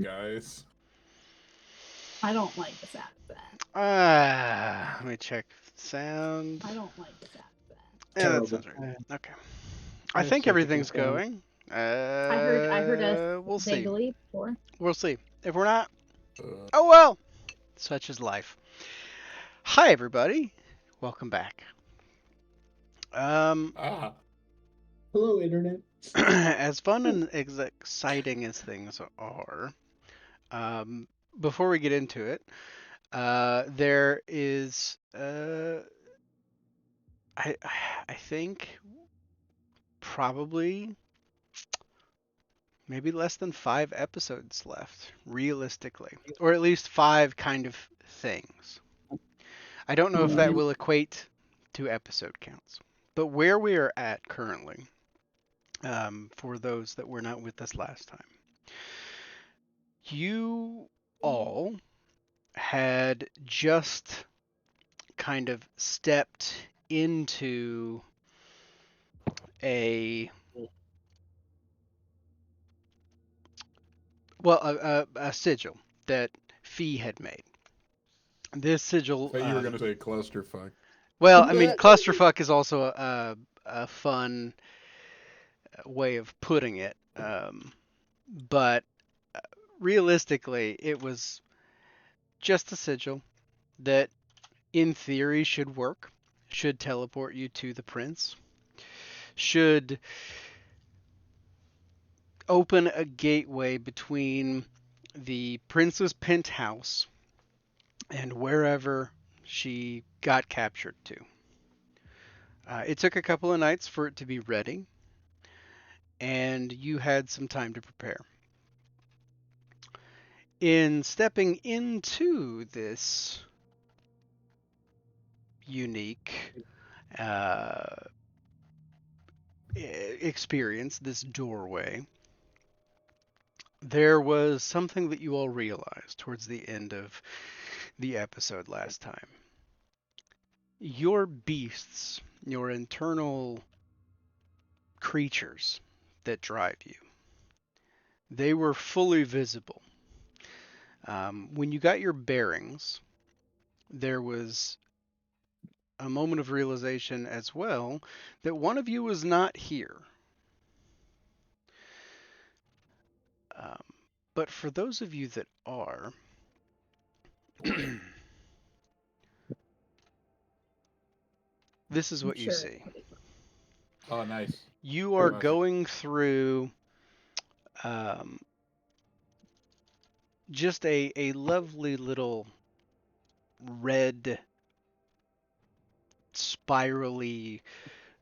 guys. I don't like this accent. Let me check sound. I don't like this accent. Yeah, that sounds right. Okay. I think everything's going. I heard us We'll see. vaguely before. We'll see. If we're not, Uh, oh well. Such is life. Hi, everybody. Welcome back. ah, Hello, Internet. As fun and as exciting as things are, um, before we get into it, there is, I, I think probably maybe less than 5 episodes left, realistically, or at least 5 kind of things. I don't know if that will equate to episode counts, but where we are at currently, for those that were not with us last time, you all had just kind of stepped into a a sigil that Fee had made. This sigil, I thought you were gonna say clusterfuck. well, I mean, clusterfuck is also a fun way of putting it, but realistically, it was just a sigil that, in theory, should work, should teleport you to the prince, should open a gateway between the prince's penthouse and wherever she got captured to. It took a couple of nights for it to be ready, and you had some time to prepare. In stepping into this unique experience, this doorway, there was something that you all realized towards the end of the episode last time. Your beasts, your internal creatures that drive you, they were fully visible. When you got your bearings, there was a moment of realization as well that one of you was not here. Um, but for those of you that are, this is what you see. Oh, nice. You are Nice. going through um, just a lovely little red, spirally,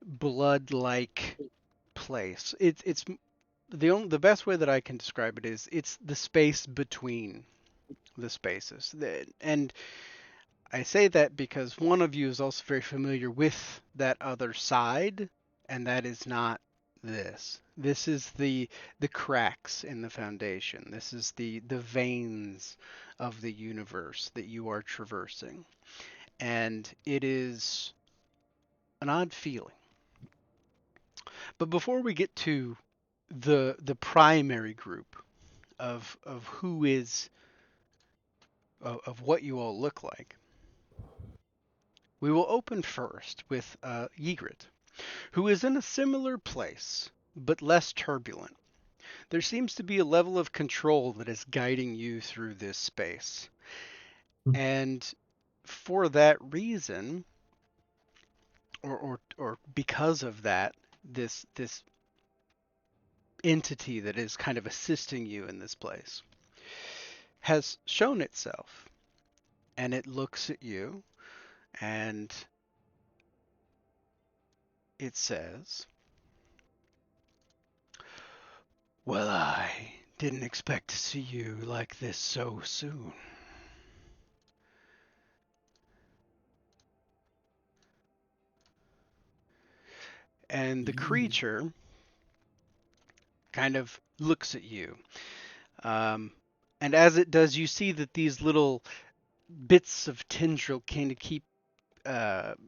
blood-like place. It's the best way that I can describe it is it's the space between the spaces. And I say that because one of you is also very familiar with that other side, and that is not this. This is the cracks in the foundation. This is the veins of the universe that you are traversing. And it is an odd feeling. But before we get to the primary group of who is of what you all look like, we will open first with Ygritte, who is in a similar place, but less turbulent. There seems to be a level of control that is guiding you through this space. And for that reason, or because of that, this entity that is kind of assisting you in this place has shown itself, and it looks at you and it says, "Well, I didn't expect to see you like this so soon." And the creature kind of looks at you. Um, and as it does, you see that these little bits of tendril kind of keep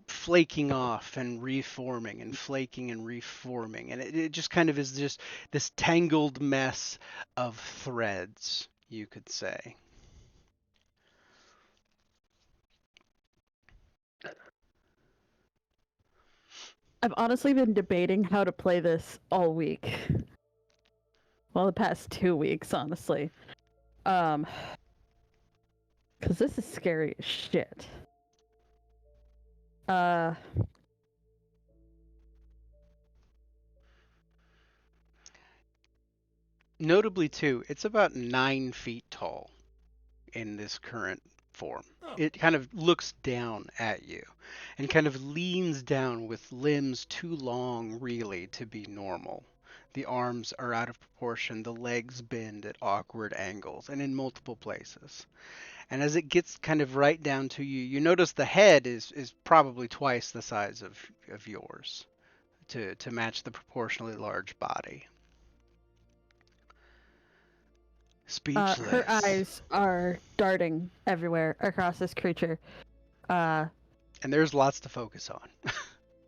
flaking off and reforming and flaking and reforming. And it just kind of is just this tangled mess of threads you could say. I've honestly been debating how to play this all week. Well, the past 2 weeks, honestly. Because this is scary as shit. Notably, too, it's about 9 feet tall in this current form. It kind of looks down at you and kind of leans down with limbs too long, really, to be normal. The arms are out of proportion, the legs bend at awkward angles and in multiple places. And as it gets kind of right down to you, you notice the head is probably twice the size of yours to match the proportionally large body. Speechless. Her eyes are darting everywhere across this creature. And there's lots to focus on.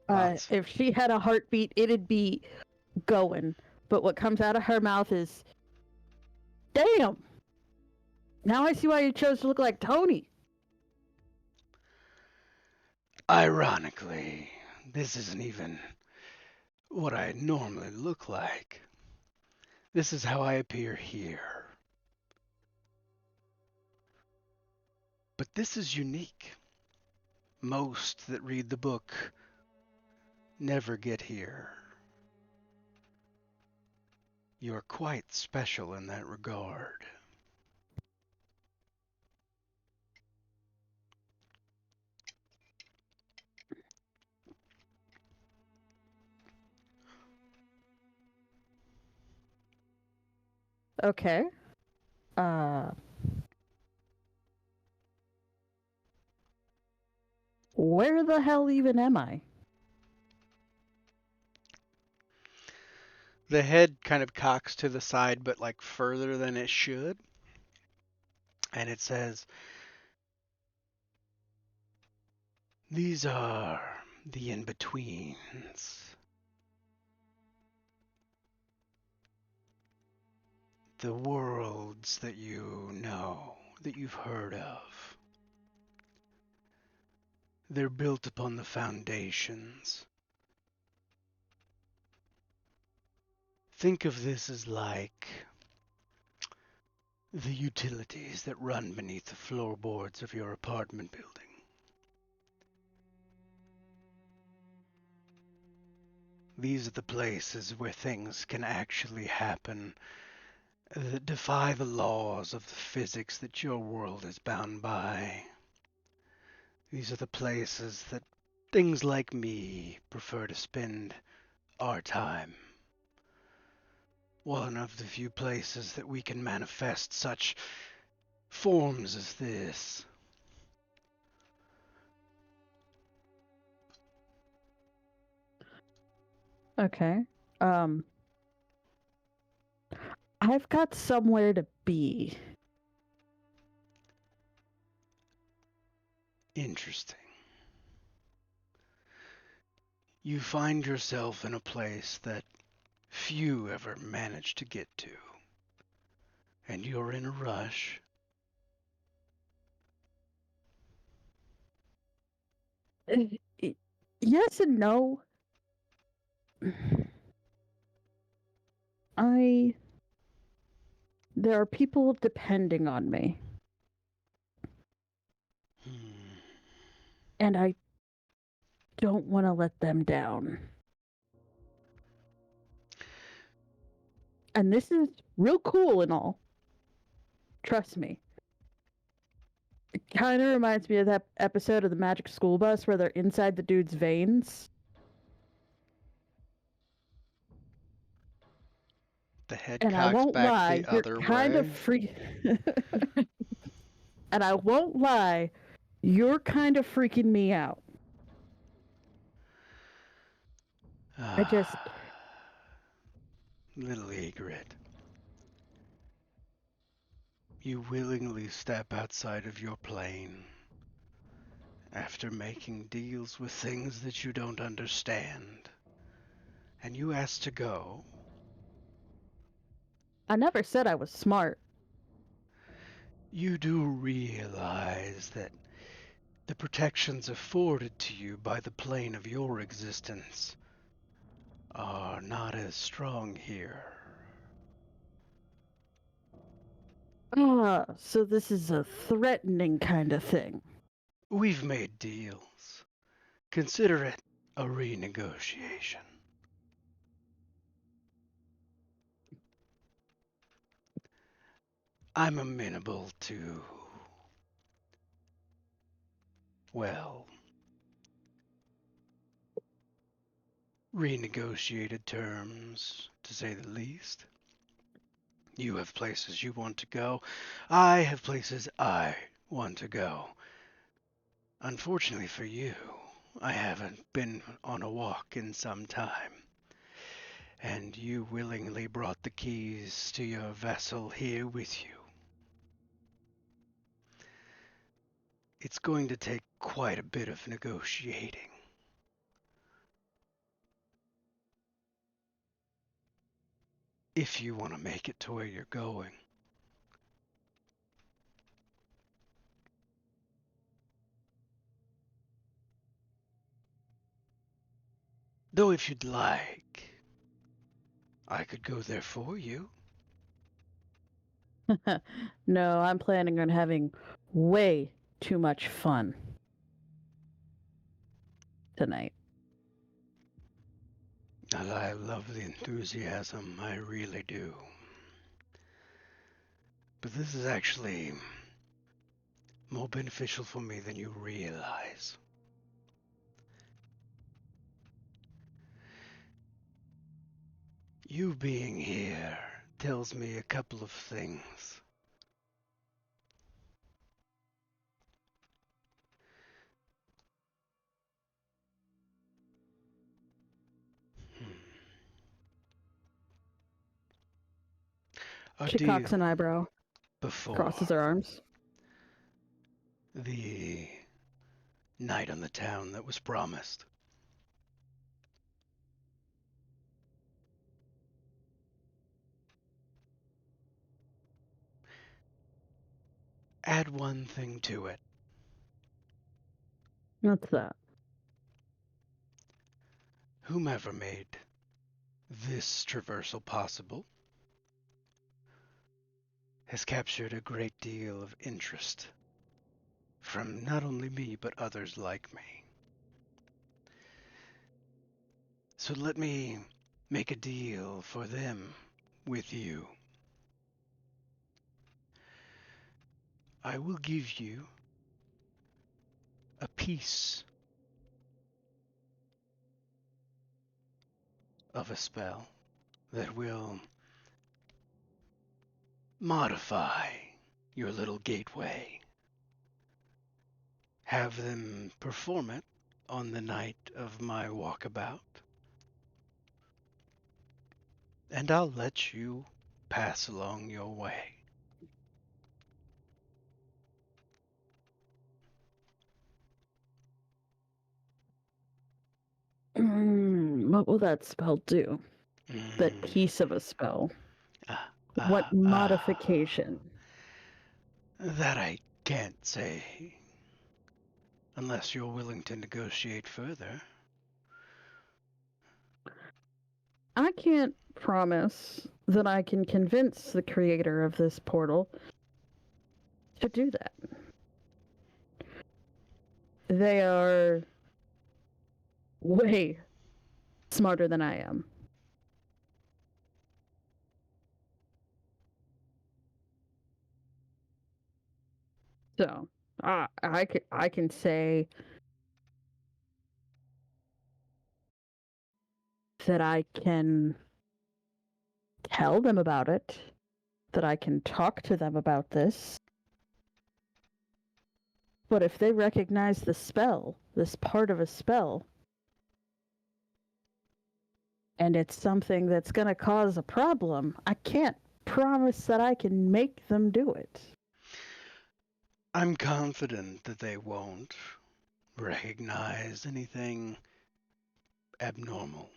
Lots. If she had a heartbeat, it'd be going. But what comes out of her mouth is, damn! Now I see why you chose to look like Tony. Ironically, this isn't even what I normally look like. This is how I appear here. But this is unique. Most that read the book never get here. You're quite special in that regard. Okay. Where the hell even am I? The head kind of cocks to the side, but like further than it should. And it says, "These are the in-betweens. The worlds that you know, that you've heard of. They're built upon the foundations. Think of this as like the utilities that run beneath the floorboards of your apartment building. These are the places where things can actually happen that defy the laws of the physics that your world is bound by. These are the places that things like me prefer to spend our time. One of the few places that we can manifest such forms as this." Okay. I've got somewhere to be. Interesting. You find yourself in a place that few ever manage to get to. And you're in a rush. Yes and no. There are people depending on me. And I don't want to let them down. And this is real cool and all. Trust me. It kind of reminds me of that episode of the Magic School Bus where they're inside the dude's veins. The head And I cocks won't back lie, the you're other kind way. of free. And I won't lie, you're kind of freaking me out. I just... Little egret. You willingly step outside of your plane after making deals with things that you don't understand. And you ask to go. I never said I was smart. You do realize that the protections afforded to you by the plane of your existence are not as strong here. Ah, so this is a threatening kind of thing. We've made deals. Consider it a renegotiation. I'm amenable to, well, renegotiated terms, to say the least. You have places you want to go. I have places I want to go. Unfortunately for you, I haven't been on a walk in some time. And you willingly brought the keys to your vessel here with you. It's going to take quite a bit of negotiating. If you want to make it to where you're going. Though if you'd like, I could go there for you. No, I'm planning on having way too much fun tonight. And I love the enthusiasm, I really do. But this is actually more beneficial for me than you realize. You being here tells me a couple of things. A She cocks deal an eyebrow, before crosses her arms. the night on the town that was promised. Add one thing to it. What's that? Whomever made this traversal possible has captured a great deal of interest from not only me, but others like me. So let me make a deal for them with you. I will give you a piece of a spell that will modify your little gateway. Have them perform it on the night of my walkabout. And I'll let you pass along your way. What will that spell do? That Mm. piece of a spell. Ah, What ah, modification? that I can't say. Unless you're willing to negotiate further. I can't promise that I can convince the creator of this portal to do that. They are way smarter than I am. So, I can say that I can tell them about it, that I can talk to them about this. But if they recognize the spell, this part of a spell, and it's something that's going to cause a problem, I can't promise that I can make them do it. I'm confident that they won't recognize anything abnormal.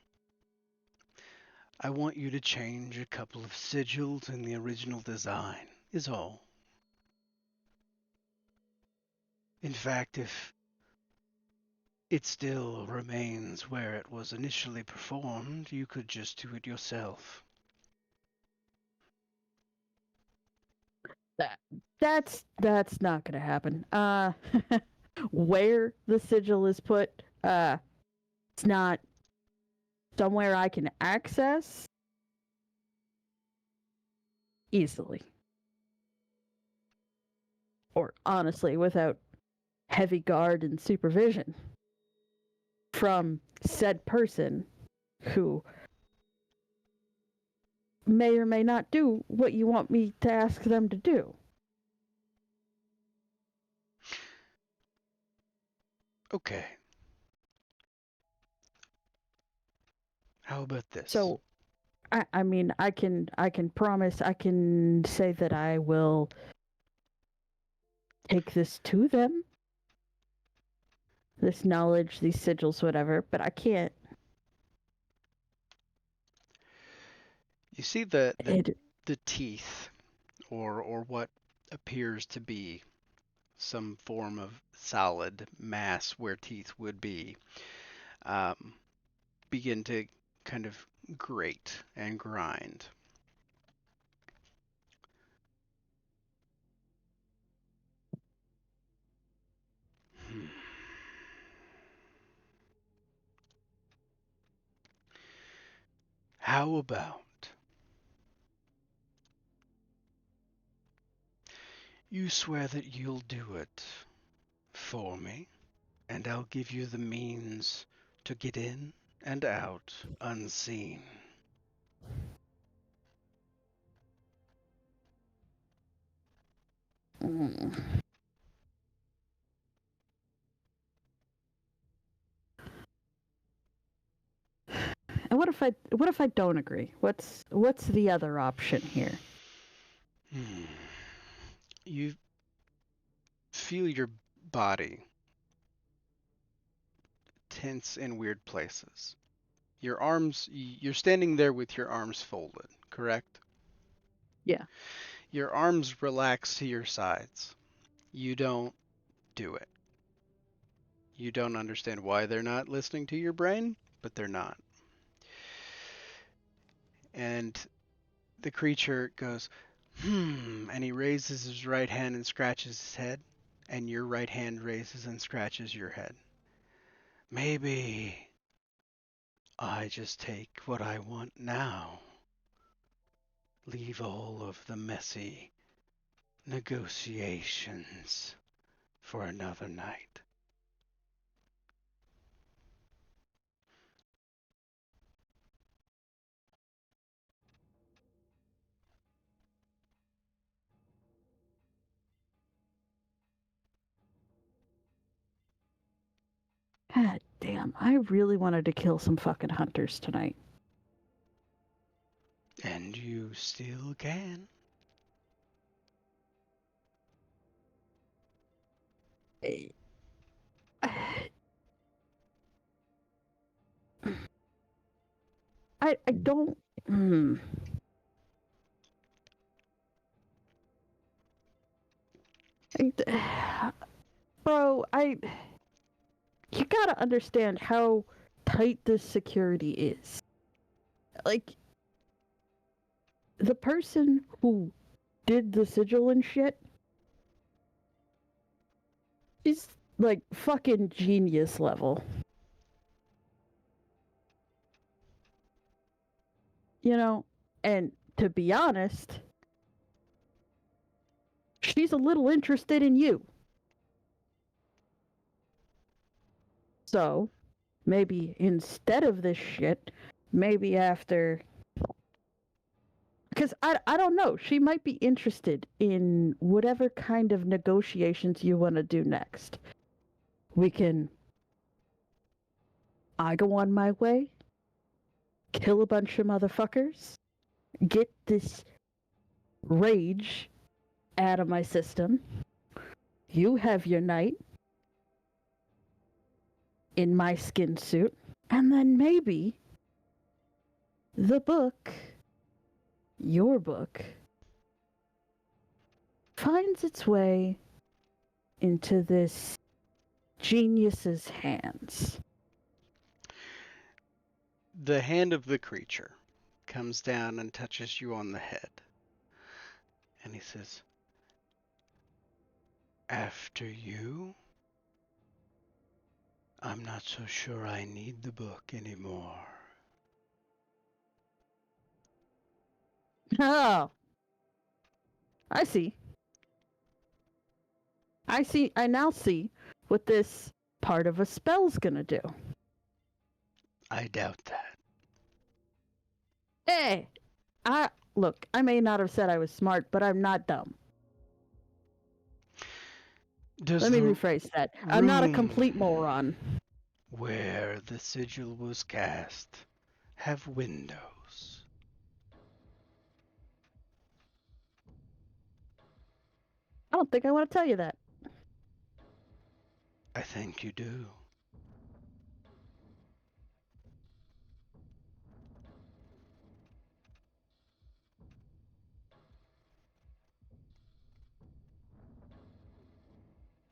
I want you to change a couple of sigils in the original design, is all. In fact, if it still remains where it was initially performed, you could just do it yourself. That's not gonna happen. Where the sigil is put, it's not somewhere I can access easily. Or honestly, without heavy guard and supervision from said person who may or may not do what you want me to ask them to do. Okay. How about this? So I mean I can promise, I can say that I will take this to them. This knowledge, these sigils, whatever, but I can't. You see the It, teeth, or what appears to be some form of solid mass where teeth would be, begin to kind of grate and grind. How about you swear that you'll do it for me, and I'll give you the means to get in and out unseen. mm. And what if I don't agree? What's the other option here? You feel your body tense in weird places. Your arms, you're standing there with your arms folded, correct? Yeah. Your arms relax to your sides. You don't do it. You don't understand why they're not listening to your brain, but they're not. And the creature goes, and he raises his right hand and scratches his head, and your right hand raises and scratches your head. Maybe I just take what I want now. Leave all of the messy negotiations for another night. God damn, I really wanted to kill some fucking hunters tonight. And you still can. I don't. Hmm. Bro, you gotta understand how tight this security is. Like, the person who did the sigil and shit, she's like fucking genius level. You know, and to be honest, she's a little interested in you. So, maybe instead of this shit, maybe after. Because I don't know, she might be interested in whatever kind of negotiations you want to do next. I go on my way, kill a bunch of motherfuckers, get this rage out of my system. You have your night in my skin suit, and then maybe the book, your book, finds its way into this genius's hands. The hand of the creature comes down and touches you on the head. And he says, "After you? I'm not so sure I need the book anymore." Oh, I see. I now see what this part of a spell's gonna do. I doubt that. Hey, look, I may not have said I was smart, but I'm not dumb. Does Let me the rephrase that. I'm not a room complete moron. where the sigil was cast have windows? I don't think I want to tell you that. I think you do.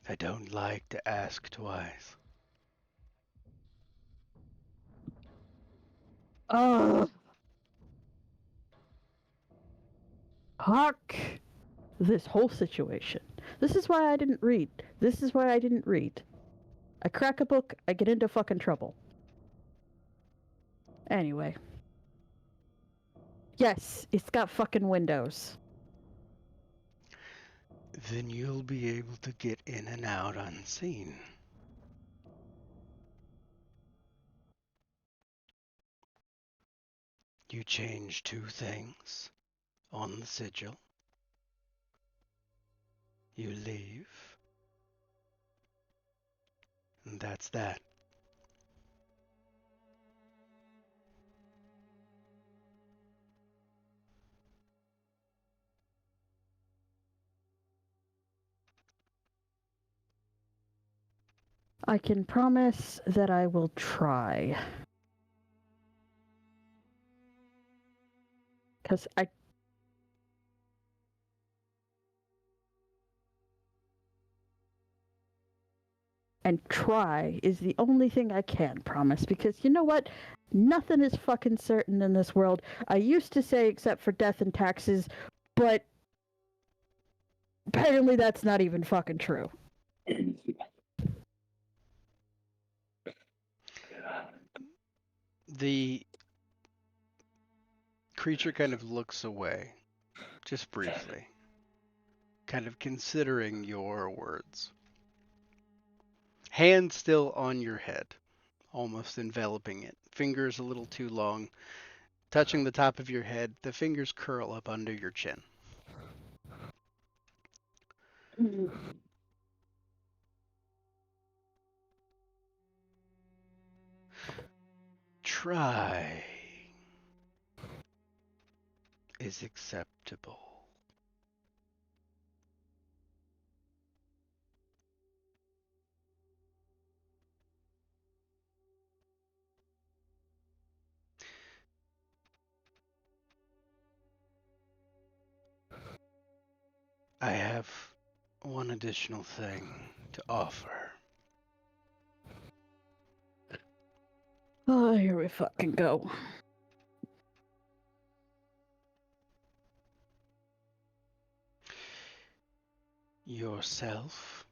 I don't like to ask twice. Ugh. Fuck this whole situation. This is why I didn't read. This is why I didn't read. I crack a book, I get into fucking trouble. Anyway. Yes, it's got fucking windows. Then you'll be able to get in and out unseen. You change two things on the sigil. You leave. And that's that. I can promise that I will try. Because and try is the only thing I can promise, because you know what? Nothing is fucking certain in this world. I used to say except for death and taxes, but apparently that's not even fucking true. The creature kind of looks away, just briefly, kind of considering your words. Hand still on your head, almost enveloping it. Fingers a little too long, touching the top of your head. The fingers curl up under your chin. Try is acceptable. I have one additional thing to offer. Oh, here we fucking go. Yourself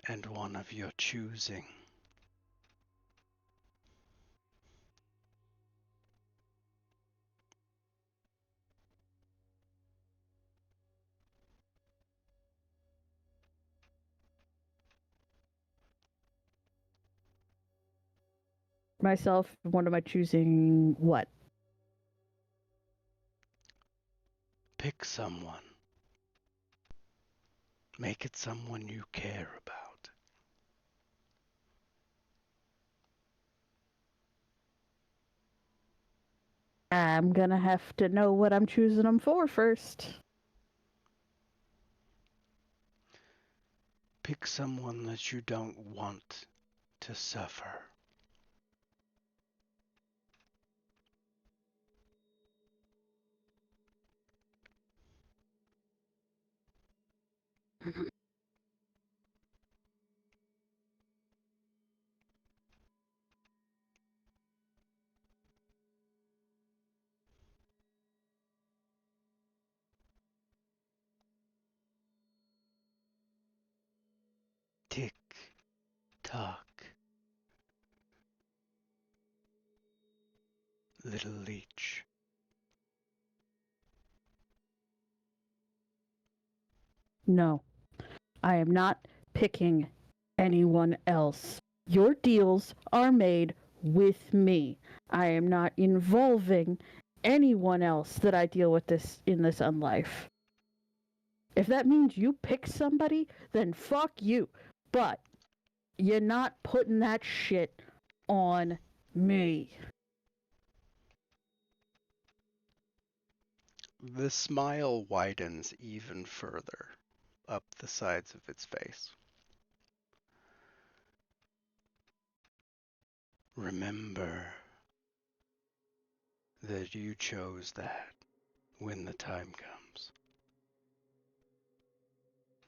and one of your choosing. Myself, one of my choosing what? Pick someone. Make it someone you care about. I'm gonna have to know what I'm choosing them for first. Pick someone that you don't want to suffer. Talk. Little leech. No, I am not picking anyone else. Your deals are made with me. I am not involving anyone else that I deal with this in this unlife. If that means you pick somebody, then fuck you. But you're not putting that shit on me. The smile widens even further up the sides of its face. Remember that you chose that when the time comes.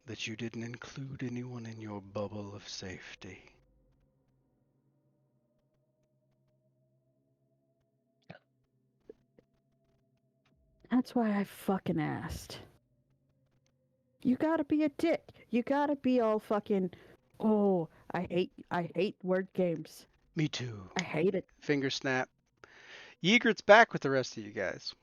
That you didn't include anyone in your bubble of safety. That's why I fucking asked. You gotta be a dick. You gotta be all fucking, oh, I hate word games. Me too. I hate it. Finger snap. Ygritte's back with the rest of you guys.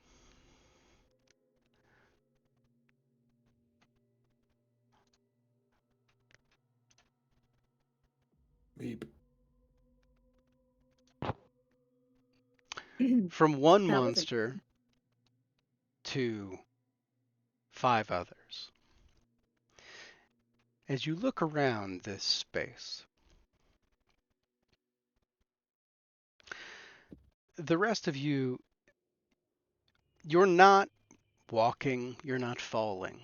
Meep. From one That was monster to 5 others. As you look around this space, the rest of you, you're not walking, you're not falling,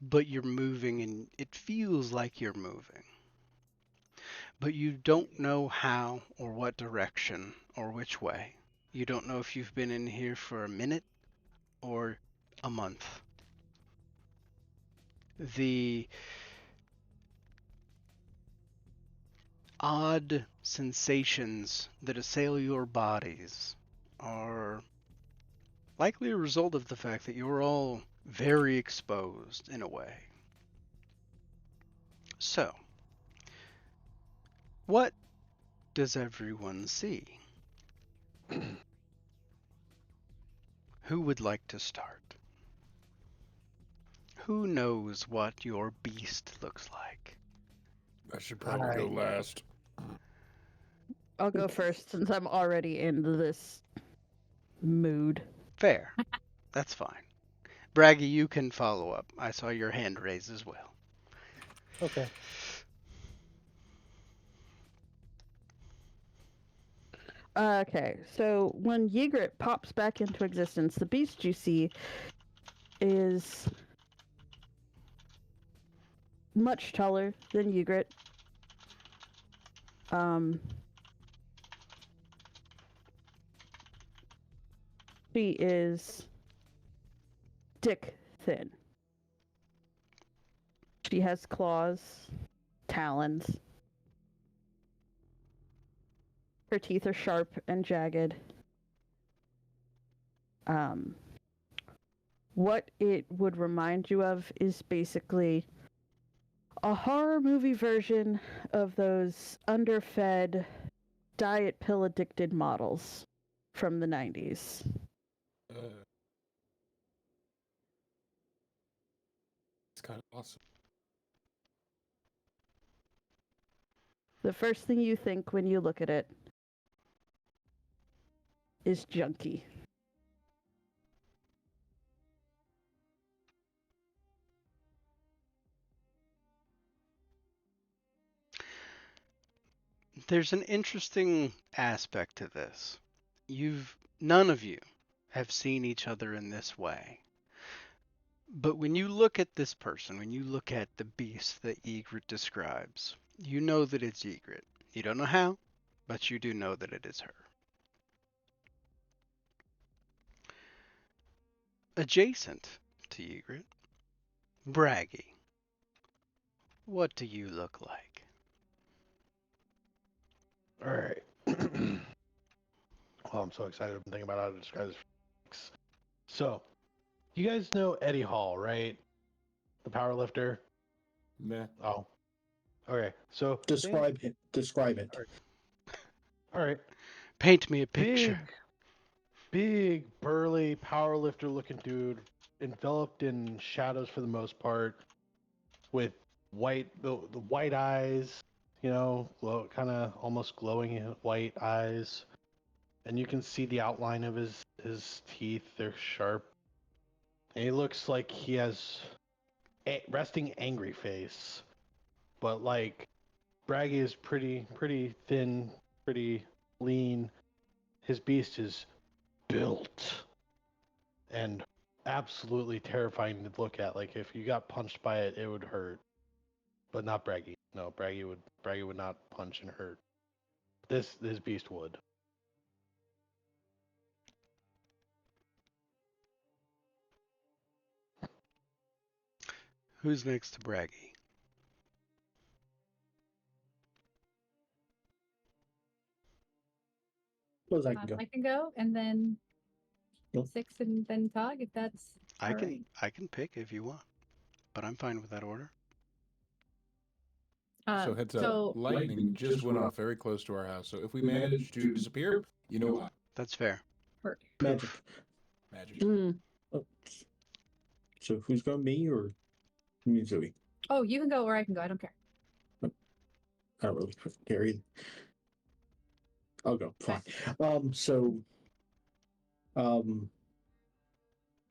but you're moving and it feels like you're moving. But you don't know how or what direction or which way. You don't know if you've been in here for a minute or a month. The odd sensations that assail your bodies are likely a result of the fact that you're all very exposed in a way. So, what does everyone see? Who would like to start? Who knows what your beast looks like? I should probably go last. I'll go first since I'm already in this mood. Fair. That's fine. Braggy, you can follow up. I saw your hand raise as well. Okay. Okay, so when Ygritte pops back into existence, the beast you see is much taller than Ygritte. She is dick thin. She has claws, talons. Her teeth are sharp and jagged. What it would remind you of is basically a horror movie version of those underfed, diet pill addicted models from the 90s. It's kind of awesome. The first thing you think when you look at it is junkie. There's an interesting aspect to this. None of you have seen each other in this way. But when you look at this person, when you look at the beast that Ygritte describes, you know that it's Ygritte. You don't know how, but you do know that it is her. Adjacent to Ygritte, Braggy. What do you look like? All right. Oh, I'm so excited. I'm thinking about how to describe this. So, you guys know Eddie Hall, right? The power lifter. Nah. Oh, Okay, so Describe it. Describe it. All right, Paint me a picture. big, burly, powerlifter-looking dude, enveloped in shadows for the most part, with the white eyes, kind of almost glowing white eyes, and you can see the outline of his teeth. They're sharp, and he looks like he has a resting angry face, but like Braggy is pretty thin, pretty lean. His beast is built and absolutely terrifying to look at. Like if you got punched by it, it would hurt. But not Braggy. No, Braggy would not punch and hurt. This beast would. Who's next to Braggy? Suppose I can go. I can go, and then Nope. Six, and then Tog, if that's I all can right. I can pick if you want, but I'm fine with that order. So heads up, So lightning just went off very close to our house. So if we manage to disappear, you know why? That's fair. Magic. Magic. Mm. Oh. So who's going, me or me and Zoe? Oh, you can go or I can go. I don't care. I don't really care either. I'll go. Fine.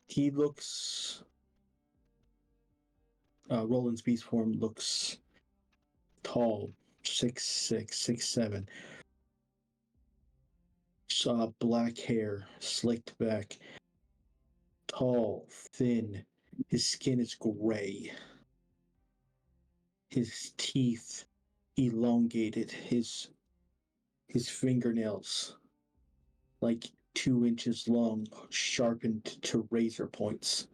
He looks. Roland's beast form looks tall, 6'6", 6'7". Black hair, slicked back, tall, thin. His skin is gray. His teeth elongated. His fingernails like 2 inches long, sharpened to razor points.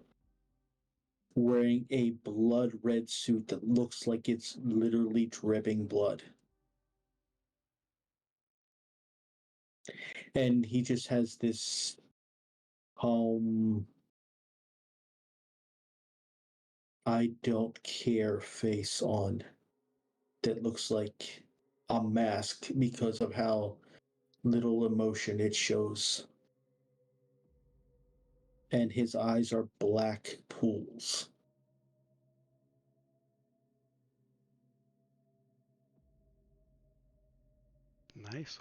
Wearing a blood red suit that looks like it's literally dripping blood. And he just has this I don't care face on that looks like a mask because of how little emotion it shows. And his eyes are black pools. Nice.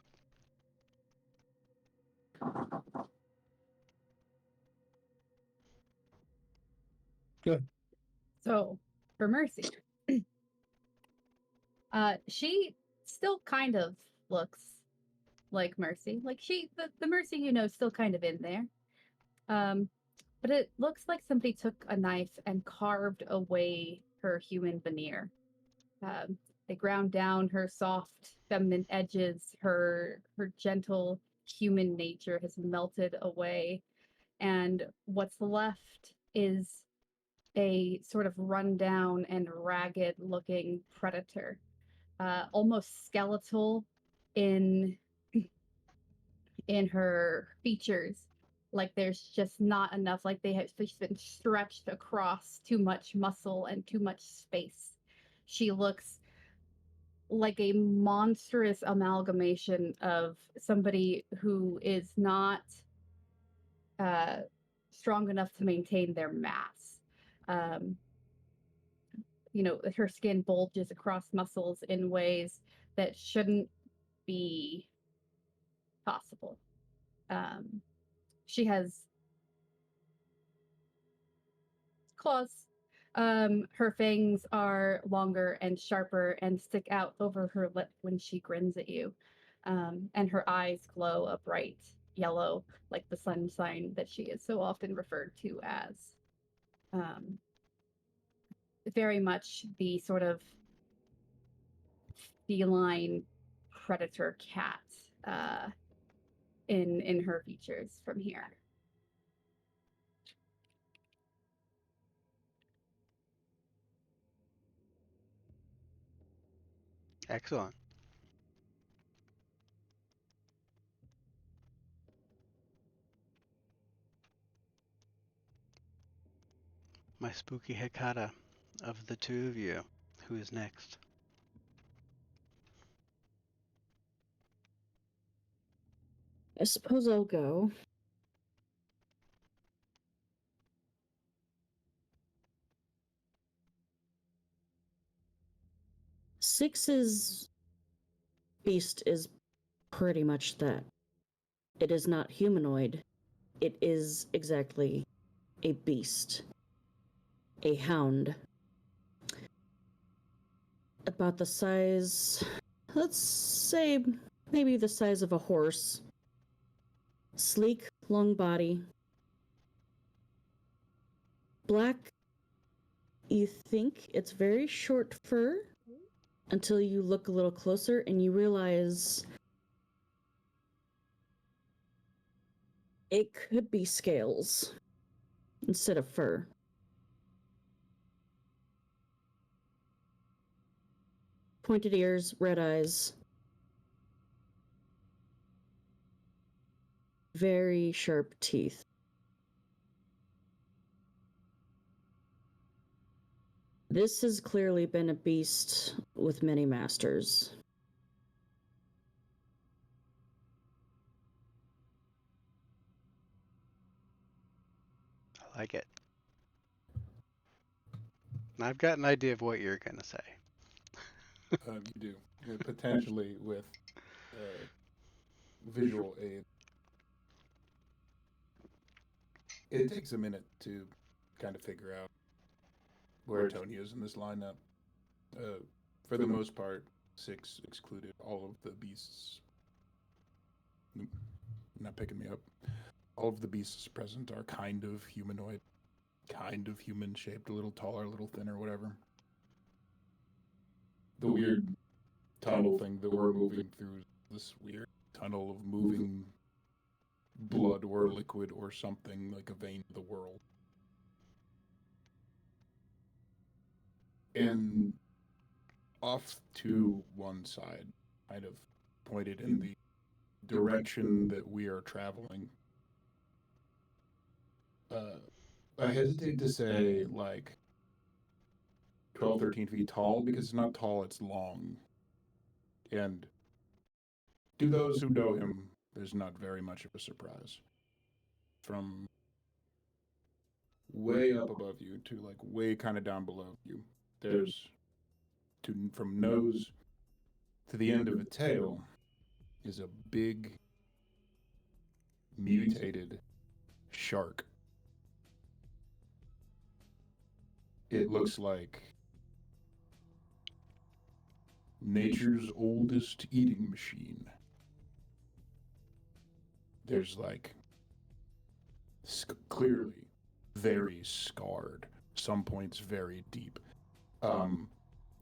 Good. So for Mercy, she still kind of looks like Mercy. Like the Mercy still kind of in there. But it looks like somebody took a knife and carved away her human veneer. They ground down her soft, feminine edges. Her gentle human nature has melted away, and what's left is a sort of rundown and ragged-looking predator, almost skeletal in her features. Like there's just not enough. Like she's been stretched across too much muscle and too much space. She looks like a monstrous amalgamation of somebody who is not strong enough to maintain their mass. Her skin bulges across muscles in ways that shouldn't be possible. She has claws. Her fangs are longer and sharper and stick out over her lip when she grins at you. And her eyes glow a bright yellow, like the sunshine that she is so often referred to as. Very much the sort of feline predator cat in her features from here. Excellent. My spooky Hecata. Of the two of you, who is next? I suppose I'll go. Six's beast is pretty much that. It is not humanoid. It is exactly a beast. A hound. About the size, let's say maybe the size of a horse. Sleek, long body. Black, you think it's very short fur until you look a little closer and you realize it could be scales instead of fur. Pointed ears, red eyes. Very sharp teeth. This has clearly been a beast with many masters. I like it. I've got an idea of what you're going to say. You do. Potentially with visual aid. It takes a minute to kind of figure out where Tony is in this lineup. For the most part, 6 excluded. All of the beasts. Nope, not picking me up. All of the beasts present are kind of humanoid, kind of human shaped, a little taller, a little thinner, whatever. The weird tunnel thing that we're moving through, this weird tunnel of moving blood or liquid or something like a vein of the world. And off to one side, kind of pointed in the direction that we are traveling. I hesitate to say like 12, 13 feet tall because it's not tall, it's long. And to those who know him, there's not very much of a surprise. From way up above you to like way kind of down below you, there's from nose to the end of a tail is a big mutated shark. It looks like nature's oldest eating machine. There's like clearly very scarred, some points very deep.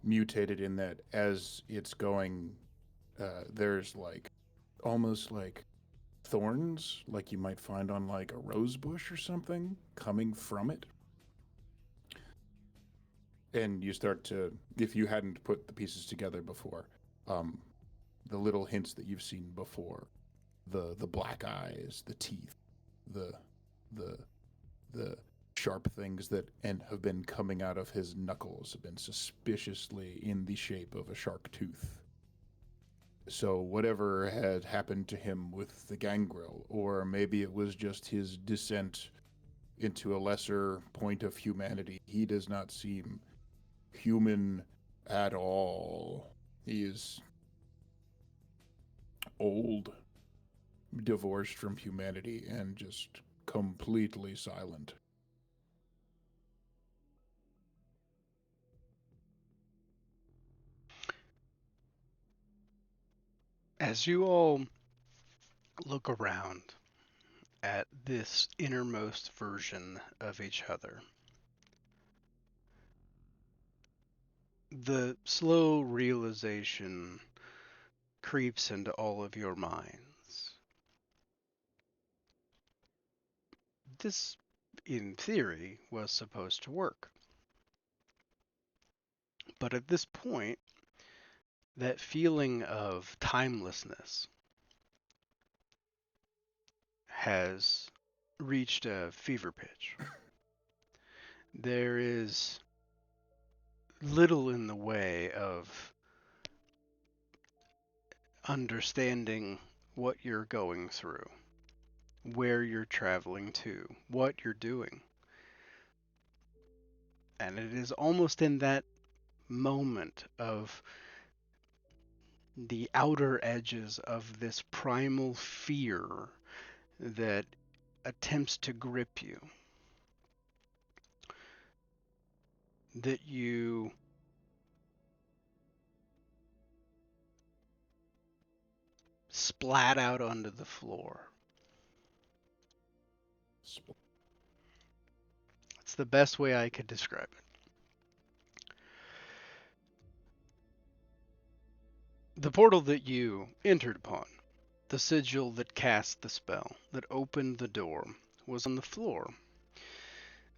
Mutated in that as it's going, there's like almost like thorns, like you might find on like a rose bush or something, coming from it. And you start to, if you hadn't put the pieces together before, the little hints that you've seen before, the black eyes, the teeth, the sharp things that have been coming out of his knuckles have been suspiciously in the shape of a shark tooth. So whatever had happened to him with the gangrel, or maybe it was just his descent into a lesser point of humanity, he does not seem human at all. He is old, divorced from humanity, and just completely silent. As you all look around at this innermost version of each other, the slow realization creeps into all of your minds. This, in theory, was supposed to work. But at this point, that feeling of timelessness has reached a fever pitch. There is little in the way of understanding what you're going through, where you're traveling to, what you're doing. And it is almost in that moment of the outer edges of this primal fear that attempts to grip you that you splat out onto the floor. It's the best way I could describe it. The portal that you entered upon, the sigil that cast the spell, that opened the door, was on the floor.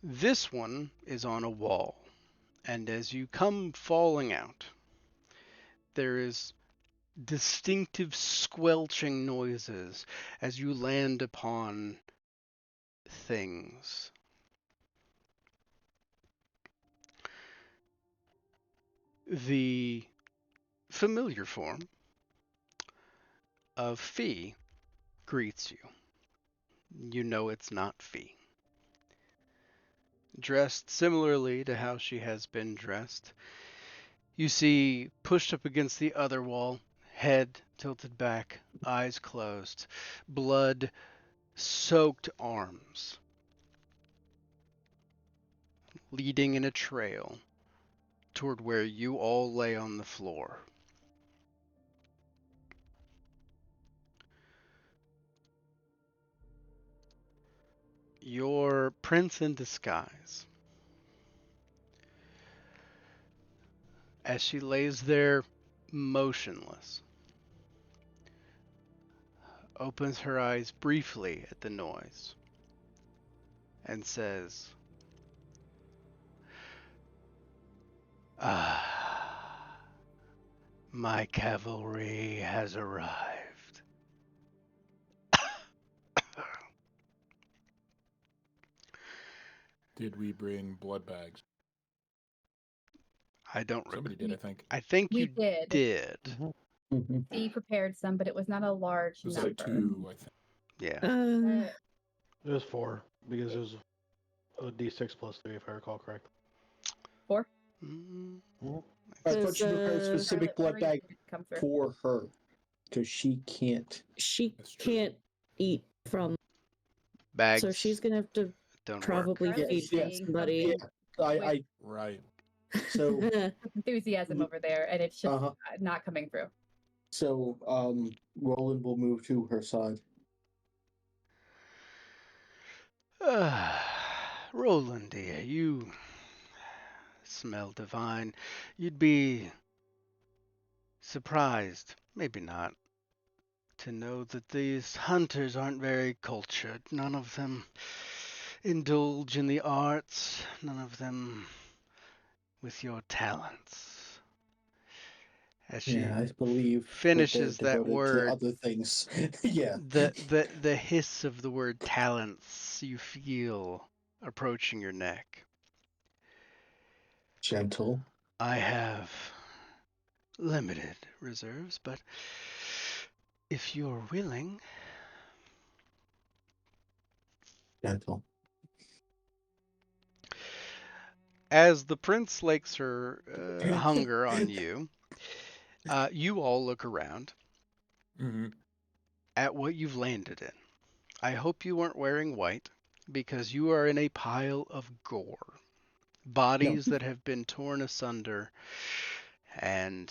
This one is on a wall, and as you come falling out, there is distinctive squelching noises as you land upon things. The familiar form of Fee greets you. You know it's not Fee. Dressed similarly to how she has been dressed, you see pushed up against the other wall, head tilted back, eyes closed, blood-soaked arms leading in a trail toward where you all lay on the floor. Your prince in disguise. As she lays there motionless, opens her eyes briefly at the noise, and says, "Ah, my cavalry has arrived." Did we bring blood bags? I don't remember. Somebody did, I think. I think We you did. did. Mhm. He prepared some, but it was not a large It was number. like 2, I think. Yeah. It was 4 because it was a D6 plus 3, if I recall correctly. 4. Mm, I thought you prepared a Does, specific blood bag Come through. for her because she can't. she That's true. can't eat from, bags so she's gonna have to don't probably Charlie's feed saying somebody. something I Right. so with enthusiasm over there, and it's just uh-huh. not coming through. So Roland will move to her side. work. Roland, dear, you smell divine. You'd be surprised, maybe not, to know that these hunters aren't very cultured. None of them indulge in the arts, none of them with your talents. As she Yeah, I believe finishes that they're that devoted word, to other things. Yeah. the hiss of the word talents you feel approaching your neck. Gentle. I have limited reserves, but if you're willing, Gentle. as the prince lakes her hunger on you, you all look around Mm-hmm. at what you've landed in. I hope you weren't wearing white, because you are in a pile of gore. Bodies that have been torn asunder, and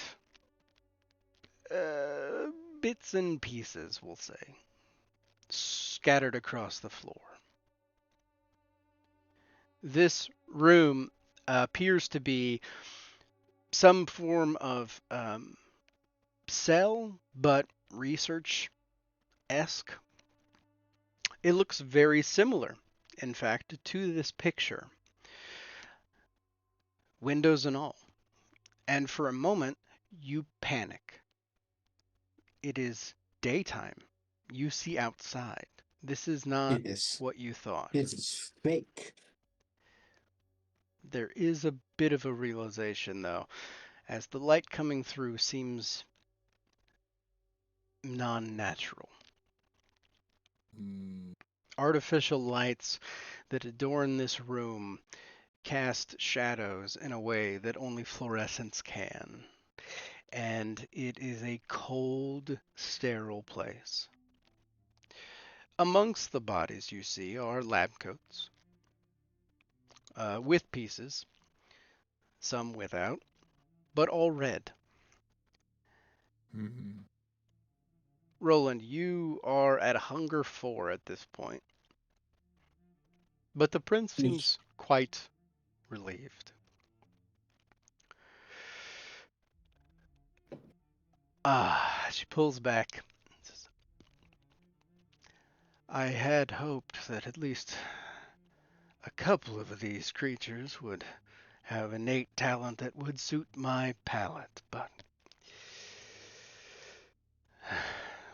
bits and pieces, we'll say, scattered across the floor. This room appears to be some form of cell, but research-esque. It looks very similar, in fact, to this picture. Windows and all. And for a moment, you panic. It is daytime. You see outside. This is not It is. what you thought. It's fake. There is a bit of a realization, though, as the light coming through seems non-natural. Mm, Artificial lights that adorn this room cast shadows in a way that only fluorescence can. And it is a cold, sterile place. Amongst the bodies you see are lab coats, with pieces, some without, but all red. mhm. Roland, you are at hunger 4 at this point, but the prince seems quite relieved. She pulls back. Says, I had hoped that at least a couple of these creatures would have innate talent that would suit my palate, but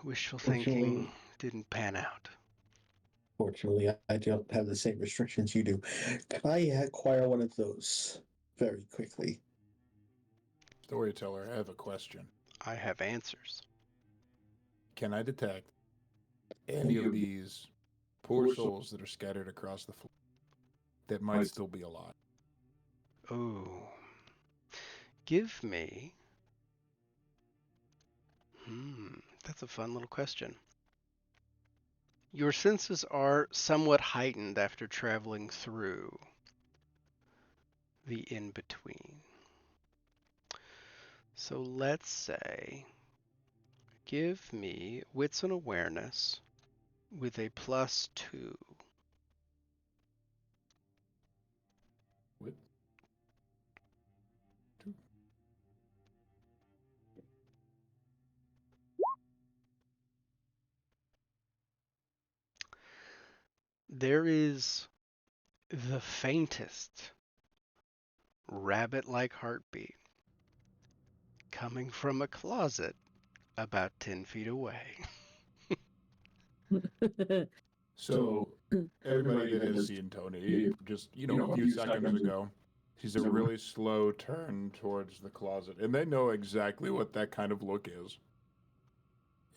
wishful thinking didn't pan out. Fortunately, I don't have the same restrictions you do. Can I acquire one of those very quickly? Storyteller, I have a question. I have answers. Can I detect any of these poor souls that are scattered across the floor that might still be alive? Ooh. Give me. That's a fun little question. Your senses are somewhat heightened after traveling through the in-between. So let's say, give me wits and awareness with a +2. With two. There is the faintest rabbit-like heartbeat coming from a closet about 10 feet away. So, everybody that has seen Tony, just, a few seconds ago, she's a really slow turn towards the closet. And they know exactly what that kind of look is.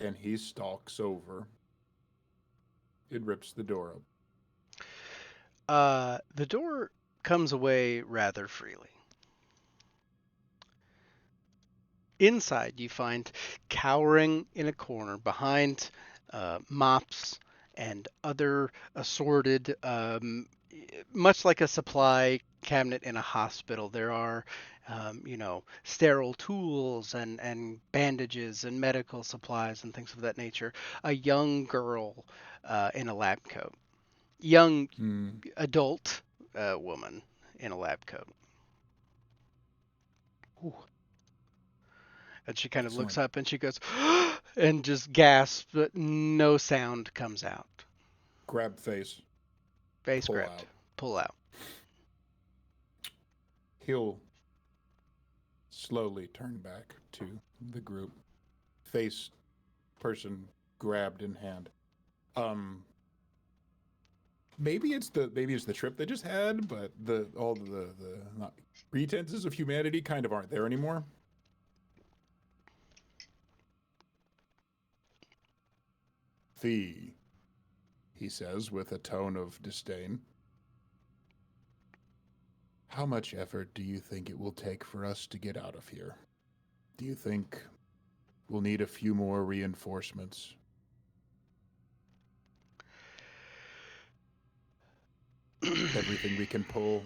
And he stalks over. It rips the door up. The door comes away rather freely. Inside, you find cowering in a corner behind mops and other assorted, much like a supply cabinet in a hospital. There are, sterile tools and bandages and medical supplies and things of that nature. A young girl in a lab coat. Young adult woman in a lab coat. Ooh. And she kind of looks up and she goes, and just gasps, but no sound comes out. Grab face. Face grabbed. Pull out. He'll slowly turn back to the group. Face, person grabbed in hand. Maybe it's the trip they just had, but all the pretenses of humanity kind of aren't there anymore. He says with a tone of disdain. How much effort do you think it will take for us to get out of here? Do you think we'll need a few more reinforcements? Everything we can pull?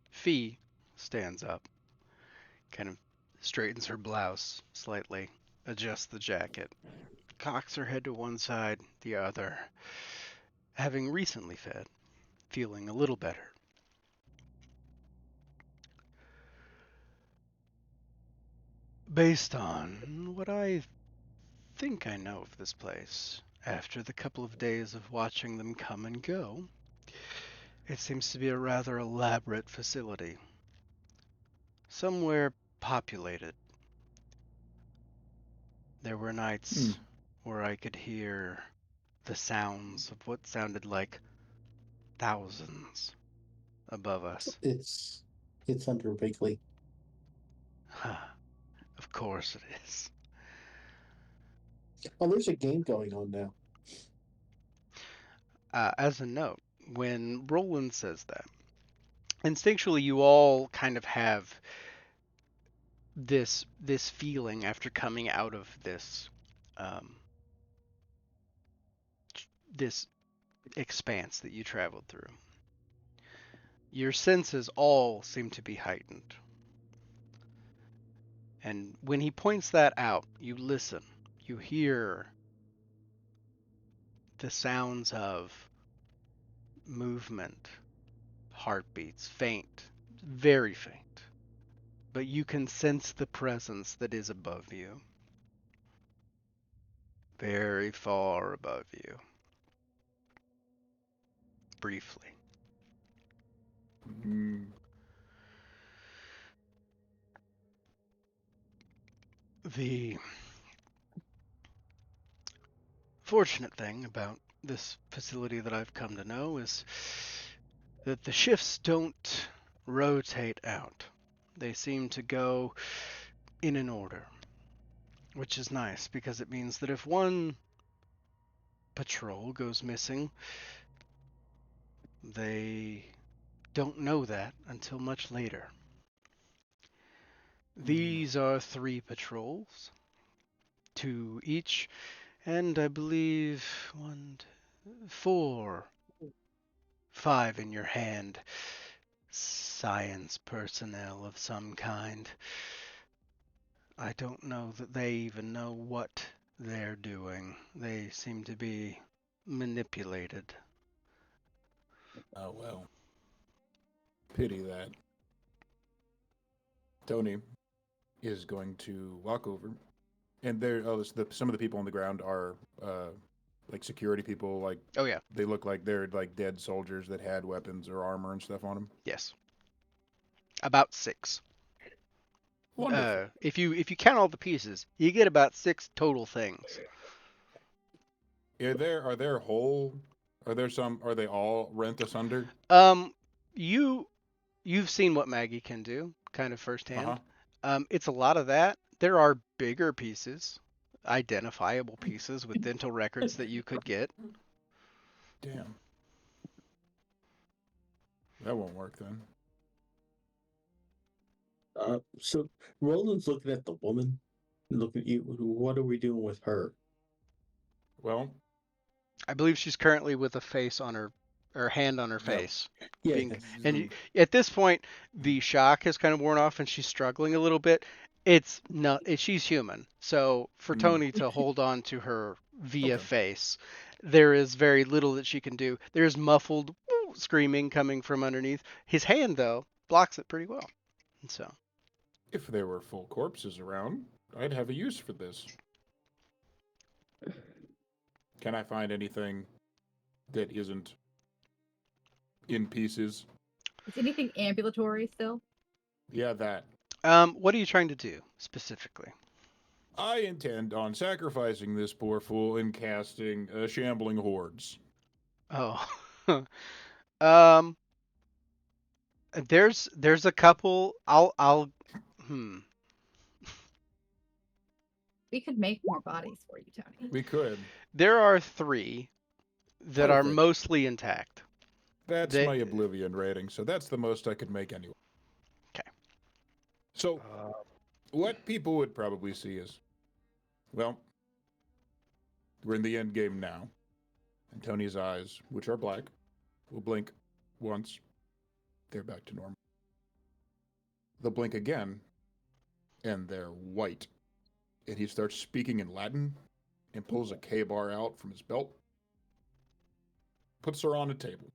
Fee stands up, kind of straightens her blouse slightly, adjusts the jacket, cocks her head to one side, the other, having recently fed, feeling a little better. Based on what I think I know of this place, after the couple of days of watching them come and go, it seems to be a rather elaborate facility. Somewhere populated. There were nights where I could hear the sounds of what sounded like thousands above us. It's under Wrigley. Of course it is. Oh, there's a game going on now. As a note, when Roland says that, instinctually you all kind of have this feeling after coming out of um, this expanse that you traveled through. Your senses all seem to be heightened. And when he points that out, you listen. You hear the sounds of movement, heartbeats, faint, very faint. But you can sense the presence that is above you. Very far above you. Briefly. Mm, The fortunate thing about this facility that I've come to know is that the shifts don't rotate out. They seem to go in an order, which is nice because it means that if one patrol goes missing, they don't know that until much later. These are 3 patrols, 2 each, and I believe 1, 2, 4, 5 in your hand. Science personnel of some kind. I don't know that they even know what they're doing. They seem to be manipulated. oh, well. Pity that. Tony is going to walk over, and some of the people on the ground are like security people. Like Oh yeah, they look like they're like dead soldiers that had weapons or armor and stuff on them. yes. About 6. Wonderful. If you count all the pieces, you get about 6 total things. Are they all rent asunder? You've seen what Maggie can do, kind of firsthand. Uh-huh. It's a lot of that. There are bigger pieces, identifiable pieces with dental records that you could get. Damn. That won't work then. So Roland's looking at the woman, looking at you. What are we doing with her? Well, I believe she's currently with a face on her, or hand on her Yeah. face. Yeah, Being- that's- And at this point, the shock has kind of worn off, and she's struggling a little bit. It's not. She's human, so for Tony to hold on to her via Okay. face, there is very little that she can do. There's muffled screaming coming from underneath. His hand, though, blocks it pretty well. And so, if there were full corpses around, I'd have a use for this. Can I find anything that isn't in pieces? Is anything ambulatory still? Yeah, that. what are you trying to do specifically? I intend on sacrificing this poor fool and casting shambling hordes. Oh, um, there's a couple. We could make more bodies for you, Tony. We could. There are 3 that are Perfect. mostly intact. That's They- my Oblivion rating, so that's the most I could make anyway. 'Kay. So, what people would probably see is, well, we're in the end game now, and Tony's eyes, which are black, will blink once. They're back to normal. They'll blink again, and they're white. And he starts speaking in Latin and pulls a K-bar out from his belt, puts her on a table.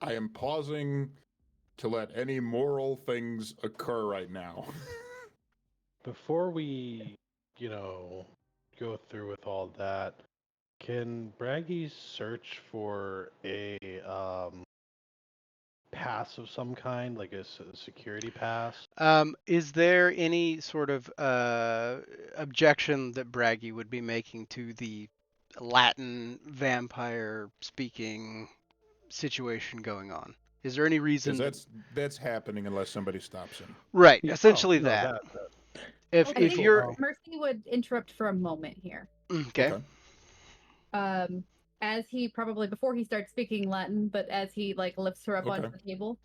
I am pausing to let any moral things occur right now. Before we, go through with all that, can Braggy search for a pass of some kind, like a security pass? Is there any sort of objection that Braggy would be making to the Latin vampire speaking situation going on? Is there any reason? Because that's happening unless somebody stops him. Right, Yeah, essentially no, that. If I if think you're Mercy would interrupt for a moment here. okay, As he probably before he starts speaking Latin, but as he like lifts her up onto Okay. the table,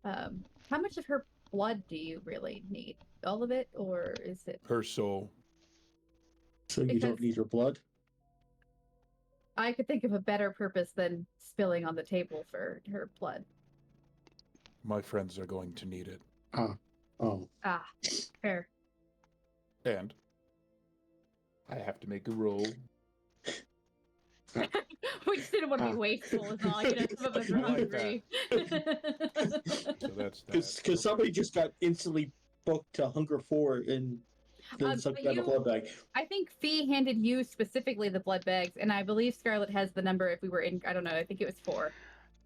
how much of her blood do you really need? All of it, or is it? Her soul. So you don't Because- need her blood? I could think of a better purpose than spilling on the table for her blood. My friends are going to need it. Oh. Ah, fair. And I have to make a roll. We just didn't want to be Ah. wasteful, is all. You know, some of us are I like hungry. So that's that. Because somebody just got instantly booked to Hunger 4 and then sucked but down a you- blood bag. I think Fee handed you specifically the blood bags, and I believe Scarlet has the number if we were in. I don't know. I think it was 4.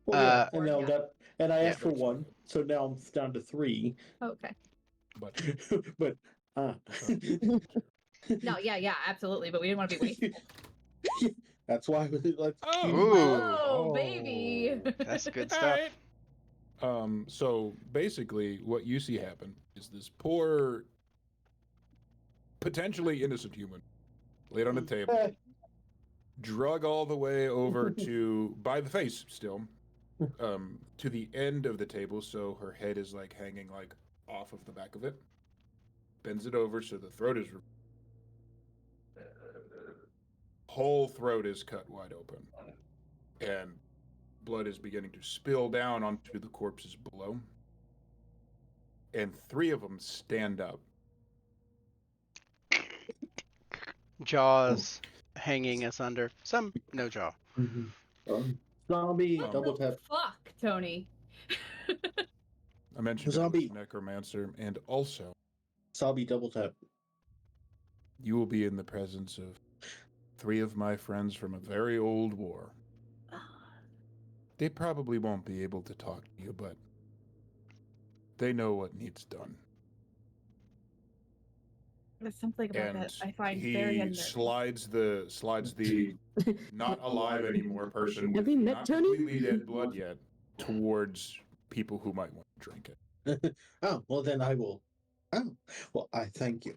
Well, yeah, Uh, and now yeah. that, and I Yeah. asked for 1, so now I'm down to 3. Oh, okay. But But No, yeah, absolutely. But we didn't want to be wasteful. that's why let's Ooh. Oh, baby. that's good All stuff. right. So basically, what you see happen is this poor, potentially innocent human laid on a table, drug all the way over to by the face still, to the end of the table, so her head is like hanging like off of the back of it. Bends it over so the throat is. Whole throat is cut wide open, and blood is beginning to spill down onto the corpses below. And 3 of them stand up. Jaws hanging asunder. Some no jaw. Zombie What double the tap. fuck, Tony? I mentioned Zombie. it was necromancer, and also Zombie double tap. you will be in the presence of 3 of my friends from a very old war. They probably won't be able to talk to you, but they know what needs done. There's something about And that I find very he unnerving. slides the not alive anymore person Have with you met not Tony? completely dead blood yet towards people who might want to drink it. Oh, well then I will. Oh, well I thank you.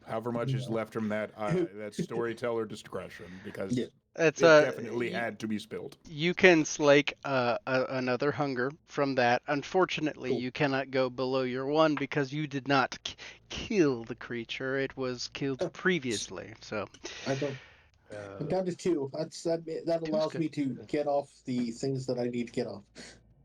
However much is left from that, that's storyteller discretion, because Yeah. It's it definitely had to be spilled. You can slake another hunger from that. Unfortunately, Cool. you cannot go below your 1 because you did not kill the creature. It was killed previously. So I don't. I'm down to 2. That allows good. me to get off the things that I need to get off.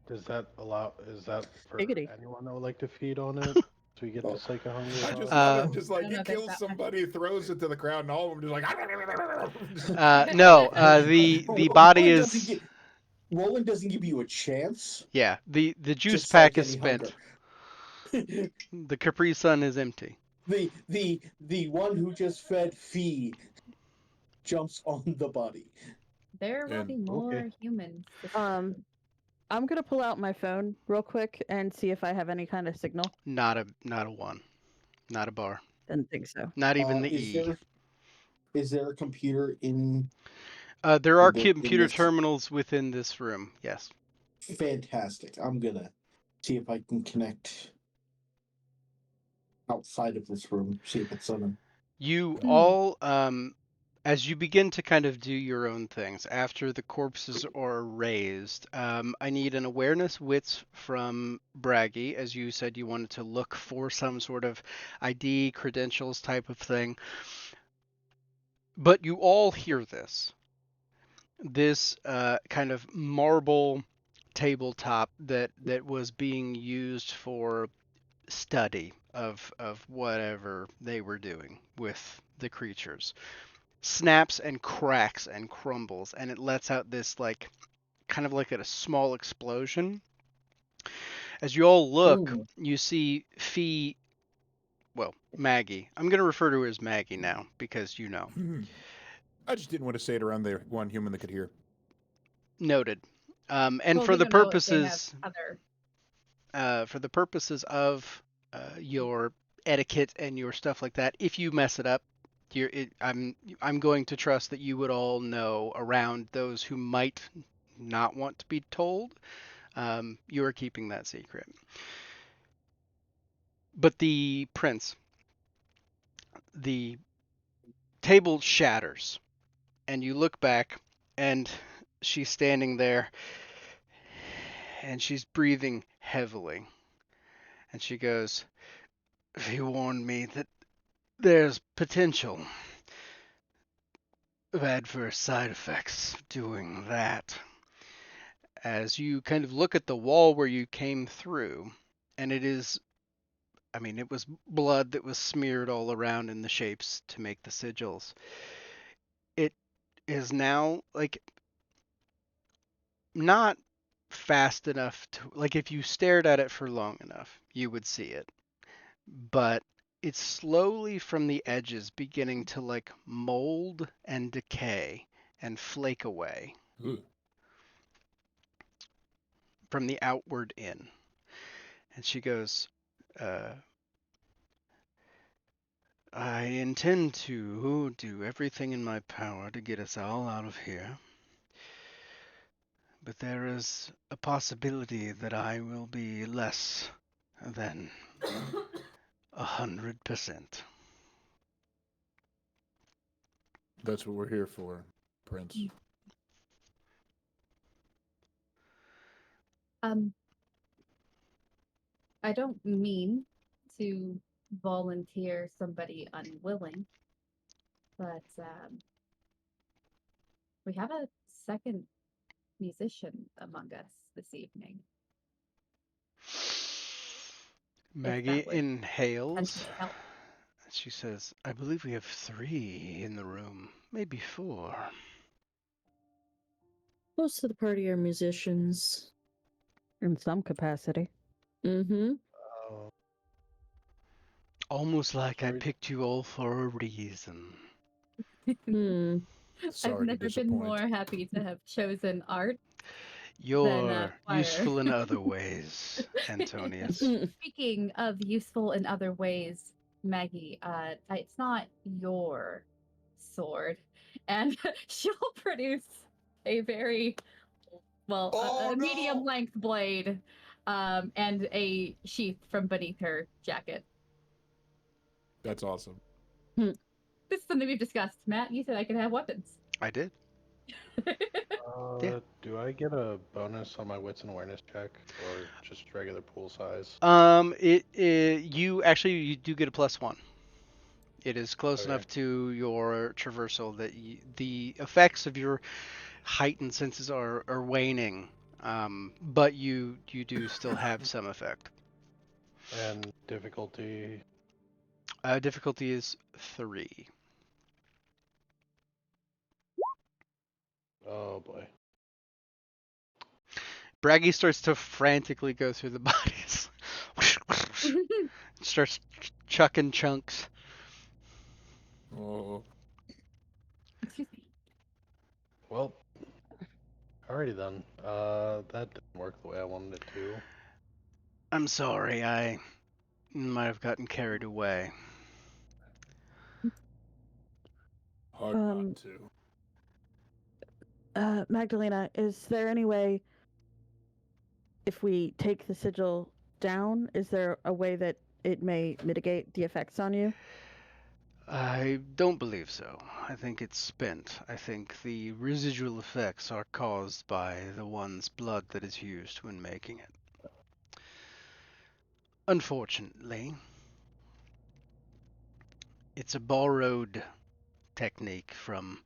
Does that allow? Is that for Giggity. anyone that would like to feed on it? So we get to psych a hunger. I just off? love him, just like I don't he know if it's kills that one. somebody, throws it to the crowd, and all of them just like. no, the body Roland doesn't is gi- Roland doesn't give you a chance. yeah. The juice to pack psych is any spent. hunger. The Capri Sun is empty. the one who just fed Fee jumps on the body. There will And- be more okay. humans. I'm gonna pull out my phone real quick and see if I have any kind of signal. Not a 1. Not a bar. Didn't think so. Not even the is E. Is there a computer in? There are in computer this- terminals within this room. Yes. Fantastic. I'm gonna see if I can connect outside of this room. See if it's on. You all, as you begin to kind of do your own things, after the corpses are raised, I need an awareness wits from Braggy, as you said you wanted to look for some sort of ID, credentials type of thing. But you all hear this. This kind of marble tabletop that was being used for study of whatever they were doing with the creatures snaps and cracks and crumbles, and it lets out this like kind of like a small explosion. As you all look, Ooh. you see Fee, well, Maggie. I'm going to refer to her as Maggie now because you know. I just didn't want to say it around the one human that could hear. Noted. And Well, for we the don't know if they have purposes other. for the purposes of your etiquette and your stuff like that, if you mess it up, I'm going to trust that you would all know around those who might not want to be told. You are keeping that secret. But the prince, the table shatters, and you look back, and she's standing there, and she's breathing heavily. And she goes, "He warned me that there's potential of adverse side effects doing that." As you kind of look at the wall where you came through, and it is, I mean, it was blood that was smeared all around in the shapes to make the sigils. It is now like not fast enough to, like, if you stared at it for long enough, you would see it. But it's slowly from the edges beginning to like mold and decay and flake away Ooh. from the outward in. And she goes, "I intend to do everything in my power to get us all out of here. But there is a possibility that I will be less than 100%. That's what we're here for, Prince. I don't mean to volunteer somebody unwilling, but we have a second musician among us this evening. Maggie would inhales. potentially help. She says, "I believe we have 3 in the room, maybe 4. Most of the party are musicians. In some capacity. Mm-hmm. Oh, Almost like I Sorry. picked you all for a reason." Hmm. I've Sorry to never been disappoint. more happy to have chosen art. "You're fire. useful in other ways, Antonius." Speaking of useful in other ways, Maggie, it's not your sword, and she'll produce a very a medium length blade, and a sheath from beneath her jacket. That's awesome. This is something we've discussed. Matt, you said I could have weapons. I did. Yeah. Do I get a bonus on my wits and awareness check, or just regular pool size? You do get a +1. It is close Okay. enough to your traversal that the effects of your heightened senses are waning, but you do still have some effect. And difficulty. Difficulty is 3. Oh boy. Braggy starts to frantically go through the bodies. Starts chucking chunks. Oh, Excuse me. Well, alrighty then. That didn't work the way I wanted it to. I'm sorry, I might have gotten carried away. hard not to. Magdalena, is there any way, if we take the sigil down, is there a way that it may mitigate the effects on you? I don't believe so. I think it's spent. I think the residual effects are caused by the one's blood that is used when making it. Unfortunately, it's a borrowed technique from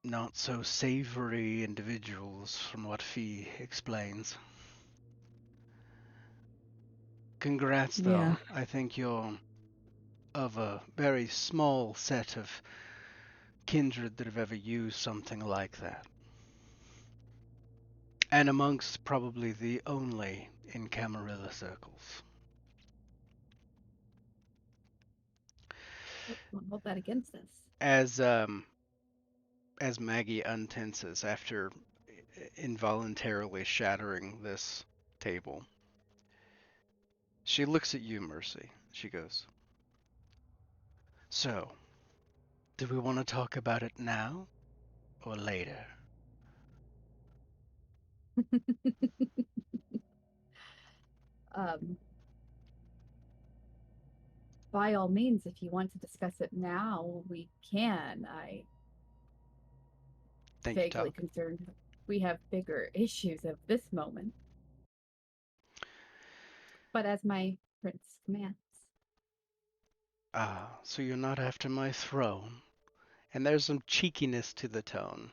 not so savory individuals, from what Fee explains. Congrats, though. Yeah. I think you're of a very small set of kindred that have ever used something like that. And amongst probably the only in Camarilla circles. Won't hold that against us. As Maggie untenses after involuntarily shattering this table, she looks at you, Mercy. She goes, "So, do we want to talk about it now or later?" um, by all means, if you want to discuss it now, we can. I Thank you, vaguely Talk. concerned we have bigger issues of this moment. But as my prince commands. Ah, so you're not after my throne. And there's some cheekiness to the tone.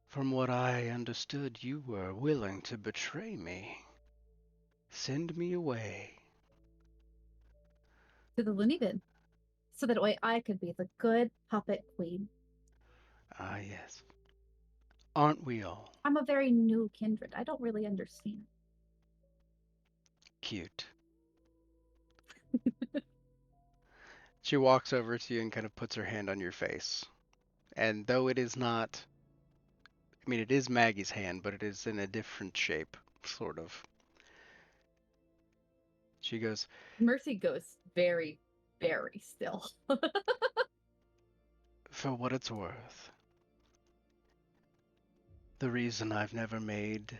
From what I understood, you were willing to betray me. Send me away. To the loony bin. So that way I could be the good puppet queen. Ah, yes. Aren't we all? I'm a very new kindred. I don't really understand. Cute. She walks over to you and kind of puts her hand on your face. And though it is not, I mean, it is Maggie's hand, but it is in a different shape, sort of. She goes, Mercy goes very, very still. for what it's worth, the reason I've never made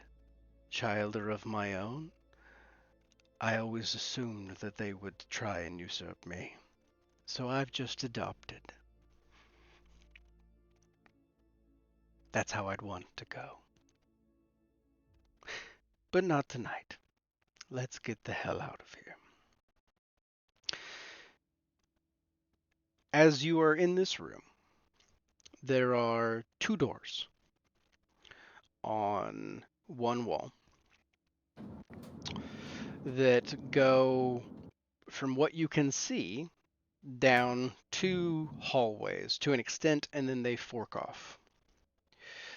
childer of my own, I always assumed that they would try and usurp me. So I've just adopted. That's how I'd want to go. But not tonight. Let's get the hell out of here. As you are in this room, there are 2 doors on one wall that go, from what you can see, down 2 hallways to an extent, and then they fork off.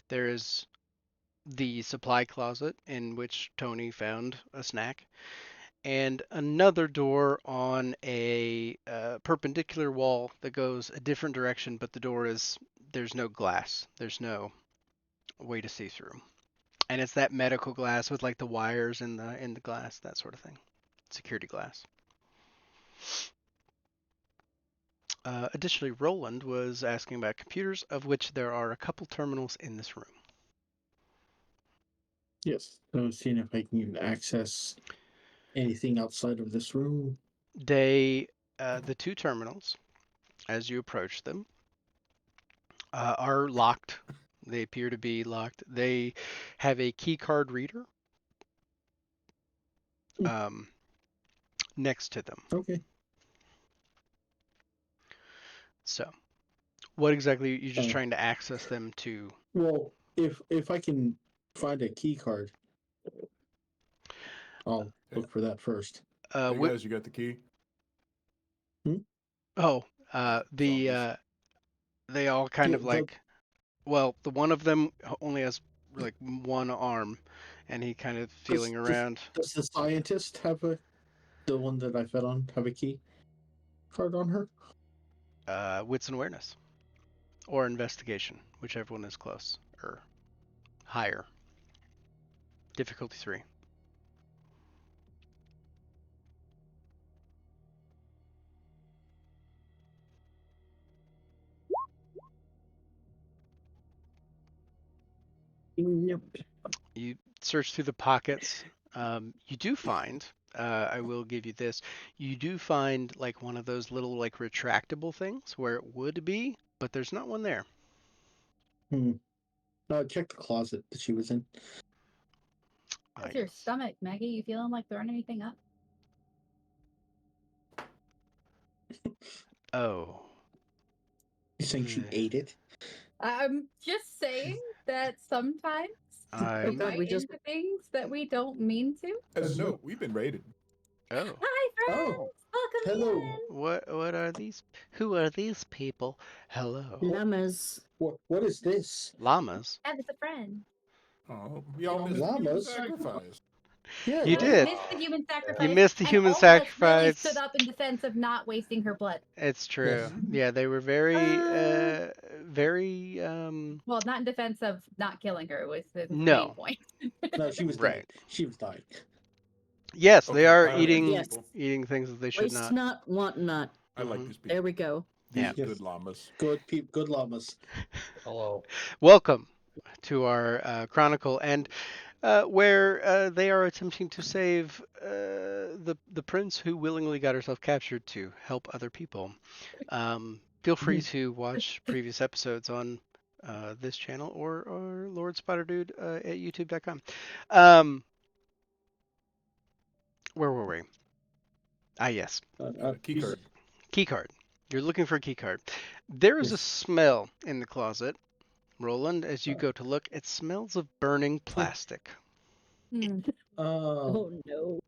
There is the supply closet in which Tony found a snack, and another door on a perpendicular wall that goes a different direction, but the door is, there's no glass. There's no way to see through. And it's that medical glass with like the wires in the glass, that sort of thing. Security glass. Additionally, Roland was asking about computers, of which there are a couple terminals in this room. Yes. So seeing if I can access anything outside of this room. The 2 terminals, as you approach them, are locked. They appear to be locked. They have a key card reader next to them. Okay. So, what exactly, you're just trying to access them to? Well, if I can find a key card, I'll look for that first. Hey guys, you got the key? They all kind Yeah, of like, well, the one of them only has like one arm, and he kind of feeling around. Does the scientist have the one that I fed on, have a key card on her? Wits and awareness, or investigation, whichever one is close or higher. Difficulty 3. Yep. You search through the pockets. You do find, I will give you this, you do find like one of those little like retractable things where it would be, but there's not one there. Check the closet that she was in. How's your stomach, Maggie? You feeling like throwing anything up? Oh. You think she ate it? I'm just saying that sometimes we I'm... God, bite we just- into things that we don't mean to. As a note, we've been raided. Oh. Hi, friends! Oh, Welcome hello. in! What are these? Who are these people? Hello. Llamas. What is this? Llamas? Have as a friend. Oh, we all missed the Llamas? sacrifice. Yeah, You No, did. missed the human sacrifice. You missed the and human almost really sacrifice. stood up in defense of not wasting her blood. It's true. Yes. Yeah, they were very, Well, not in defense of not killing her. It was the No. main point. No, she was Right. dead. She was dying. Yes, they Okay, are I like eating these Yes. people. eating things that they should Waste not. not, want not. I like Mhm. these people. There we go. These Yeah. are good llamas. Good llamas. Hello. Welcome to our chronicle, and where they are attempting to save the prince who willingly got herself captured to help other people. Feel free to watch previous episodes on this channel or Lord Spider Dude at YouTube.com. Where were we? Ah, yes. Keycard. Keycard. You're looking for a keycard. There is a Yes. smell in the closet. Roland, as you go to look, it smells of burning plastic. Oh no.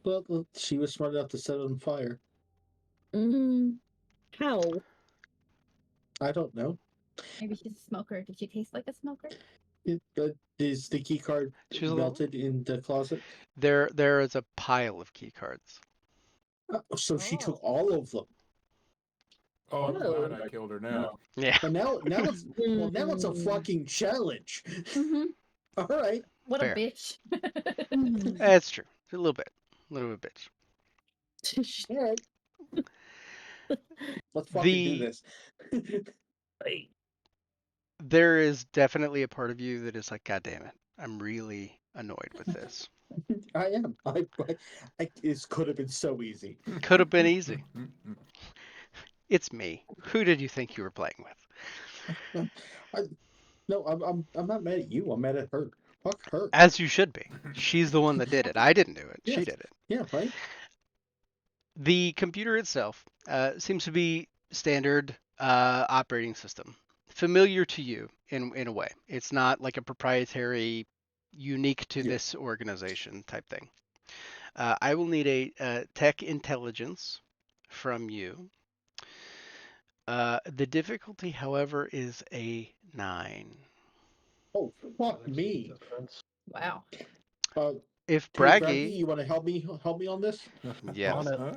Well, she was smart enough to set it on fire. How? I don't know. Maybe she's a smoker. Did she taste like a smoker? Is the key card She's a little- melted in the closet? There is a pile of keycards. So she took Oh. all of them. Oh, I'm Oh. glad I killed her now. Yeah. But now it's a fucking challenge. Mm-hmm. All right. What Fair. a bitch. That's true. A little bit bitch. All right. Let's fucking The- do this. There is definitely a part of you that is like, God damn it, I'm really annoyed with this. I am. This could have been so easy. Could have been easy. It's me. Who did you think you were playing with? No, I'm not mad at you. I'm mad at her. Fuck her. As you should be. She's the one that did it. I didn't do it. She Yes. did it. Yeah, right. The computer itself seems to be standard operating system, familiar to you in a way. It's not like a proprietary, unique to Yeah. this organization type thing. I will need a tech intelligence from you. The difficulty, however, is a 9. Oh, fuck me. Wow. If Hey, Braggy, you want to help me on this? yes. On it. Huh?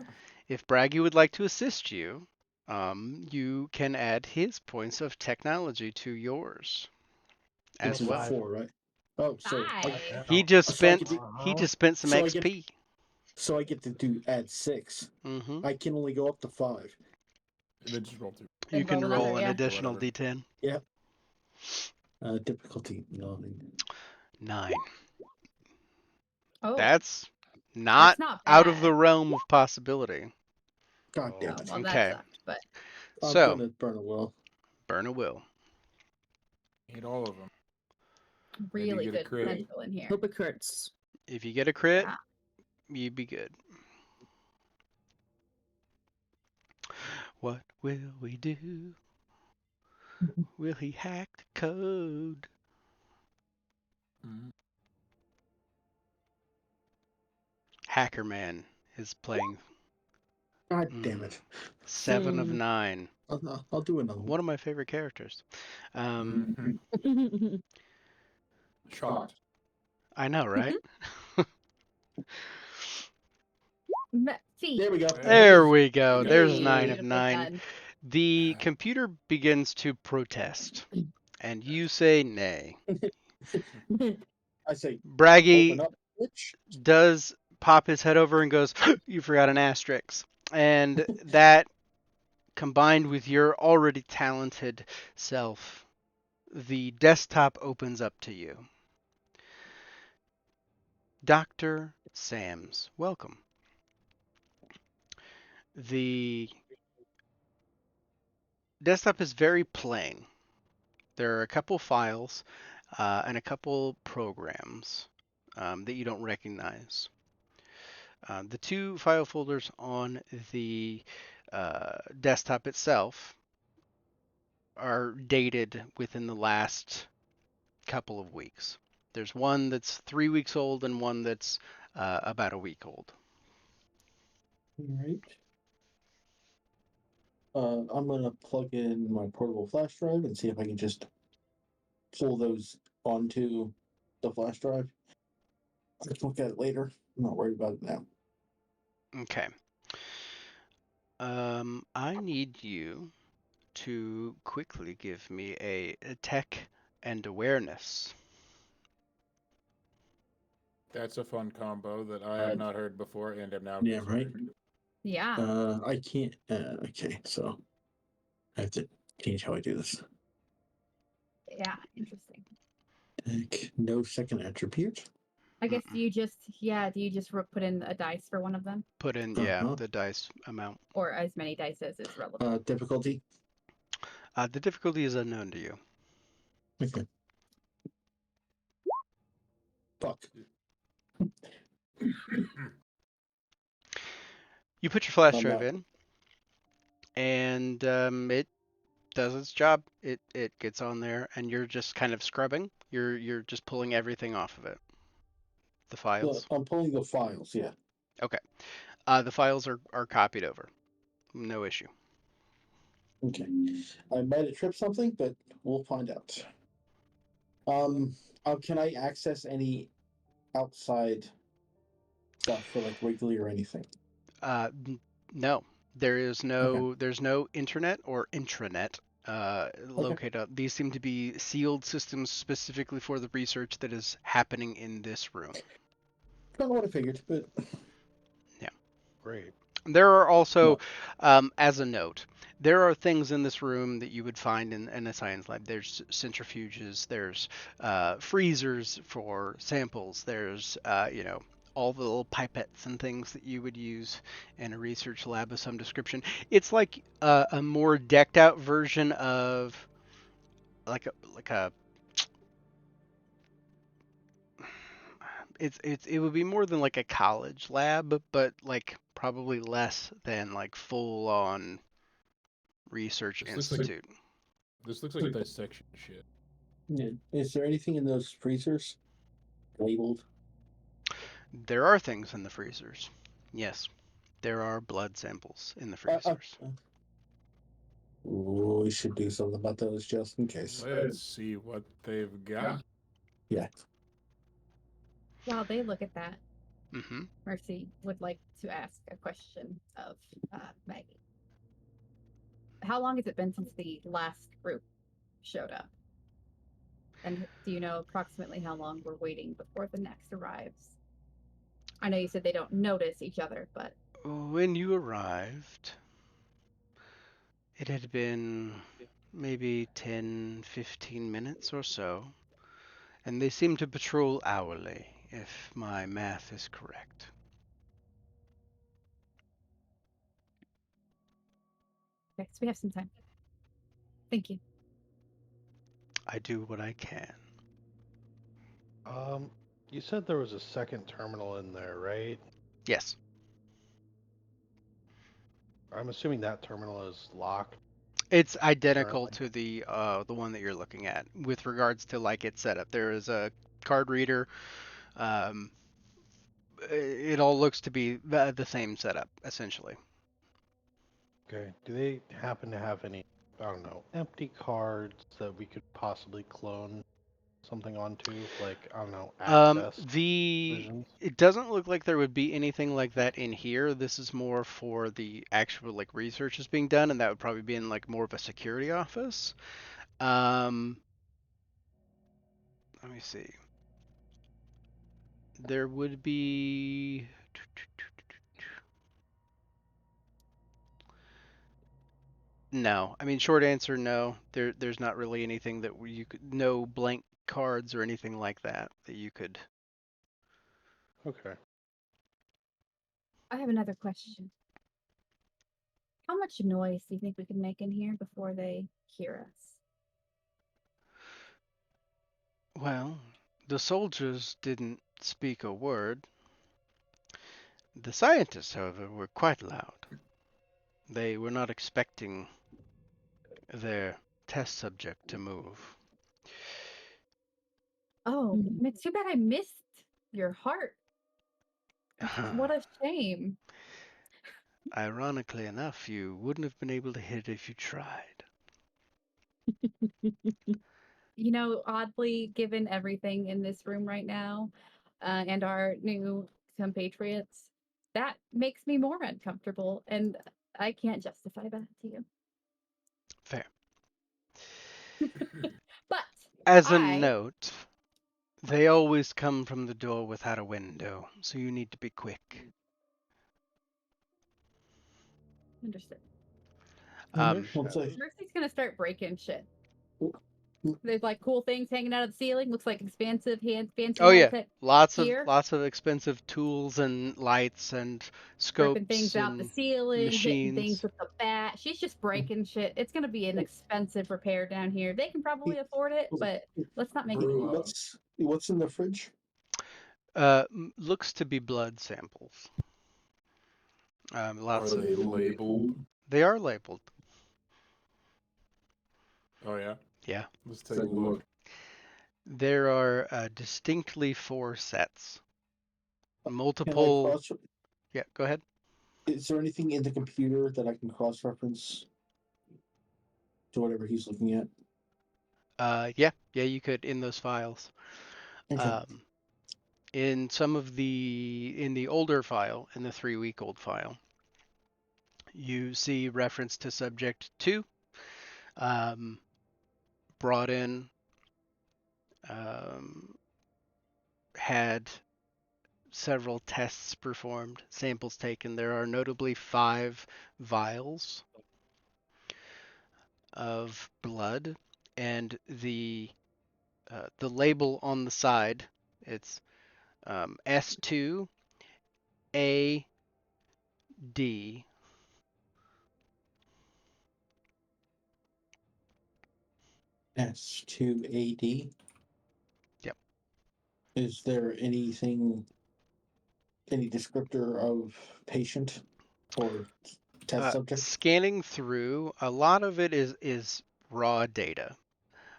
If Braggy would like to assist you, you can add his points of technology to yours as It's well. 4, right? Oh, so Five. He just So I spent get some so I get- XP. so I get to add 6. Hmm. I can only go up to 5. And then just roll 2. You Then can roll roll another, an yeah. additional Whatever. D10. Difficulty 9. 9. Oh, That's not that's not out of bad. the realm of possibility. God damn Oh, it! well, Okay. that sucked, but I'm So- gonna burn a will. Burn a will. Hate all of them. really get a good crit. potential in here. Hope it crits. If you get a crit, Yeah. you'd be good. What will we do? Will he hack the code? Mhm. Hacker Man is playing God damn it! 7 of 9. I'll do another one. One of my favorite characters. Mhm. Shocked. I know, right? See, There we go. There we go. Hey, There's Hey, 9 of beautifully 9. done. The computer begins to protest, and you say nay. I say, Braggy open up, bitch. does pop his head over and goes, "You forgot an asterisk." And that, combined with your already talented self, the desktop opens up to you. Dr. Sams, welcome. The desktop is very plain. There are a couple files and a couple programs that you don't recognize. The 2 file folders on the desktop itself are dated within the last couple of weeks. There's one that's 3 weeks old and one that's about a week old. All right. I'm gonna plug in my portable flash drive and see if I can just pull those onto the flash drive. I can look at it later. I'm not worried about it now. Okay. I need you to quickly give me a tech and awareness. That's a fun combo that I have not heard before and am now. Yeah, right. Yeah. I can't. Okay, so I have to change how I do this. Yeah. Interesting. No second attribute. I guess Mm-mm. do you just put in a dice for one of them, Put in, Uh-huh. the dice amount. or as many dice as is relevant? Difficulty. The difficulty is unknown to you. Okay. Fuck. You put your flash I'm drive not- in, and it does its job. It gets on there, and you're just kind of scrubbing. You're just pulling everything off of it. The files. I'm pulling the files. Yeah. Okay. The files are copied over. No issue. Okay. I might have tripped something, but we'll find out. Can I access any outside stuff for like Wrigley or anything? No, there's no internet or intranet located up. These seem to be sealed systems specifically for the research that is happening in this room. Not what I figured, but Great. There are also, as a note, there are things in this room that you would find in a science lab. There's centrifuges, there's freezers for samples, there's all the little pipettes and things that you would use in a research lab of some description. It's like a more decked out version of like a it would be more than like a college lab, but like probably less than like full on research This looks like- institute. This looks like dissection shit. yeah. Is there anything in those freezers labeled? There are things in the freezers. Yes, there are blood samples in the freezers. We should do something about those just in case. Let's see what they've got. Yeah. While they look at that, Mm-hmm. Mercy would like to ask a question of Maggie. How long has it been since the last group showed up? And do you know approximately how long we're waiting before the next arrives? I know you said they don't notice each other, but When you arrived, it had been maybe 10, 15 minutes or so, and they seem to patrol hourly, if my math is correct. okay, so we have some time. Thank you. I do what I can. You said there was a second terminal in there, right? Yes. I'm assuming that terminal is locked. It's identical Currently. to the one that you're looking at with regards to like its setup. There is a card reader. It all looks to be the same setup essentially. Okay. Do they happen to have any, I don't know, empty cards that we could possibly clone something onto? Like, I don't know, access visions? It doesn't look like there would be anything like that in here. This is more for the actual like research is being done, and that would probably be in like more of a security office. Let me see. There would be. No, I mean short answer, no. There's not really anything that you could, no blank cards or anything like that that you could. Okay. I have another question. How much noise do you think we can make in here before they hear us? Well, the soldiers didn't speak a word. The scientists, however, were quite loud. They were not expecting their test subject to move. Oh, it's too bad I missed your heart. What a shame. Ironically enough, you wouldn't have been able to hit it if you tried. You know, oddly, given everything in this room right now, and our new compatriots, that makes me more uncomfortable, and I can't justify that to you. Fair. But As a I- note, they always come from the door without a window, so you need to be quick. Understood. Um, One sec. Mercy's gonna start breaking shit. There's like cool things hanging out of the ceiling. Looks like expansive fancy Oh yeah, high-tech lots gear. of expensive tools and lights and Ripping scopes things out the and ceiling, hitting things machines. with the bat. She's just breaking shit. It's gonna be an expensive repair down here. They can probably afford it, but let's not make it. Brew, What's in the fridge? Looks to be blood samples. Are Lots they of. labeled? They are labeled. Oh yeah. Yeah. Let's take a look. There are distinctly 4 sets. Can I Multiple. cross? Yeah, go ahead. Is there anything in the computer that I can cross-reference to whatever he's looking at? Yeah, you could in those files. Okay. In some of the older file, in the 3-week-old file, you see reference to subject 2, brought in, had several tests performed, samples taken. There are notably 5 vials of blood, and the label on the side, it's S2 AD. S2AD. Yep. Is there any descriptor of patient or test subject? Scanning through, a lot of it is raw data.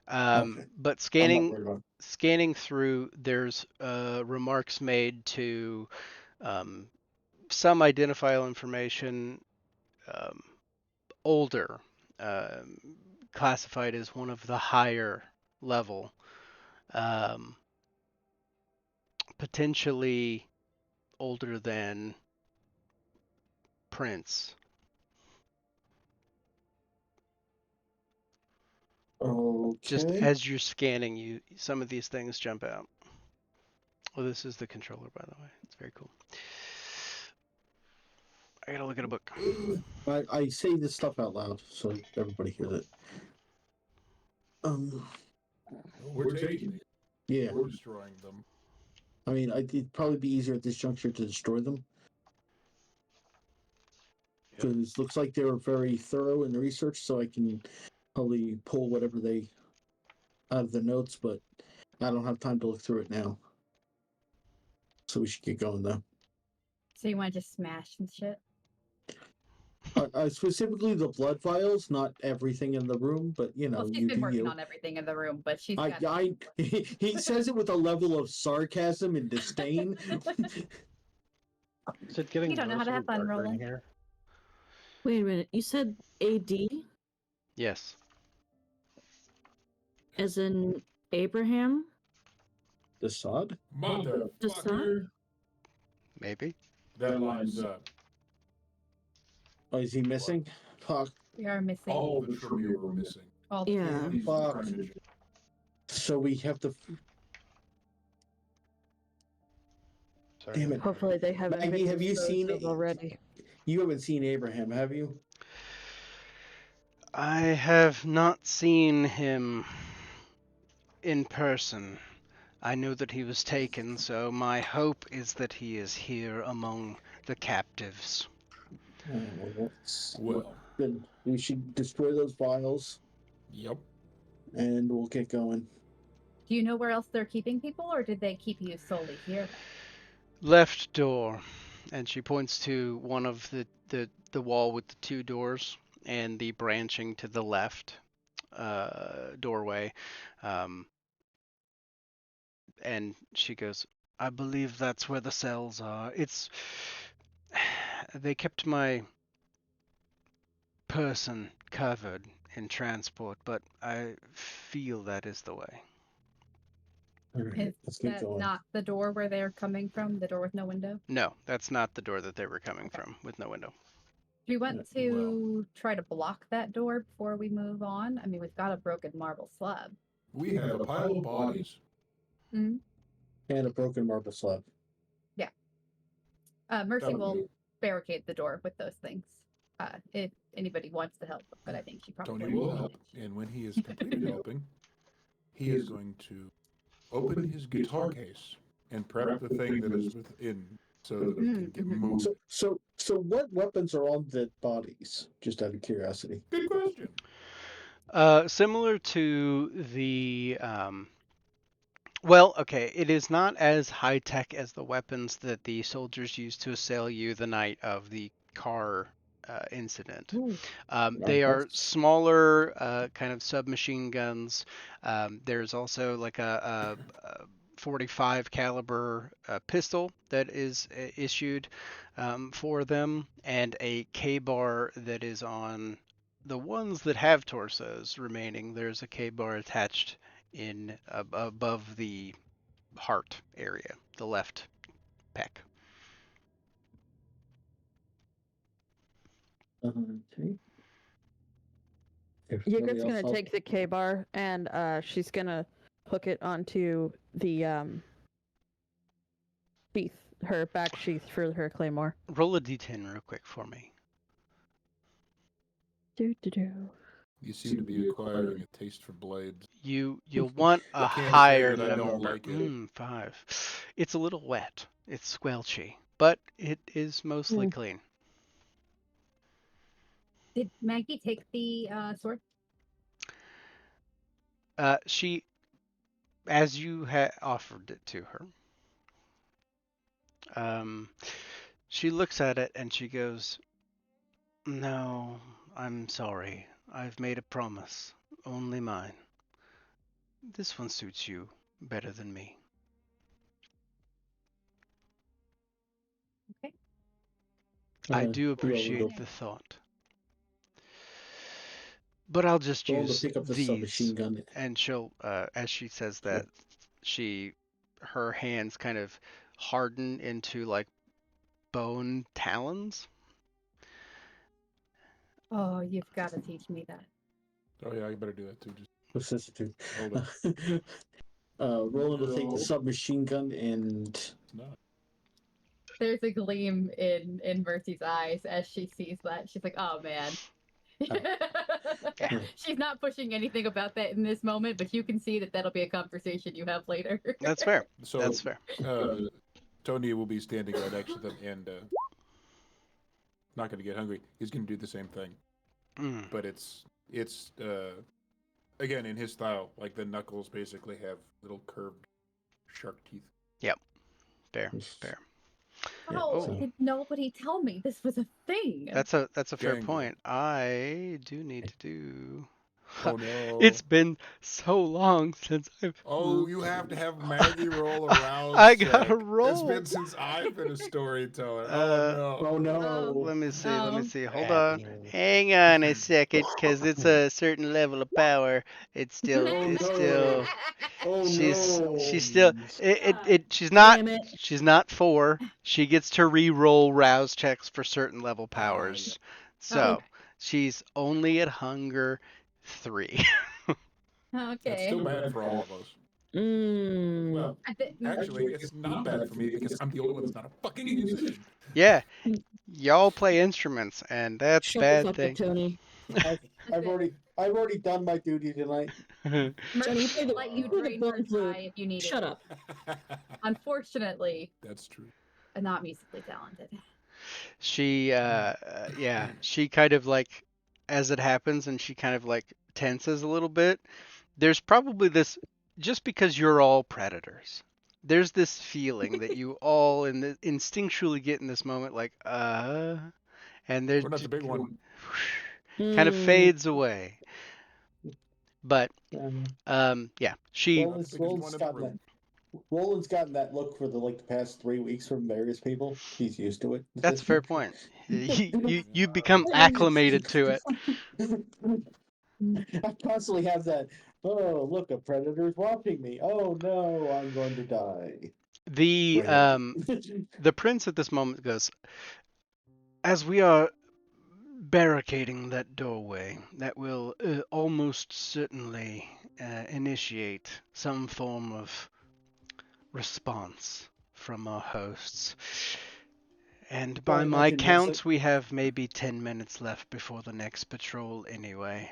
Okay. But I'm not worried about it. scanning through, there's remarks made to some identifiable information, older, classified as one of the higher level, potentially older than Prince. Okay. Just as you're scanning, some of these things jump out. Oh, this is the controller, by the way. It's very cool. I gotta look at a book. I say this stuff out loud so everybody hears it. We're taking it. Yeah. We're destroying them. I mean, it'd probably be easier at this juncture to destroy them. Because it looks like they were very thorough in the research, so I can probably pull whatever they out of the notes, but I don't have time to look through it now. So we should get going though. So you want to just smash and shit? Specifically the blood vials, not everything in the room, but you know, Well, she's you been do working you. on everything in the room, but she's I, got. he says it with a level of sarcasm and disdain. Is it getting You don't know how to have fun, darker in Roland. here? Wait a minute. You said AD Yes. as in Abraham? The sod? Motherfucker. Maybe. That lines up. Oh, is he missing? Fuck. We are missing All the Tremere were missing. all the Yeah. He's Fuck. trying to- So we have to. Sorry. Damn it. Hopefully they haven't Maggie, been have you seen disposed of it? already. You haven't seen Abraham, have you? I have not seen him in person. I know that he was taken, so my hope is that he is here among the captives. Well, Good. We should destroy those vials yep. and we'll get going. Do you know where else they're keeping people, or did they keep you solely here? Left door, and she points to one of the wall with the 2 doors and the branching to the left doorway. And she goes, I believe that's where the cells are. They kept my person covered in transport, but I feel that is the way. All right, Is let's get that going. not the door where they're coming from? The door with no window? No, that's not the door that they were coming from with no window. Do you want Yeah, to try to block that door before we move on? I mean, we've got a broken marble slab. We have a pile of bodies. Mm-hmm. And a broken marble slab. Mercy That'll will do. barricade the door with those things if anybody wants to help, but I think she probably Tony will help, and when he is completed helping, he is going to open his guitar case and prep the thing that is within so that it can get moved. So what weapons are on the bodies? Just out of curiosity. Good question. Similar to the well, okay, it is not as high tech as the weapons that the soldiers used to assail you the night of the car incident. They are smaller, kind of submachine guns. There's also like a 45 caliber pistol that is issued for them, and a K-bar that is on the ones that have torsos remaining. There's a K-bar attached in above the heart area, the left pec. Okay. Ygritte's gonna take the K-bar and she's gonna hook it onto the sheath, her back sheath for her claymore. Roll a d10 real quick for me. Do. You seem to be acquiring a taste for blades. You'll want a Can't say higher that I don't number. like it. 5. It's a little wet. It's squelchy, but it is mostly clean. Did Maggie take the sword? She, as you had offered it to her, she looks at it and she goes, "No, I'm sorry. I've made a promise. Only mine. This one suits you better than me." Okay. I do appreciate the thought. But I'll just Roll to use pick up the these. submachine gun. And she'll, as she says that, her hands kind of harden into like bone talons. Oh, you've got to teach me that. Oh yeah, I better do that too. Just Vicissitude. hold on. Roland will take the submachine gun and It's not. There's a gleam in Mercy's eyes as she sees that. She's like, "Oh man." She's not pushing anything about that in this moment, but you can see that that'll be a conversation you have later. That's fair. So That's fair. Tony will be standing right next to them and not going to get hungry. He's going to do the same thing, but it's again in his style. Like the knuckles basically have little curved shark teeth. Yep. Fair. Fair. Oh, did nobody tell me this was a thing? That's a fair Dang. point. I do need to do. Oh no! It's been so long since I've. Oh, you have to have Maggie roll around. I gotta It's roll. been since I've been a storyteller. oh no. Let me see. Let me Oh. see. Hold on. Hang on a second, because it's a certain level of power. It's still. Oh, It's no. still. Oh She's no. still. She's not. Damn it. She's not 4. She gets to re-roll rouse checks for certain level powers. So she's only at hunger 3. Okay. That's still bad for all of us. Well, actually, it's not bad for me because I'm the only one that's not a fucking musician. Yeah. Y'all play instruments, and that's Shut bad the fuck thing. up, Tony. I've already done my duty tonight. Tony, Mercy play will the- let you play the drain bone her flute. eye if you need Shut it. up. Unfortunately, That's true. I'm not musically talented. She she kind of like, as it happens, and she kind of like tenses a little bit. There's probably this, just because you're all predators, there's this feeling that you all instinctually get in this moment, like and there's We're not the big one. kind of fades away. But yeah, she Roland's gotten that look for the past 3 weeks from various people. He's used to it. that's a fair point. You become acclimated to it. I constantly have that. Oh, look, a predator's watching me. Oh no, I'm going to die. The prince at this moment goes, "As we are barricading that doorway, that will almost certainly initiate some form of response from our hosts. And by I my imagine count, we have maybe 10 minutes left before the next patrol anyway."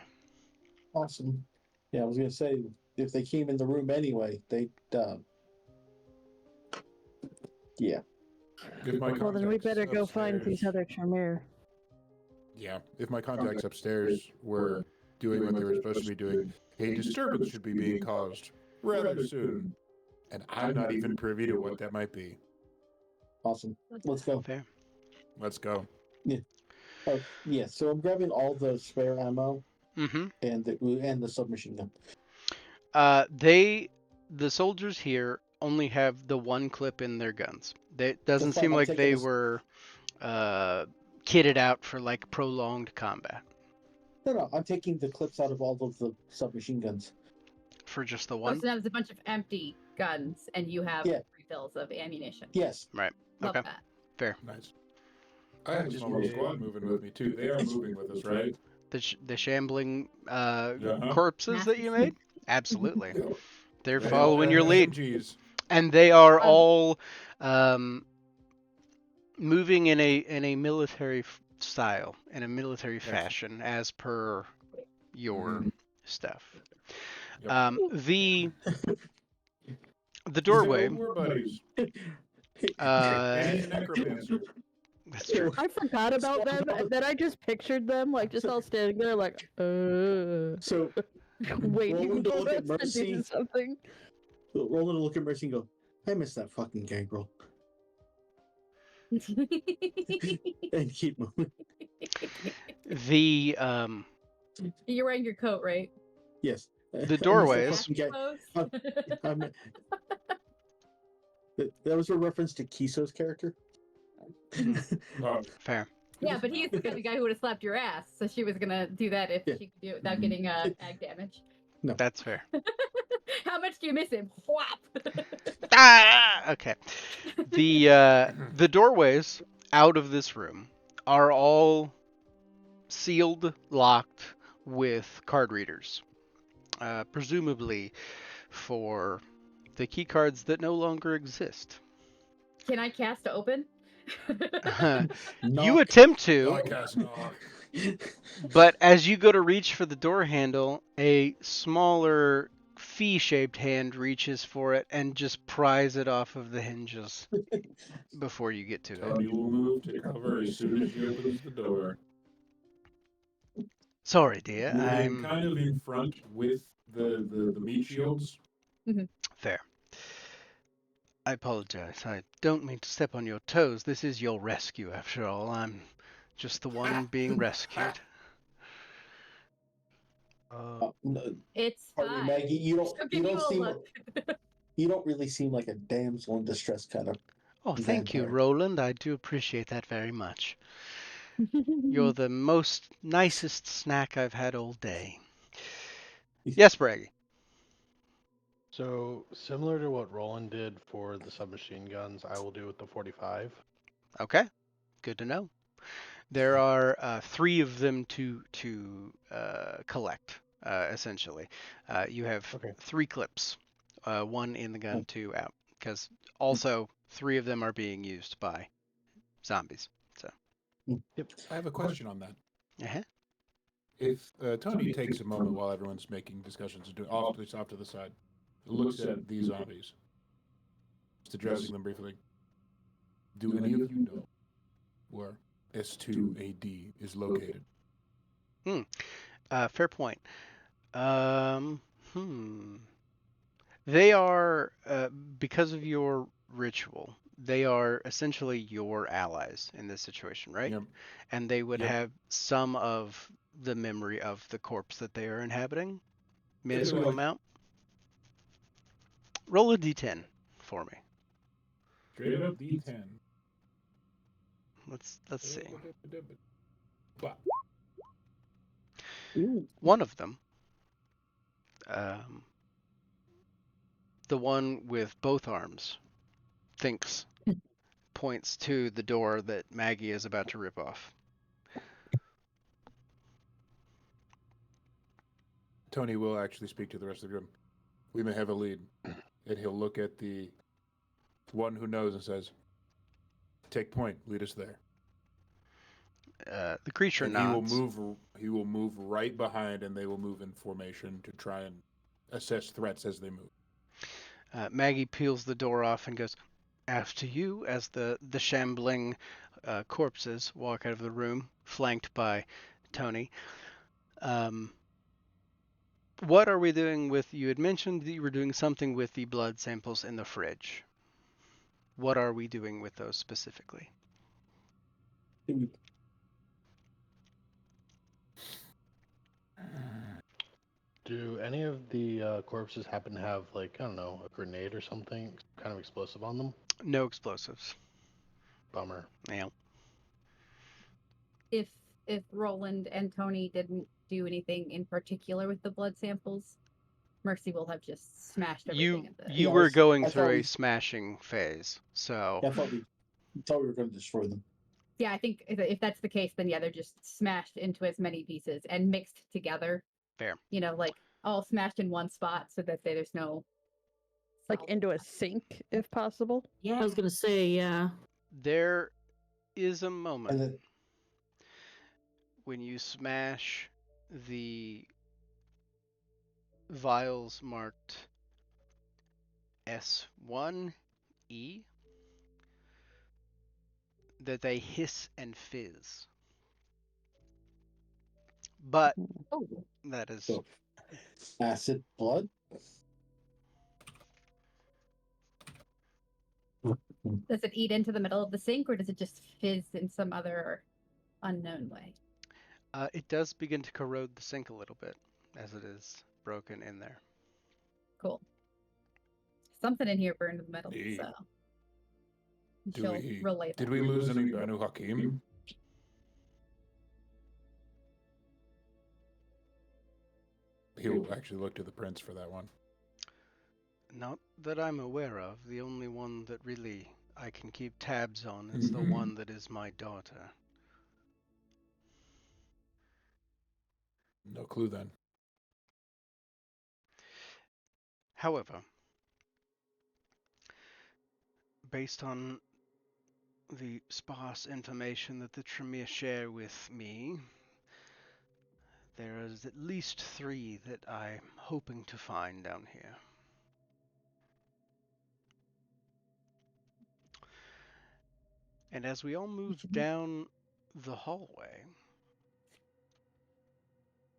Awesome. Yeah, I was gonna say if they came in the room anyway, they yeah. If my Well, then we contacts better go find upstairs- these other Tremere. Yeah, if my contacts upstairs were doing what they were supposed to be doing, a disturbance should be being caused rather soon. And I'm not even privy to what that might be. Awesome. Let's go. Fair. Let's go. Oh, yeah, so I'm grabbing all the spare ammo Mm-hmm. and the submachine gun. The soldiers here only have the one clip in their guns. It doesn't fine, seem I'm like taking they this- were kitted out for like prolonged combat. No, I'm taking the clips out of all of the submachine guns. For just the Oh, one? so now there's a bunch of empty guns, and you have Yeah. refills of ammunition. Yes. Right. Love Okay. that. Nice. I have a small little squad moving with me too. They are moving with us, right? The shambling Uh-huh. corpses that you made? Absolutely. Yep. They're They all following have your lead. SMGs. And they are Um, all moving in a military style, in a military Yes. fashion, as per your Mhm. stuff. Yep. The They're doorway. war buddies. Uh, And he's a necromancer. that's true. I forgot about them, and then I just pictured them like just all standing there, like, So waiting Rolling to for look at us to do Mercy. something. Roland will look at Mercy and go, I miss that fucking gangrel. And keep moving. The You're wearing your coat, right? Yes. I miss that doorways. fucking gang- Close. I'm- that was a reference to Kiso's character. Oh, fair. Yeah, but he's the kind of guy who would have slapped your ass, so she was gonna do that if Yeah. she could do it without getting ag damage. That's fair. How much do you miss him? Whop! Ah! Okay. The doorways out of this room are all sealed, locked with card readers, presumably for the key cards that no longer exist. Can I cast to open? You attempt to, podcast knock. but as you go to reach for the door handle, a smaller fee-shaped hand reaches for it and just pries it off of the hinges before you get to it. Tony will move to cover as soon as she opens the door. Sorry, dear. Moving I'm kind of in front with the meat shields. Fair. I apologize. I don't mean to step on your toes. This is your rescue, after all. I'm just the one being rescued. No, It's pardon me, fine. Maggie. You She'll don't give you a seem look. you don't really seem like a damsel in distress kind of. Oh, thank you, Vampire. Roland. I do appreciate that very much. You're the most nicest snack I've had all day. Yes, Braggy. So similar to what Roland did for the submachine guns, I will do with the 45. Okay, good to know. There are 3 of them to collect. Essentially, you have Okay. 3 clips, 1 in the gun, 2 out, because also 3 of them are being used by zombies. So, I have a question on that. uh-huh. If Tony takes a moment while everyone's making discussions and doing off to the side, looks at these zombies, just addressing them briefly. Do any of you know where S2AD is located? Fair point. They are, because of your ritual, they are essentially your allies in this situation, right? Yep. And they would Yep. have some of the memory of the corpse that they are inhabiting. Minuscule like- amount. Roll a d10 for me. Straight up D10. Let's see. Bah. Ooh. One of them, the one with both arms, points to the door that Maggie is about to rip off. Tony will actually speak to the rest of the room. We may have a lead. And he'll look at the one who knows and says, "Take point, lead us there." The creature And nods. he will move right behind, and they will move in formation to try and assess threats as they move. Maggie peels the door off and goes, "After you," as the shambling corpses walk out of the room, flanked by Tony. What are we doing with? You had mentioned that you were doing something with the blood samples in the fridge. What are we doing with those specifically? Do any of the corpses happen to have, like, I don't know, a grenade or something kind of explosive on them? No explosives. Bummer. Yeah. If Roland and Tony didn't do anything in particular with the blood samples, Mercy will have just smashed everything at the You Yeah, were I going thought through a we- smashing phase, so I thought we were going to destroy them. Yeah, I think if that's the case, then yeah, they're just smashed into as many pieces and mixed together. Fair. You know, like all smashed in one spot so that there's no Like cells into a left. sink, if possible. Yeah. I was gonna say, yeah. there is a moment And then when you smash the vials marked S1E that they hiss and fizz. But Oh, that is so, acid blood. does it eat into the middle of the sink or does it just fizz in some other unknown way? it does begin to corrode the sink a little bit as it is broken in there. Cool. Something in here burned in the middle, Hey. so Do she'll we- relay that. Did we lose any Banu Hakim? He'll actually look to the prince for that one. Not that I'm aware of. The only one that really I can keep tabs on is the one that is my daughter. No clue then. However, based on the sparse information that the Tremere share with me, there is at least 3 that I'm hoping to find down here. And as we all move down the hallway,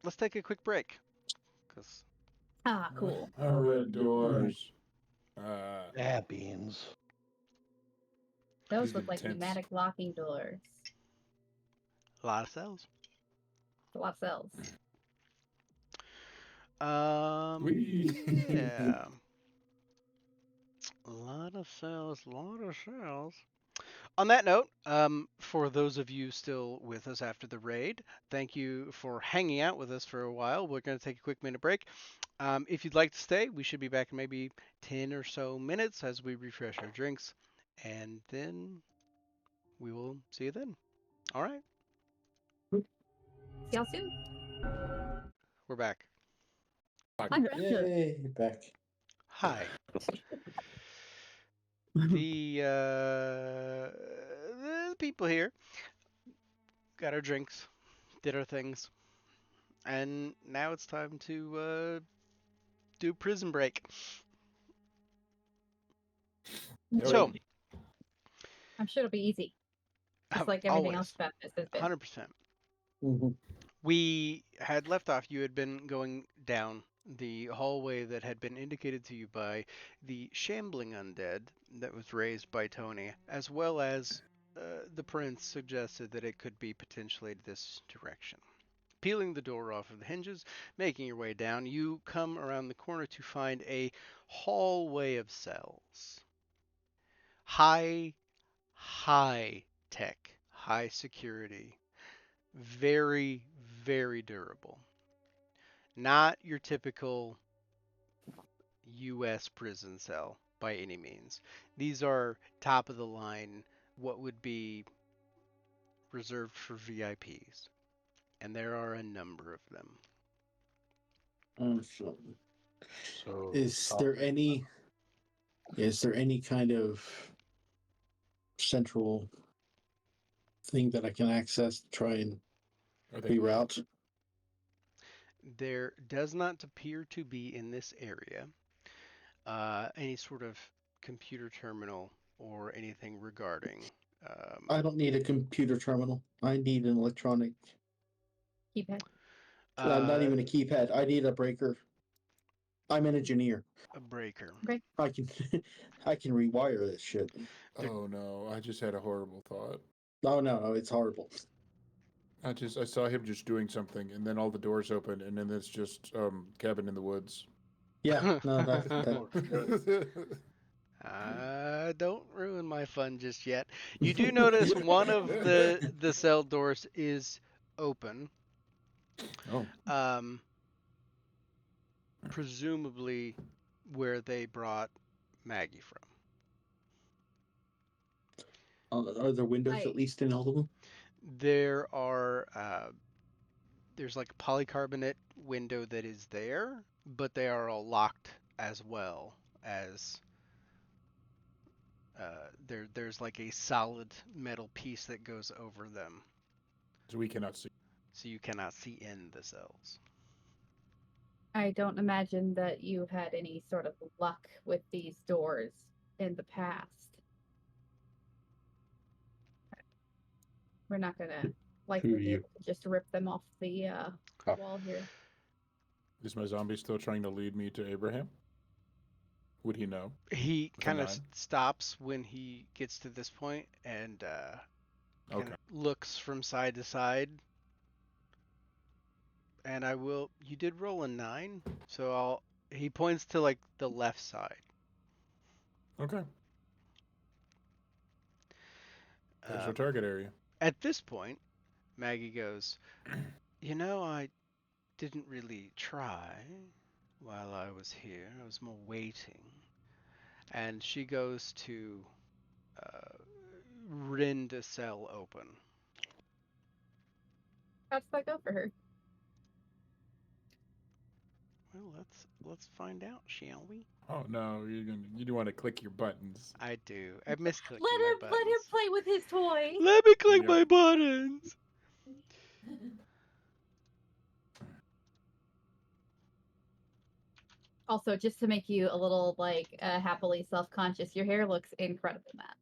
let's take a quick break. Because Ah, cool. Red doors. Yeah, beans. Those These look are like tense. pneumatic locking doors. a lot of cells. A lot of cells. Whee! Yeah. A lot of cells, On that note, for those of you still with us after the raid, thank you for hanging out with us for a while. We're going to take a quick minute break. If you'd like to stay, we should be back in maybe 10 or so minutes as we refresh our drinks, and then we will see you then. All right, See y'all soon. we're back. Hi, Brett. Yay, back. Hi. The people here got our drinks, did our things, and now it's time to do prison break. So, I'm sure it'll be easy. Just like everything else about this has been. 100%. Mm-hmm. We had left off. You had been going down the hallway that had been indicated to you by the shambling undead that was raised by Tony, as well as the prince suggested that it could be potentially this direction. Peeling the door off of the hinges, making your way down, you come around the corner to find a hallway of cells. High tech, high security, very, very durable. Not your typical U.S. prison cell by any means. These are top of the line, what would be reserved for VIPs. And there are a number of them. So Is there any kind of central thing that I can access to try and Are they reroute? There does not appear to be in this area any sort of computer terminal or anything regarding. I don't need a computer terminal. I need an electronic. Keypad. Not even a keypad. I need a breaker. I'm an engineer. a breaker. I can I can rewire this shit. Oh no, I just had a horrible thought. Oh no, it's horrible. I saw him just doing something, and then all the doors open, and then it's just cabin in the woods. Yeah, no, that Don't ruin my fun just yet. You do notice one of the cell doors is open. Oh, Presumably where they brought Maggie from. are there windows I- at least in all of them? There are there's like a polycarbonate window that is there, but they are all locked as well as there's like a solid metal piece that goes over them, so we cannot see. so you cannot see in the cells. I don't imagine that you've had any sort of luck with these doors in the past. We're not gonna likely Who are be you? able to just rip them off the wall here. Is my zombie still trying to lead me to Abraham? Would he know? He With a kind of 9? stops when he gets to this point and kind Okay. of looks from side to side. And you did roll a 9, so he points to like the left side. Okay. There's our Um, target area. At this point, Maggie goes, I didn't really try while I was here. I was more waiting. And she goes to rend a cell open. How does that go for her? Well, let's find out, shall we? Oh no, you do want to click your buttons. I do. I misclicked Let him play with his toy. Let me click Yep. my buttons. Also, just to make you a little happily self-conscious, your hair looks incredible, Matt.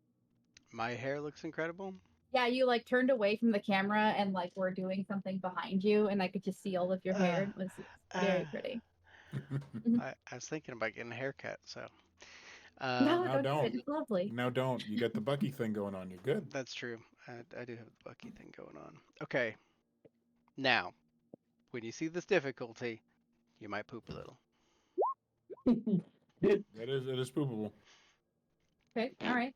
My hair looks incredible. Yeah, you turned away from the camera and were doing something behind you, and I could just see all of your hair. It was very pretty. I was thinking about getting a haircut, so. No, now don't. don't. It's lovely. Now don't. You got the Bucky thing going on. You're good. That's true. I do have the Bucky thing going on. Okay. Now, when you see this difficulty, you might poop a little. It is poopable. Okay, all right.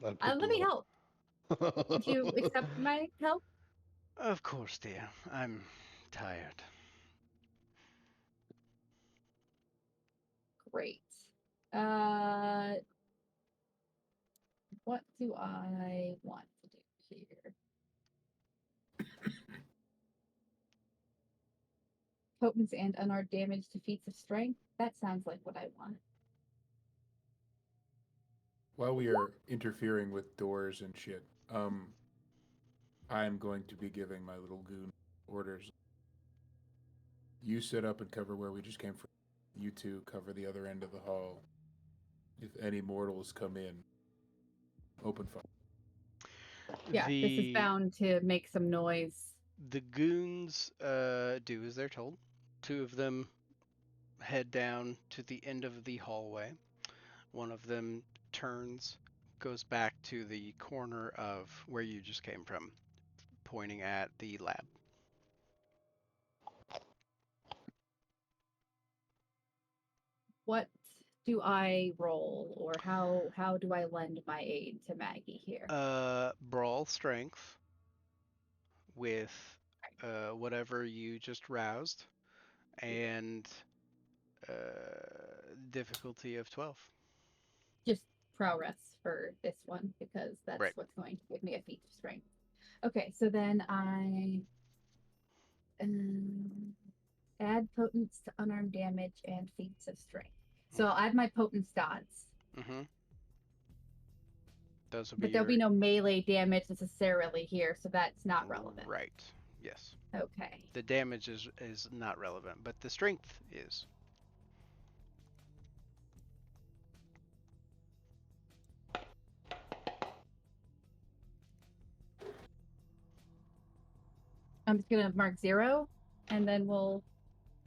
Let Let me help. Would you accept my help? Of course, dear. I'm tired. Great. What do I want to do here? Potence and unarmed damage to feats of strength. That sounds like what I want. While we are interfering with doors and shit, I'm going to be giving my little goon orders. You sit up and cover where we just came from. You two cover the other end of the hall. If any mortals come in, open fire. Yeah, this is bound to make some noise. The goons do as they're told. 2 of them head down to the end of the hallway. One of them turns, goes back to the corner of where you just came from, pointing at the lab. What do I roll, or how do I lend my aid to Maggie here? Brawl strength with whatever you just roused, and difficulty of 12. Just prowess for this one because that's Right. what's going to give me a feat of strength. Okay, so then I add potence to unarmed damage and feats of strength. So I have my potence dots, Mm-hmm. Those will be but there'll be no melee damage necessarily here, so that's not relevant. Right. Yes. Okay. The damage is not relevant, but the strength is. I'm just gonna mark 0, and then we'll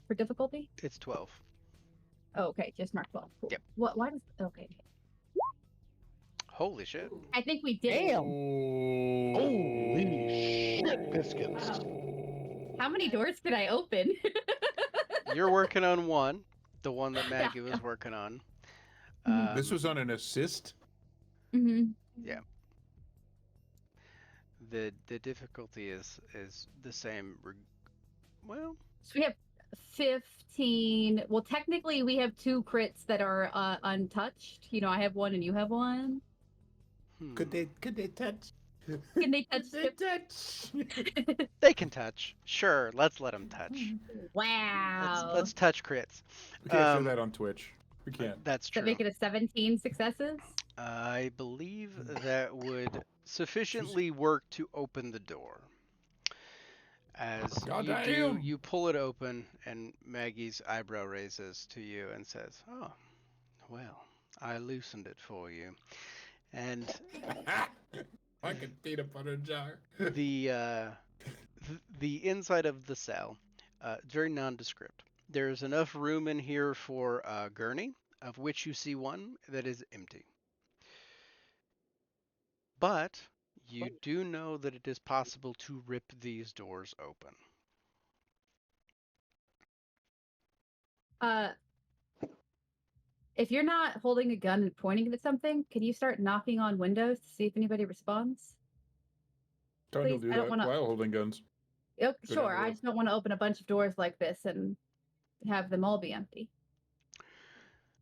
for difficulty. It's 12. Oh, okay, just mark 12. Cool. Yep. What? Why does? Okay. Holy shit. I think we did. Damn. Holy shit, biscuits! Wow. How many doors could I open? You're working on one, the one that Maggie was working on. Mhm. This was on an assist. Mm-hmm. The difficulty is the same. Well, So we have 15. Well, technically, we have 2 crits that are untouched. You know, I have 1 and you have 1. Could they touch? Can they touch? Could they touch? They can touch. Sure, let's let them touch. Wow. Let's touch crits. We can't Um, say that on Twitch. We can't. That's Does that true. make it a 17 successes? I believe that would sufficiently work to open the door. As Goddamn. you pull it open, and Maggie's eyebrow raises to you and says, "Oh, well, I loosened it for you." And Like a peanut butter jar. the inside of the cell, very nondescript. There's enough room in here for a gurney, of which you see one that is empty. But you do know that it is possible to rip these doors open. If you're not holding a gun and pointing it at something, can you start knocking on windows to see if anybody responds? Daniel Please, do I don't that wanna- while holding guns. Yep, Go down sure. the I road. just don't want to open a bunch of doors like this and have them all be empty.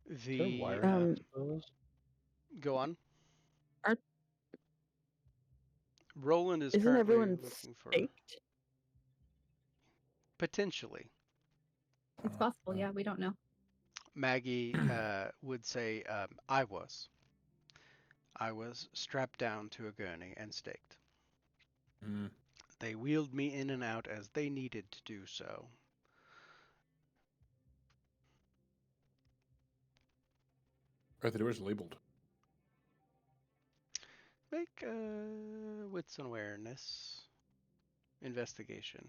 Is there The wiring on those? go on. Are- Roland is Isn't currently everyone looking for staked? potentially. It's possible, yeah. We don't know. Maggie would say, I was strapped down to a gurney and staked. Mm. They wheeled me in and out as they needed to do so. Are the doors labeled? Make wits and awareness investigation.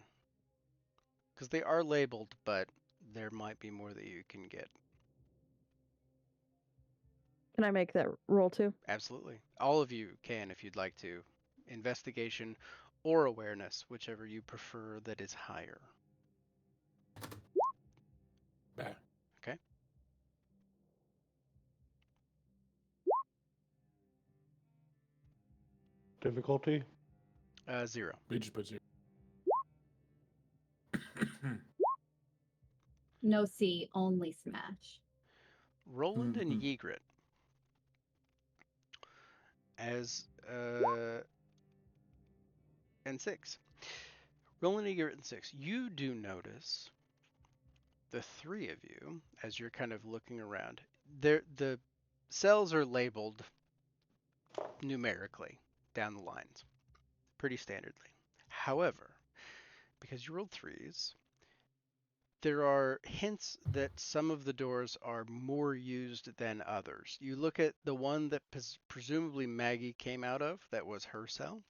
Because they are labeled, but there might be more that you can get. Can I make that roll too? Absolutely. All of you can if you'd like to. Investigation or awareness, whichever you prefer that is higher. Bah. Okay. Difficulty? 0. We just put 0. No C, only smash. Roland and Mhm. Ygritte. As and 6. Roland, Ygritte, and 6. You do notice the 3 of you as you're kind of looking around. The cells are labeled numerically down the lines, pretty standardly. However, because you rolled 3s, there are hints that some of the doors are more used than others. You look at the one that presumably Maggie came out of, that was her cell,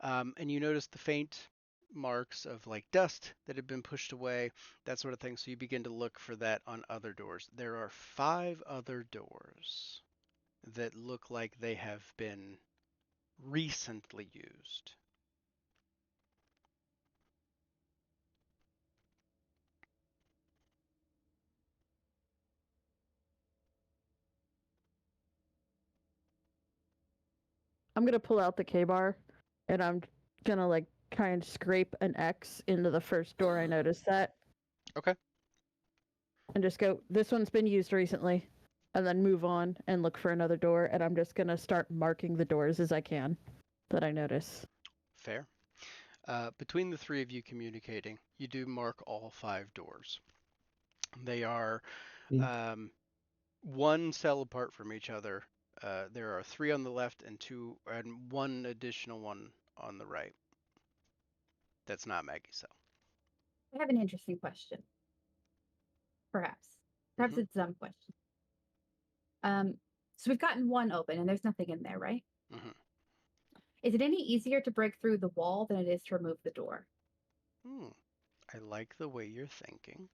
and you notice the faint marks of like dust that had been pushed away, that sort of thing. So you begin to look for that on other doors. There are 5 other doors that look like they have been recently used. I'm gonna pull out the K-bar, and I'm gonna like kind of scrape an X into the first door I noticed that. Okay. And just go, this one's been used recently, and then move on and look for another door, and I'm just gonna start marking the doors as I can that I notice. Fair. Between the 3 of you communicating, you do mark all 5 doors. They are one cell apart from each other. There are 3 on the left and 1 additional one on the right. that's not Maggie's cell. I have an interesting question. Perhaps. Perhaps Mhm. it's a dumb question. So we've gotten one open and there's nothing in there, right? Mhm. Is it any easier to break through the wall than it is to remove the door? I like the way you're thinking.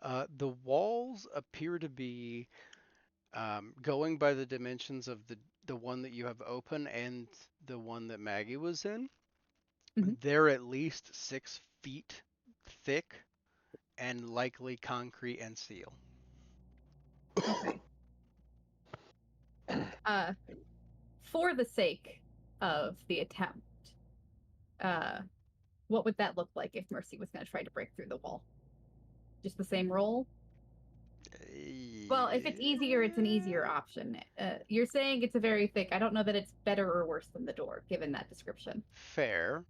The walls appear to be, going by the dimensions of the one that you have open and the one that Maggie was in, Mhm. they're at least 6 feet thick and likely concrete and steel. Okay. For the sake of the attempt, what would that look like if Mercy was going to try to break through the wall? Just the same roll? Well, if it's easier, it's an easier option. You're saying it's a very thick. I don't know that it's better or worse than the door, given that description. Fair.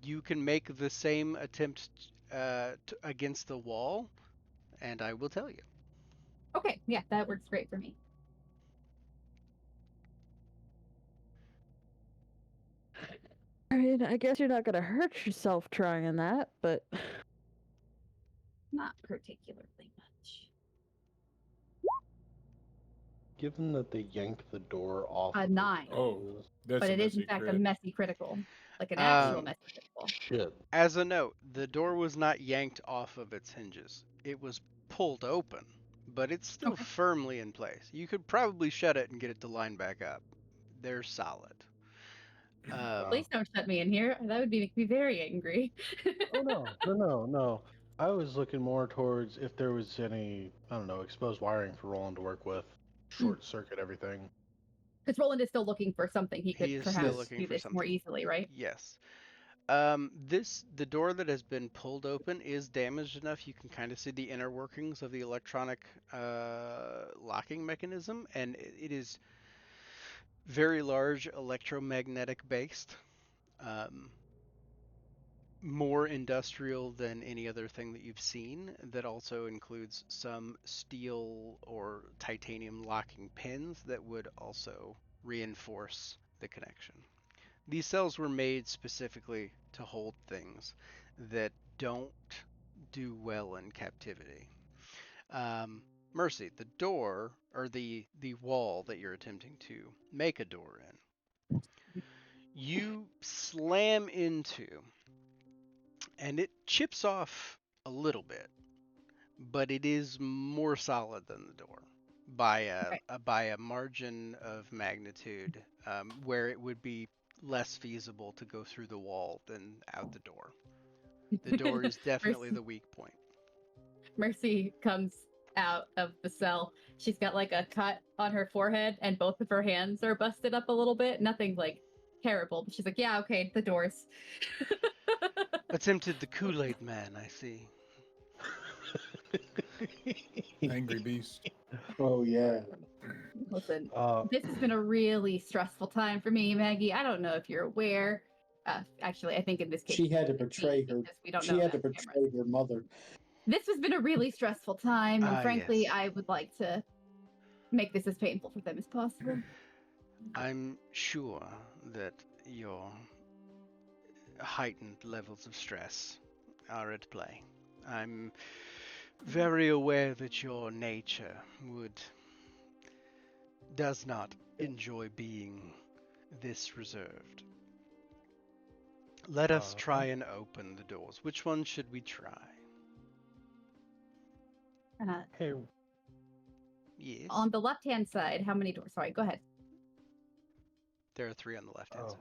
You can make the same attempt against the wall, and I will tell you. Okay, yeah, that works great for me. I mean, I guess you're not gonna hurt yourself trying that, but Not particularly much. Given that they yanked the door off A of its 9. Oh, hinges- that's But a it is in messy fact a crit. messy critical. Like an actual Um, messy critical. Shit. As a note, the door was not yanked off of its hinges. It was pulled open, but it's still Okay. firmly in place. You could probably shut it and get it to line back up. They're solid. Please don't shut me in here. That would make me very angry. Oh no. I was looking more towards if there was any, I don't know, exposed wiring for Roland to work with, short circuit everything. Because Roland is still looking for something he could He is still perhaps looking do for this more something. easily, right? Yes. The door that has been pulled open is damaged enough you can kind of see the inner workings of the electronic locking mechanism, and it is very large electromagnetic based. Um, more industrial than any other thing that you've seen. That also includes some steel or titanium locking pins that would also reinforce the connection. These cells were made specifically to hold things that don't do well in captivity. Mercy, the door or the wall that you're attempting to make a door in, you slam into, and it chips off a little bit, but it is more solid than the door by Okay. by a margin of magnitude, where it would be less feasible to go through the wall than out the door. The door is definitely the weak point. Mercy comes out of the cell. She's got like a cut on her forehead, and both of her hands are busted up a little bit. Nothing like terrible, but she's like, "Yeah, okay, the doors." Attempted the Kool-Aid man, I see. Angry beast. Oh yeah. Listen, Uh, this has been a really stressful time for me, Maggie. I don't know if you're aware. Actually, I think in this case, She had to it's me, betray her. because we don't She know had to about cameras. betray her mother. This has been a really stressful time, and Ah, frankly, yes. I would like to make this as painful for them as possible. I'm sure that your heightened levels of stress are at play. I'm very aware that your nature does not enjoy being this reserved. Let us try and open the doors. Which one should we try? hey, Yes. On the left-hand side, how many doors? Sorry, go ahead. There are 3 on the left-hand side.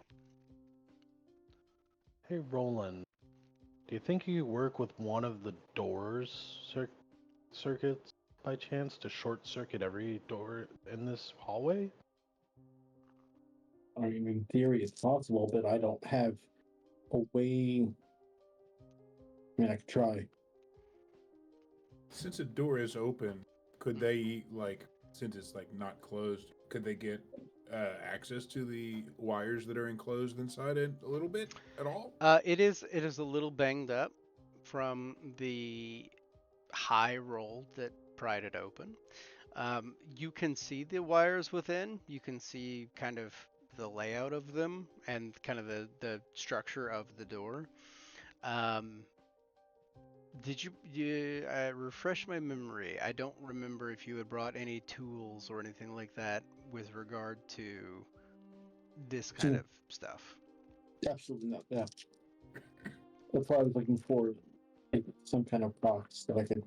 hey, Roland. Do you think you could work with one of the doors circuits by chance to short circuit every door in this hallway? I mean, in theory, it's possible, but I don't have a way. I mean, I could try. Since a door is open, could they since it's not closed, could they get access to the wires that are enclosed inside it a little bit at all? It is a little banged up from the high roll that pried it open. You can see the wires within. You can see kind of the layout of them and kind of the structure of the door. Did you refresh my memory? I don't remember if you had brought any tools or anything like that with regard to this kind of stuff. Absolutely not. Yeah. That's why I was looking for like, some kind of box that I could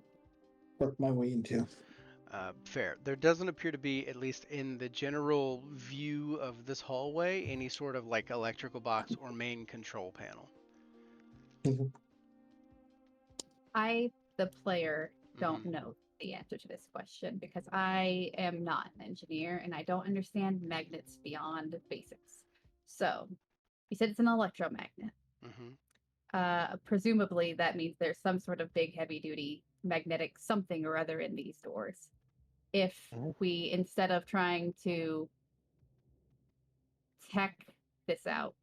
work my way into. Fair. There doesn't appear to be, at least in the general view of this hallway, any sort of like electrical box or main control panel. I, the player, don't Mhm. know the answer to this question because I am not an engineer and I don't understand magnets beyond basics. So, you said it's an electromagnet. Presumably, that means there's some sort of big, heavy duty magnetic something or other in these doors. If we, instead of trying to tech this out,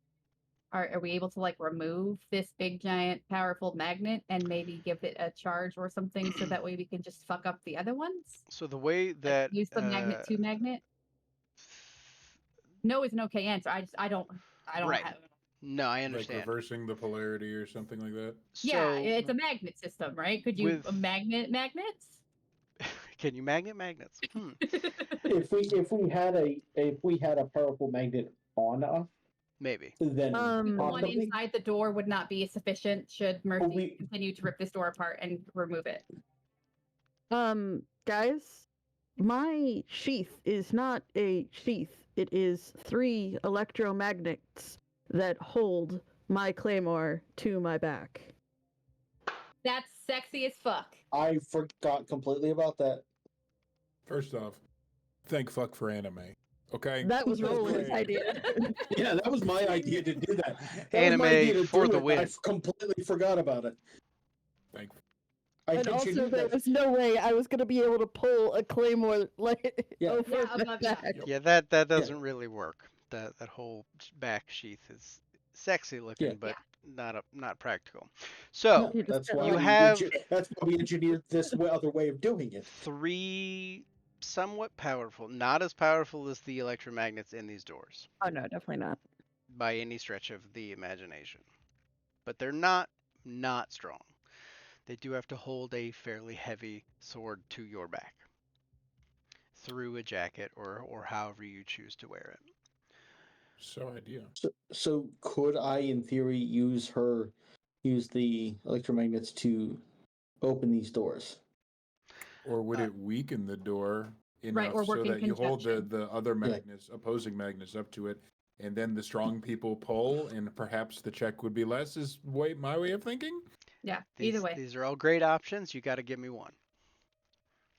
are we able to like remove this big, giant, powerful magnet and maybe give it a charge or something so that way we can just fuck up the other ones? So the way Like, that use the magnet to magnet? No is an okay answer. I don't Right. have. No, I Like understand. reversing the polarity or something like that. Yeah, So it's a magnet system, right? Could you with- magnet magnets? can you magnet magnets? If we had a powerful magnet on us, Maybe. then The one possibly. inside the door would not be sufficient should Mercy we- continue to rip this door apart and remove it. Guys, my sheath is not a sheath. It is 3 electromagnets that hold my claymore to my back. That's sexy as fuck. I forgot completely about that. First off, thank fuck for anime. Okay. That was That's Roland's great. idea. Yeah, that was my idea to do that. That Anime was my idea to for do the it, win. I completely forgot about it. Thank. And also, there was no way I was going to be able to pull a claymore like Yeah. over Yeah, my above, yeah. back. Yeah, that doesn't really work. That whole back sheath is sexy looking, Yeah. but not practical. So You just That's kinda why you we have that's why we engineered this other way of doing it. 3 somewhat powerful, not as powerful as the electromagnets in these doors Oh no, definitely not. by any stretch of the imagination. But they're not strong. They do have to hold a fairly heavy sword to your back through a jacket or however you choose to wear it. So idea. So could I, in theory, use the electromagnets to open these doors? Or would it weaken the door Right, enough or so work in that you hold conjunction. the other magnets, opposing magnets, up to it, and then the strong people pull, and perhaps the check would be less? Is my way of thinking? Yeah, either way. These are all great options. You got to give me one.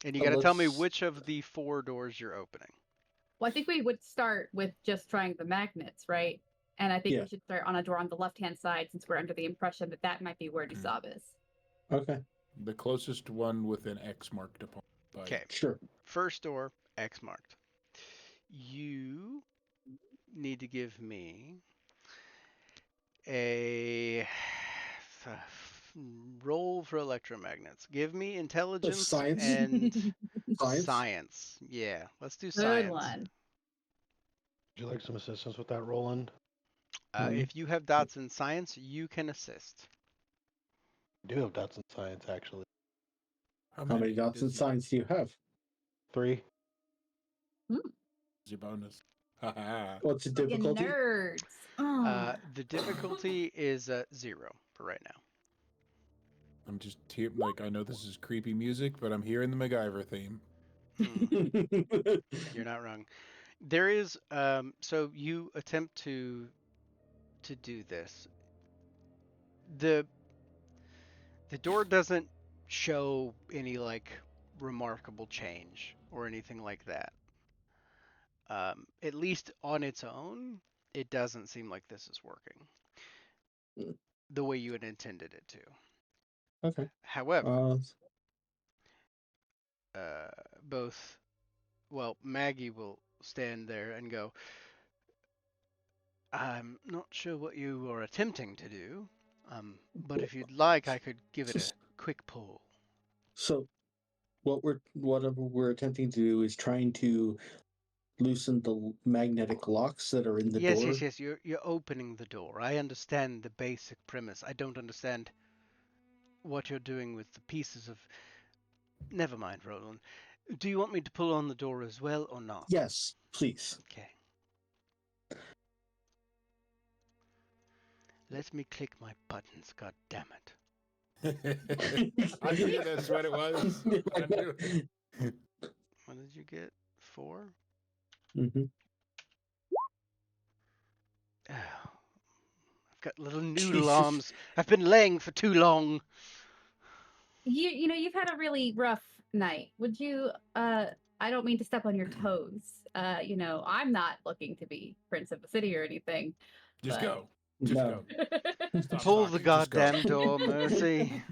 And you got to tell me Let's- which of the 4 doors you're opening. Well, I think we would start with just trying the magnets, right? And I think Yeah. we should start on a door on the left-hand side since we're under the impression that that might be where Dusab is. Okay, The closest one with an X marked upon. By Okay. sure. First door, X marked. You need to give me a roll for electromagnets. Give me intelligence science? and Science? science. Yeah, let's do Good science. one. Would you like some assistance with that, Roland? If you have dots in science, you can assist. I do have dots in science, actually. How many dots in is science do you have? 3. your bonus? Haha. What's the Fucking difficulty? nerds. Oh. The difficulty is 0 for right now. I'm just here, like, I know this is creepy music, but I'm hearing the MacGyver theme. You're not wrong. There is so you attempt to do this. The door doesn't show any like remarkable change or anything like that. At least on its own, it doesn't seem like this is working the way you had intended it to. Okay. However, Maggie will stand there and go, I'm not sure what you are attempting to do, but if you'd like, I could give it a quick pull. So, whatever we're attempting to do is trying to loosen the magnetic locks that are in the yes, door. yes. You're opening the door. I understand the basic premise. I don't understand what you're doing with the pieces of. Never mind, Roland. Do you want me to pull on the door as well or not? Yes, please. Okay. Let me click my buttons. God damn it! I knew that's what it was. I knew it. What did you get? 4? Mm-hmm. Oh, I've got little noodle arms. I've been laying for too long. You know, you've had a really rough night. Would you I don't mean to step on your toes. You know, I'm not looking to be Prince of the City or anything. Just but- go. Just No. go. Stop Pull the talking, just go. goddamn door, Mercy.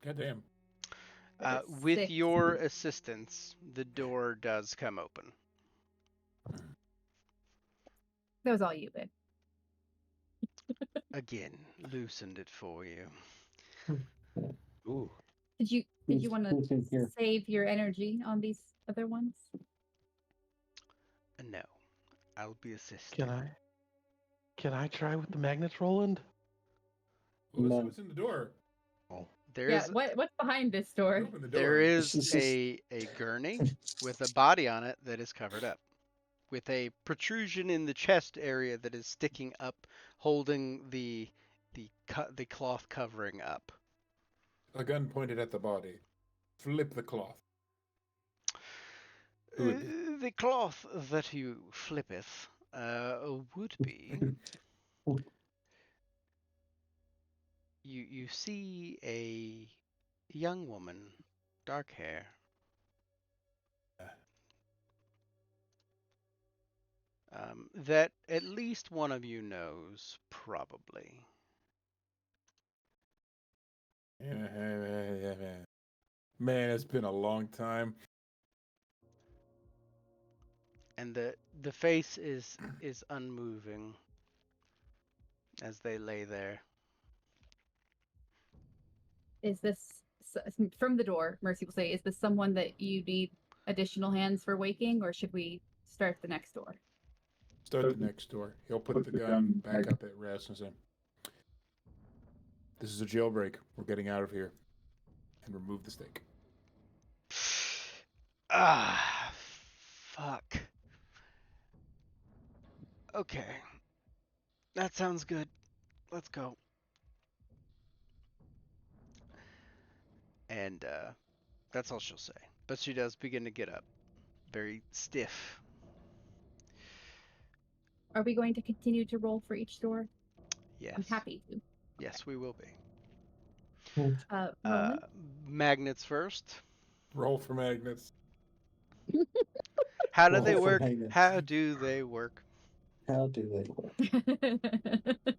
Goddamn. With 6. your assistance, the door does come open. That was all you, babe. Again, loosened it for you. Ooh. Did you want Who's in to here? save your energy on these other ones? No, I'll be assisting. Can I try with the magnets, Roland? Well, let's see No. what's in the door. There Yeah, is what's behind this door? Open the door. there is a gurney with a body on it that is covered up, with a protrusion in the chest area that is sticking up, holding the cloth covering up. A gun pointed at the body. Flip the cloth. The cloth that you flippeth would be. You see a young woman, dark hair. That at least one of you knows, probably. Man, it's been a long time. And the face is unmoving as they lay there. Is this from the door? Mercy will say, "Is this someone that you need additional hands for waking, or should we start the next door?" Start the next door. He'll put the gun back up at rest and say, "This is a jailbreak. We're getting out of here." And remove the stake. Ah, fuck. Okay. That sounds good. Let's go. And that's all she'll say. But she does begin to get up. Very stiff. Are we going to continue to roll for each door? Yes. I'm happy to. Yes, we will be. Roland? Magnets first. Roll for magnets. How do Roll they for work? magnets. How do they work? How do they work?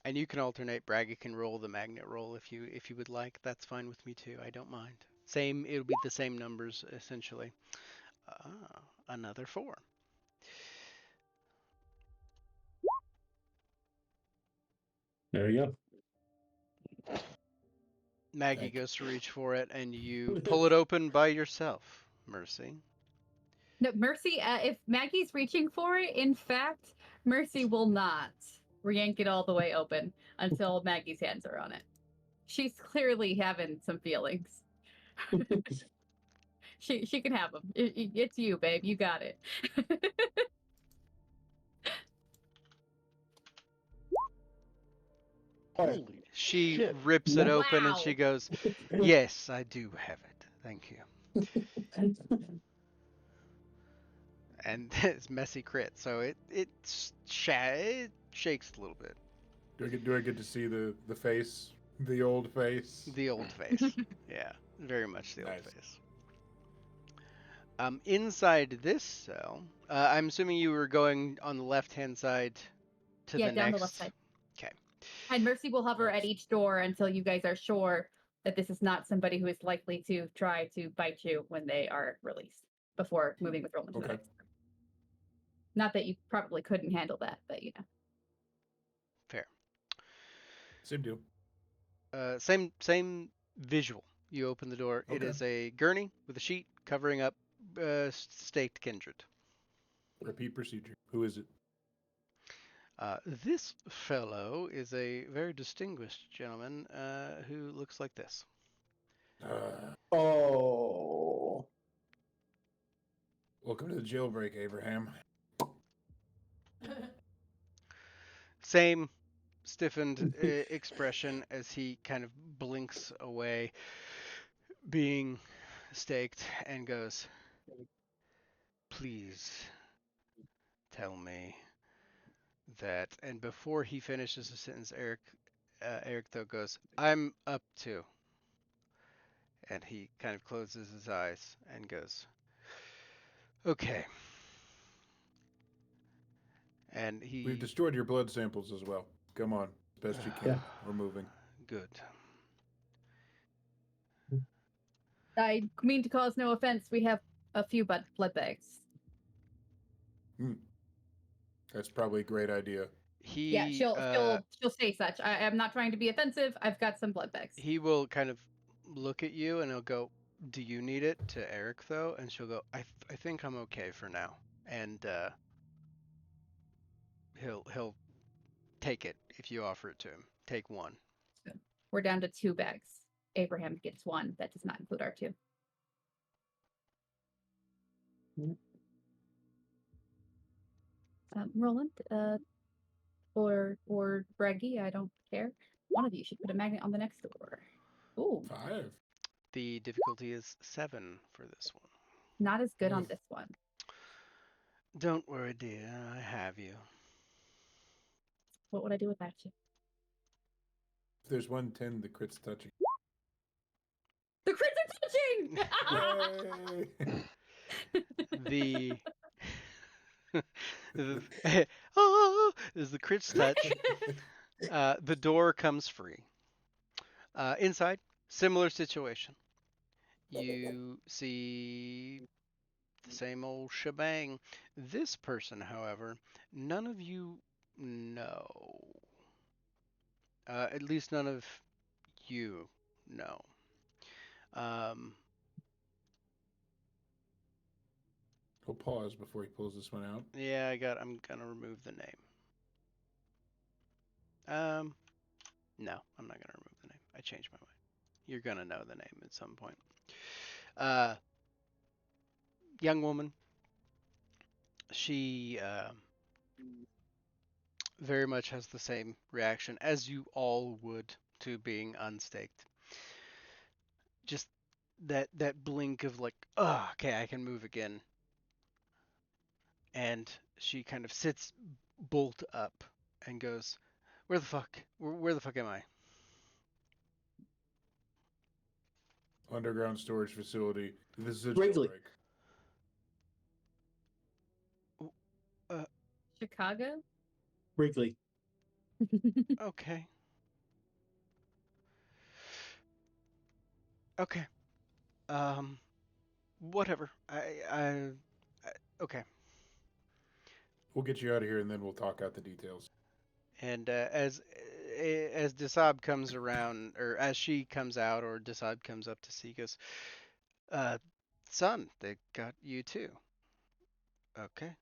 And you can alternate. Braggy can roll the magnet roll if you would like. That's fine with me too. I don't mind. Same. It'll be the same numbers essentially. Another 4. There you go. Maggie Thank you. goes to reach for it, and you pull it open by yourself. Mercy. No, Mercy, if Maggie's reaching for it, in fact, Mercy will not yank it all the way open until Maggie's hands are on it. She's clearly having some feelings. She can have them. It's you, babe. You got it. Holy She shit. rips it Wow. open, and she goes, "Yes, I do have it. Thank you." And it's messy crit, so it shakes a little bit. Do I get to see the face? The old face? The old face. Yeah, very much the old Nice. face. Inside this cell, I'm assuming you were going on the left-hand side to Yeah, the down next. the left side. Okay. And Mercy will hover at each door until you guys are sure that this is not somebody who is likely to try to bite you when they are released before moving with Roland to the Okay. next. Not that you probably couldn't handle that, but you know. Fair. Same deal. Same visual. You open the door. It Okay. is a gurney with a sheet covering up staked kindred. Repeat procedure. Who is it? This fellow is a very distinguished gentleman who looks like this. Oh. Welcome to the jailbreak, Abraham. Same stiffened expression as he kind of blinks away, being staked, and goes, "Please tell me that." And before he finishes the sentence, Eric though goes, "I'm up to." And he kind of closes his eyes and goes, "Okay." And We've he destroyed your blood samples as well. Come on, best you can. Yeah. We're moving. good. I mean to cause no offense. We have a few blood bags. That's probably a great idea. He Yeah, she'll say such. I'm not trying to be offensive. I've got some blood bags. he will kind of look at you and he'll go, "Do you need it?" to Eric though, and she'll go, I think I'm okay for now." And he'll take it if you offer it to him. Take one. We're down to 2 bags. Abraham gets 1. That does not include our 2. Roland, or Breggy, I don't care. One of you should put a magnet on the next door. Ooh, 5. The difficulty is 7 for this one. not as good on Oof. this one. Don't worry, dear. I have you. What would I do without you? If there's 110, the crit's touching. The crits are touching! Yay! As the crits touch, the door comes free. Inside, similar situation. You see the same old shebang. This person, however, none of you know. At least none of you know. He'll pause before he pulls this one out. Yeah, I'm gonna remove the name. No, I'm not gonna remove the name. I changed my mind. You're gonna know the name at some point. Young woman. She very much has the same reaction as you all would to being unstaked. Just that blink of like, oh, okay, I can move again. And she kind of sits bolt up and goes, where the fuck am I? Underground storage facility. This is a Wrigley. jailbreak. Chicago? Wrigley. Okay. Okay. Whatever. I okay. We'll get you out of here, and then we'll talk out the details. And as Desab comes around, or as she comes out, or Desab comes up to see, he goes, son, they got you too. Okay.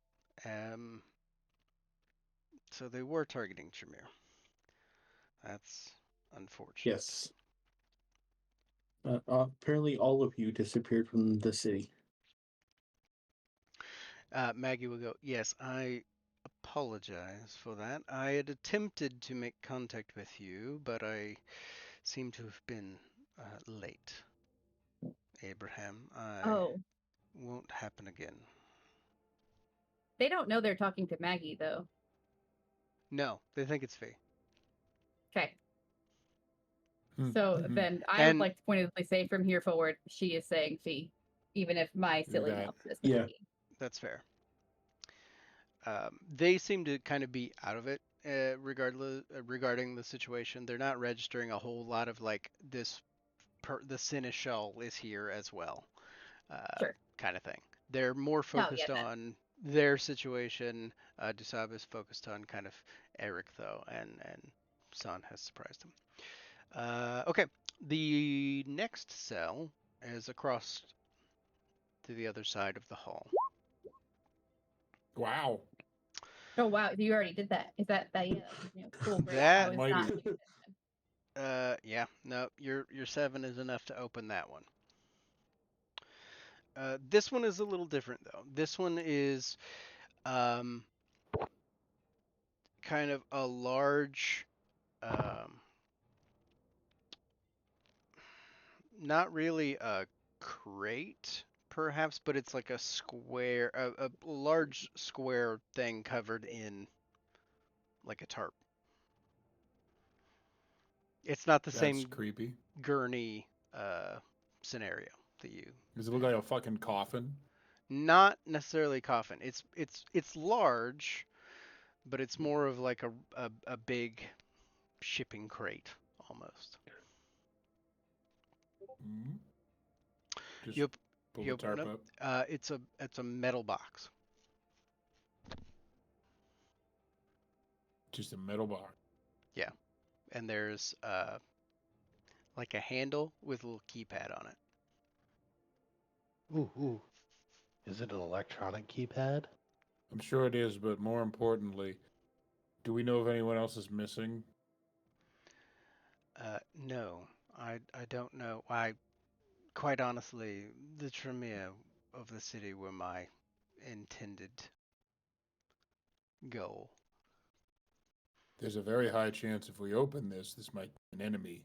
So they were targeting Tremere. That's unfortunate. Yes. Apparently, all of you disappeared from the city. Maggie will go, yes, I apologize for that. I had attempted to make contact with you, but I seem to have been late. Abraham, Oh, won't happen again. they don't know they're talking to Maggie, though. No, they think it's Fee. Okay. Hmm. So Mhm. then I And- would like to pointedly say from here forward, she is saying fee, even if my silly that. mouth says Yeah. Maggie. That's fair. They seem to kind of be out of it regarding the situation. They're not registering a whole lot of like the Seneschal is here as well, Sure. kind of thing. They're more focused that. on their situation. Dusab is focused on kind of Eric though, and San has surprised him. Okay, the next cell is across to the other side of the hall. Wow. Oh wow, you already did that. Is that cool? Great. That- I was Mighty. not paying attention. Yeah, no, your 7 is enough to open that one. This one is a little different though. This one is kind of a large, not really a crate perhaps, but it's like a square, a large square thing covered in like a tarp. It's not the That's same creepy. gurney scenario that you. Does it look like a fucking coffin? Not necessarily coffin. It's large, but it's more of like a big shipping crate almost. Mm-hmm. Just You pull you the open tarp it up. it's a metal box. Just a metal box. And there's like a handle with a little keypad on it. Ooh. Is it an electronic keypad? I'm sure it is, but more importantly, do we know if anyone else is missing? No, I don't know. Quite honestly, the Tremere of the city were my intended goal. There's a very high chance if we open this might be an enemy.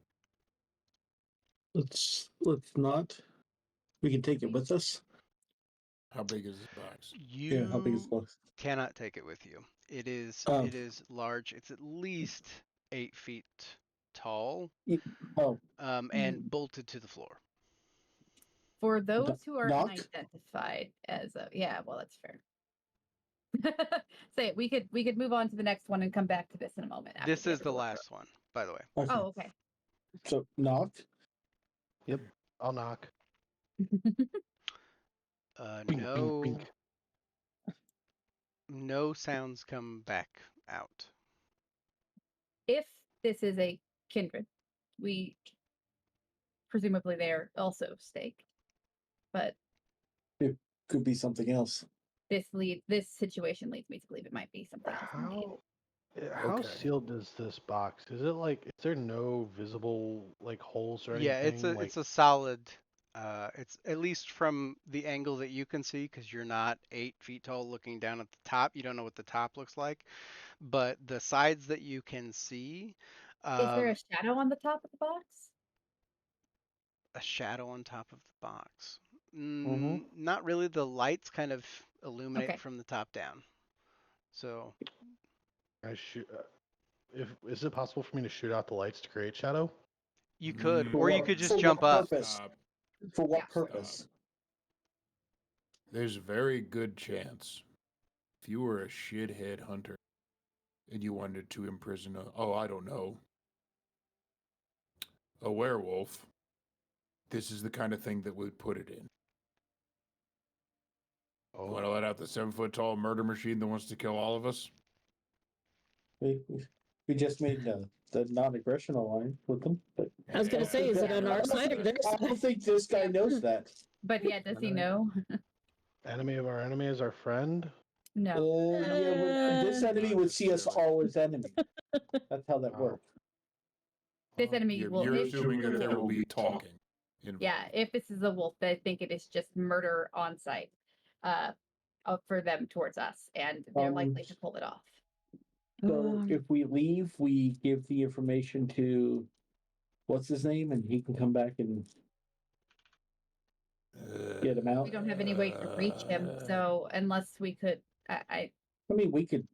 Let's not. We can take it with us. How big is this box? You How big is the box? cannot take it with you. It is Oh. it is large. It's at least 8 feet tall, Oh, and bolted to the floor. For those who are knock? unidentified as well, that's fair. Say it. We could move on to the next one and come back to this in a moment. after This is other the door last one, by the way. okay. Oh, okay. So knock. I'll knock. Bing, No, bing, bing. no sounds come back out. If this is a kindred, we presumably they are also stake, but Could be something else. this situation leads me to believe it might be something else. indeed. How Okay. sealed is this box? Is it like, is there no visible like holes or Yeah, anything? it's a solid. It's at least from the angle that you can see, because you're not 8 feet tall looking down at the top. You don't know what the top looks like, but the sides that you can see, Is there a shadow on the top of the box? a shadow on top of the box. Mhm. Not really. The lights kind of illuminate Okay. from the top down. So I shoot. Is it possible for me to shoot out the lights to create shadow? you could, Mm, or you what- could just for jump what up. purpose? Uh, For what Yeah. purpose? There's a very good chance if you were a shithead hunter and you wanted to imprison I don't know, a werewolf, this is the kind of thing that would put it in. You want to let out the 7-foot tall murder machine that wants to kill all of us? We just made the non-aggression alliance with them. But I was gonna say, is it on our side or their I don't side? think this guy knows that. But yeah, does he Alright. know? Enemy of our enemy is our friend. No. This enemy Not would see us necessarily. all as enemies. That's how that Oh. works. This enemy You're, will. you're if- assuming that there will be talking involved. Yeah, if this is a wolf, I think it is just murder on site, for them towards us, and they're likely to pull it off. So if we leave, we give the information to what's his name, and he can come back and get him out. We don't have any way to reach him, so unless we could, I mean, we could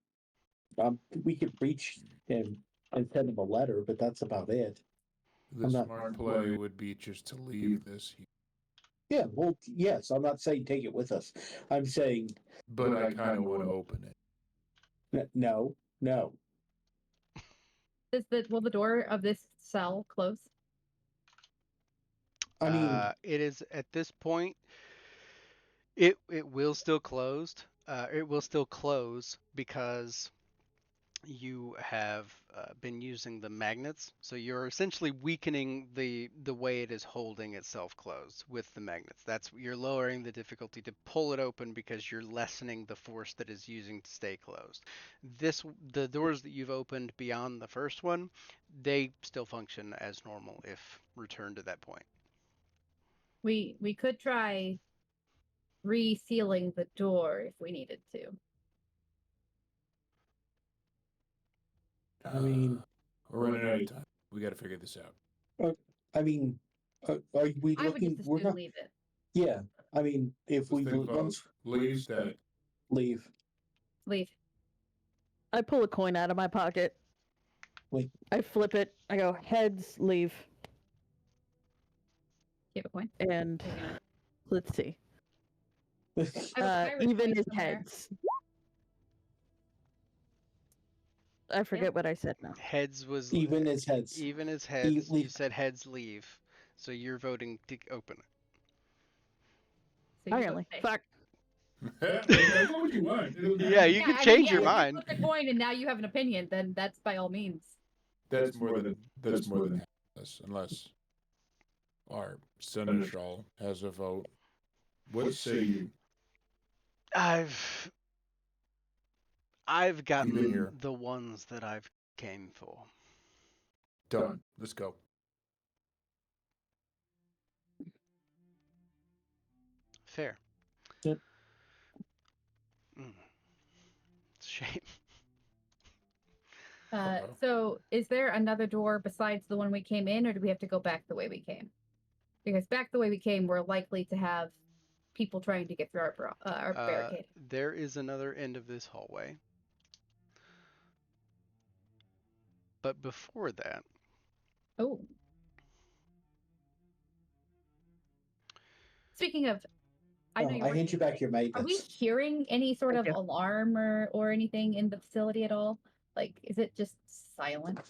reach him and send him a letter, but that's about it. The I'm not- smart play would be just to leave this here. Yeah, well, yes, I'm not saying take it with us. I'm saying But I kind of want to open it. no. will the door of this cell close? I mean, It is at this point. It will still closed. it will still close because you have been using the magnets. So you're essentially weakening the way it is holding itself closed with the magnets. You're lowering the difficulty to pull it open because you're lessening the force that is using to stay closed. The doors that you've opened beyond the first one, they still function as normal if returned to that point. We could try resealing the door if we needed to. I mean, we're running out of time. We got to figure this out. I mean, are we I would looking? just We're assume not. leave it. Yeah. I mean, if we Think once leaves that. leave, Leave. I pull a coin out of my pocket. Wait. I flip it. I go, heads, leave. Give a coin. And let's see. I have a pirate Even coin is somewhere. heads. I forget what I said now. Heads was even as heads. even as heads. You leave. said heads leave, so you're voting to open it. So you Apparently. vote Fuck. That's what you want. Yeah, you can change your mind. If you flip the coin and now you have an opinion, then that's by all means. That's more than us, unless our seneschal has a vote. What say you? I've You've been gotten here. the ones that I've came for. Done. Let's go. Fair. Yep. It's a shame. Uh-oh. So is there another door besides the one we came in, or do we have to go back the way we came? Because back the way we came, we're likely to have people trying to get through our barricade. There is another end of this hallway. But before that, Oh. Speaking of, I know Oh, you're I hand you back your Are we maintenance. hearing any sort Thank of you. alarm or anything in the facility at all? Like, is it just silent?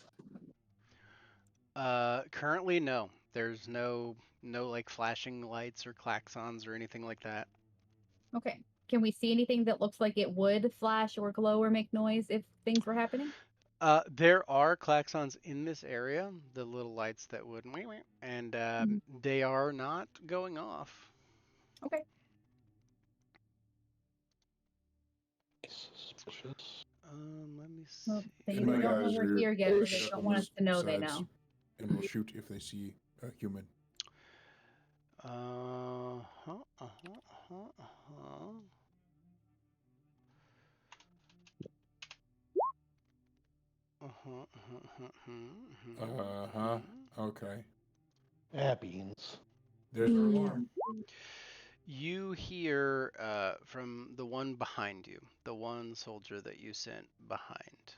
currently no. There's no like flashing lights or klaxons or anything like that. Okay. Can we see anything that looks like it would flash or glow or make noise if things were happening? There are klaxons in this area, the little lights that would, and they are not going off. Okay. Suspicious. Let me see. Well, they And either my don't know guys we're are here yet, or they set up don't on want the us to know they sides, know. and we'll shoot if they see a human. Okay. Beans. There's our alarm. You hear from the one behind you, the one soldier that you sent behind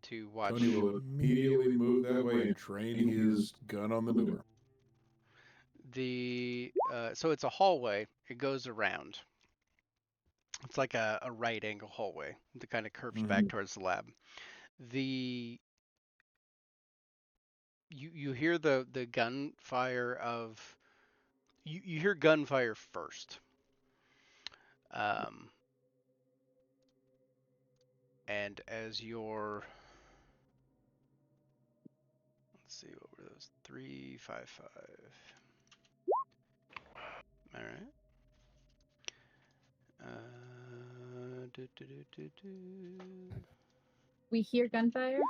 to watch. Tony will immediately move that way and train his gun on the door. So it's a hallway. It goes around. It's like a right angle hallway that kind of curves back towards the lab. You hear the gunfire of you hear gunfire first. And as you're, let's see, what were those? 3, 5, 5. All right. We hear gunfire,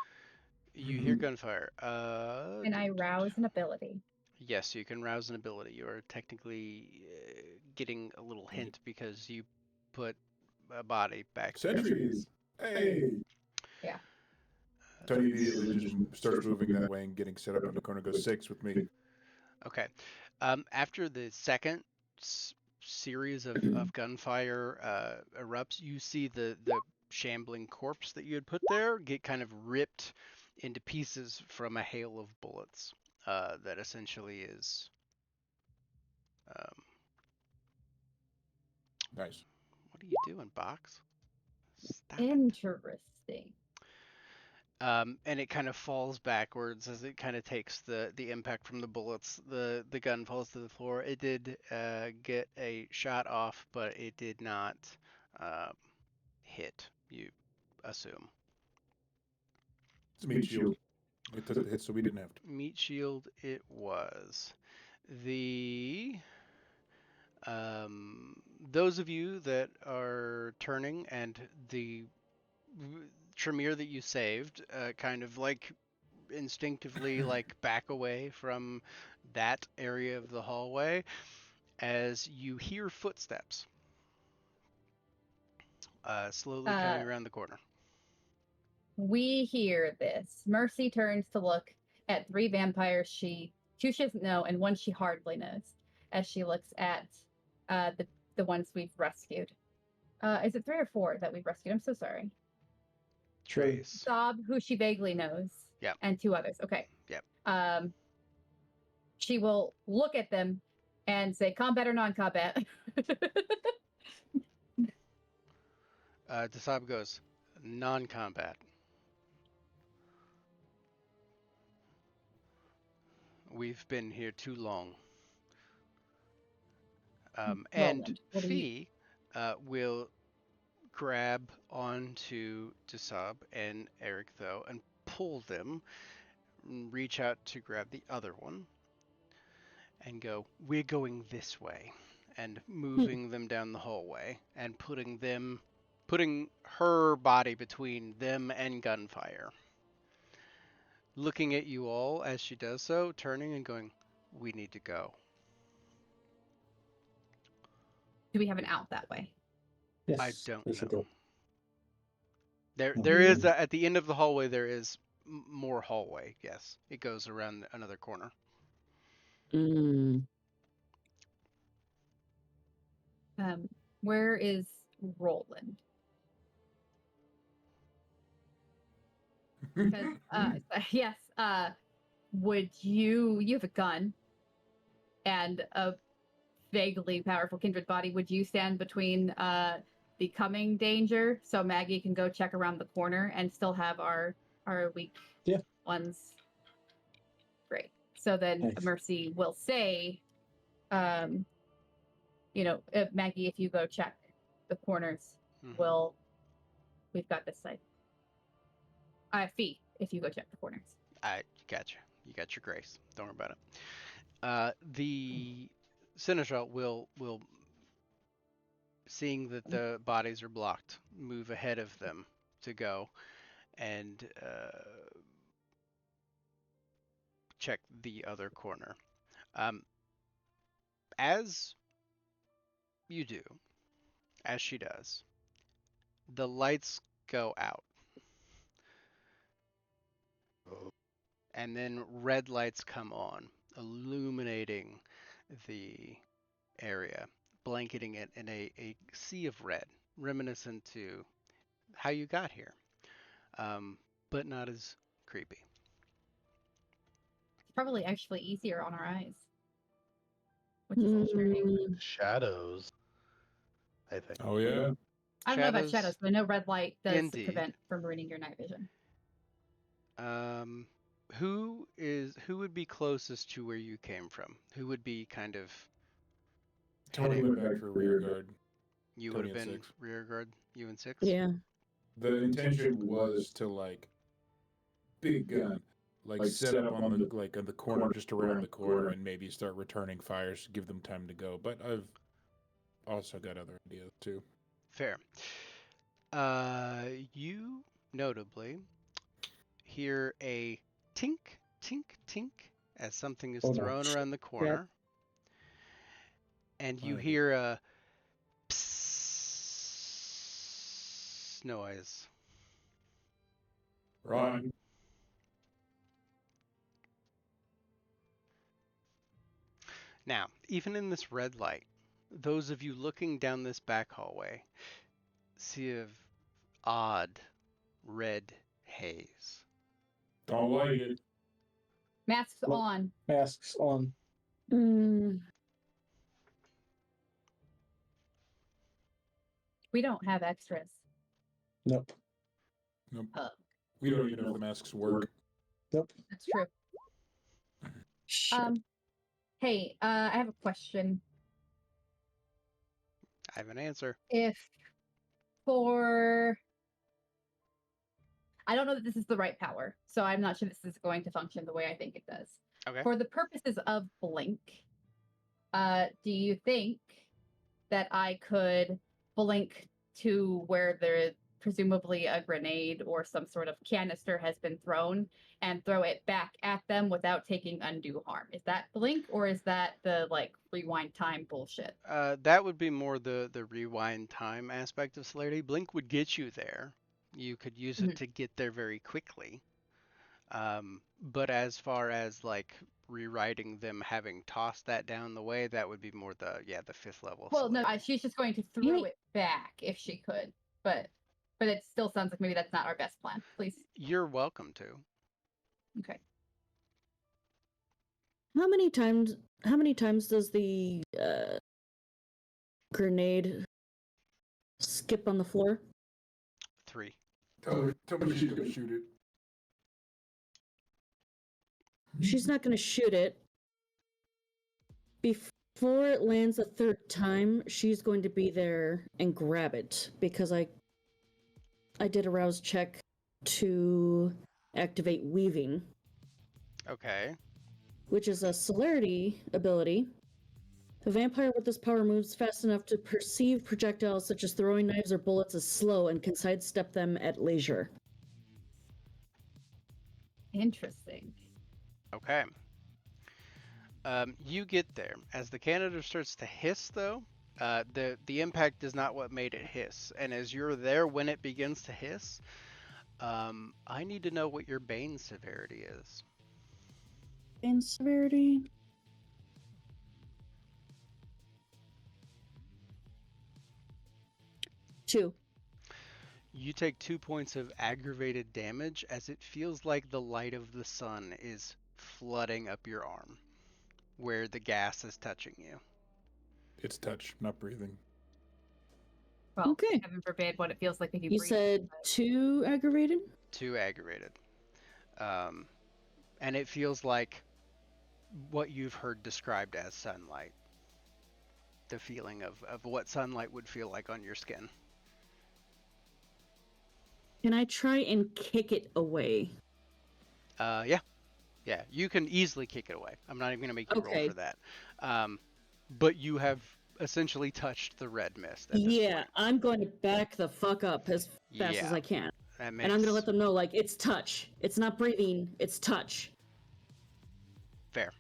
You hear gunfire. and I rouse an ability. Yes, you can rouse an ability. You are technically getting a little hint because you put a body back there. Sentries. Hey. Yeah. Tony immediately just starts moving that way and getting set up on the corner. Goes 6 with me. Okay. After the second series of gunfire erupts, you see the shambling corpse that you had put there get kind of ripped into pieces from a hail of bullets. That essentially is. Nice. What are you doing, Box? Stop it. Interesting. And it kind of falls backwards as it kind of takes the impact from the bullets. The gun falls to the floor. It did get a shot off, but it did not hit, you assume. It's a meat shield. It took the hit, so we didn't have to. Meat shield it was. The those of you that are turning and the Tremere that you saved kind of like instinctively like back away from that area of the hallway as you hear footsteps slowly coming around the corner. We hear this. Mercy turns to look at 3 vampires two she doesn't know and one she hardly knows as she looks at the ones we've rescued. Is it 3 or 4 that we've rescued? I'm so sorry. Trace. Sob, who she vaguely knows. Yep. And 2 others. Okay. Yep. She will look at them and say, combat or non-combat. Dasab goes, non-combat. We've been here too long. And Roland, what do you- Fee will grab onto Dasab and Eric, though, and pull them, reach out to grab the other one, and go, we're going this way, and moving them down the hallway, and putting her body between them and Gunfire. Looking at you all as she does so, turning and going, we need to go. Do we have an out that way? Yes, I don't there's a know. door. There is at the end of the hallway. There is more hallway. Yes, it goes around another corner. Mm. Where is Roland? Because yes, would you have a gun and a vaguely powerful kindred body, would you stand between the coming danger so Maggie can go check around the corner and still have our weak ones? Great. So then Nice. Mercy will say, Maggie, if you go check the corners, Mhm. we've got this side. Fee, if you go check the corners. You got you. You got your grace. Don't worry about it. The Seneschal will, seeing that the bodies are blocked, move ahead of them to go and check the other corner. As you do, as she does, the lights go out. And then red lights come on, illuminating the area, blanketing it in a sea of red, reminiscent to how you got here, but not as creepy. It's probably actually easier on our eyes, which is concerning. Shadows, I think. Oh yeah. I don't know about shadows, but I know red light does Indeed. prevent from ruining your night vision. Who would be closest to where you came from? Who would be kind of Tony heading? went back for rear guard. You Tony would have and been 6. rear guard, you and 6? Yeah. The intention was to big gun, set up on the corner, just around the corner, and maybe start returning fires to give them time to go. But I've also got other ideas too. Fair. You notably hear a tink, tink, tink as something is Oh, no. thrown around the corner. And you Right. hear a psst noise. Run. Now, even in this red light, those of you looking down this back hallway see a odd red haze. Don't like it. Masks Well- on. Masks on. Mm. We don't have extras. Nope. We don't even know if the masks work. Nope. That's true. Shit. Hey, I have a question. I have an answer. If for I don't know that this is the right power, so I'm not sure this is going to function the way I think it does. Okay. For the purposes of blink, do you think that I could blink to where there presumably a grenade or some sort of canister has been thrown and throw it back at them without taking undue harm? Is that blink, or is that the like rewind time bullshit? That would be more the rewind time aspect of celerity. Blink would get you there. You could use it to get there very quickly. But as far as like rewriting them having tossed that down the way, that would be more the 5th level. Well, no, celerity. she's just going to throw it back if she could, but it still sounds like maybe that's not our best plan. Please. You're welcome to. Okay. How many times does the grenade skip on the floor? 3. Tell me she's gonna shoot it. She's not going to shoot it. Before it lands a third time, she's going to be there and grab it because I did a rouse check to activate weaving, Okay. which is a celerity ability. A vampire with this power moves fast enough to perceive projectiles such as throwing knives or bullets as slow and can sidestep them at leisure. Interesting. Okay. You get there. As the canister starts to hiss, though, the impact is not what made it hiss. And as you're there when it begins to hiss, I need to know what your Bane severity is. Bane severity? Two. You take 2 points of aggravated damage as it feels like the light of the sun is flooding up your arm, where the gas is touching you. It's touch, not breathing. Well, Okay. heaven forbid what it feels like if you You breathe. said 2 aggravated? 2 aggravated. And it feels like what you've heard described as sunlight. The feeling of what sunlight would feel like on your skin. Can I try and kick it away? Yeah. Yeah, you can easily kick it away. I'm not even going to make you roll Okay. for that. But you have essentially touched the red mist at this Yeah, point. I'm going to back the fuck up as fast as Yeah. I can. That And I'm going to makes- let them know, like, it's touch. It's not breathing, it's touch. Fair.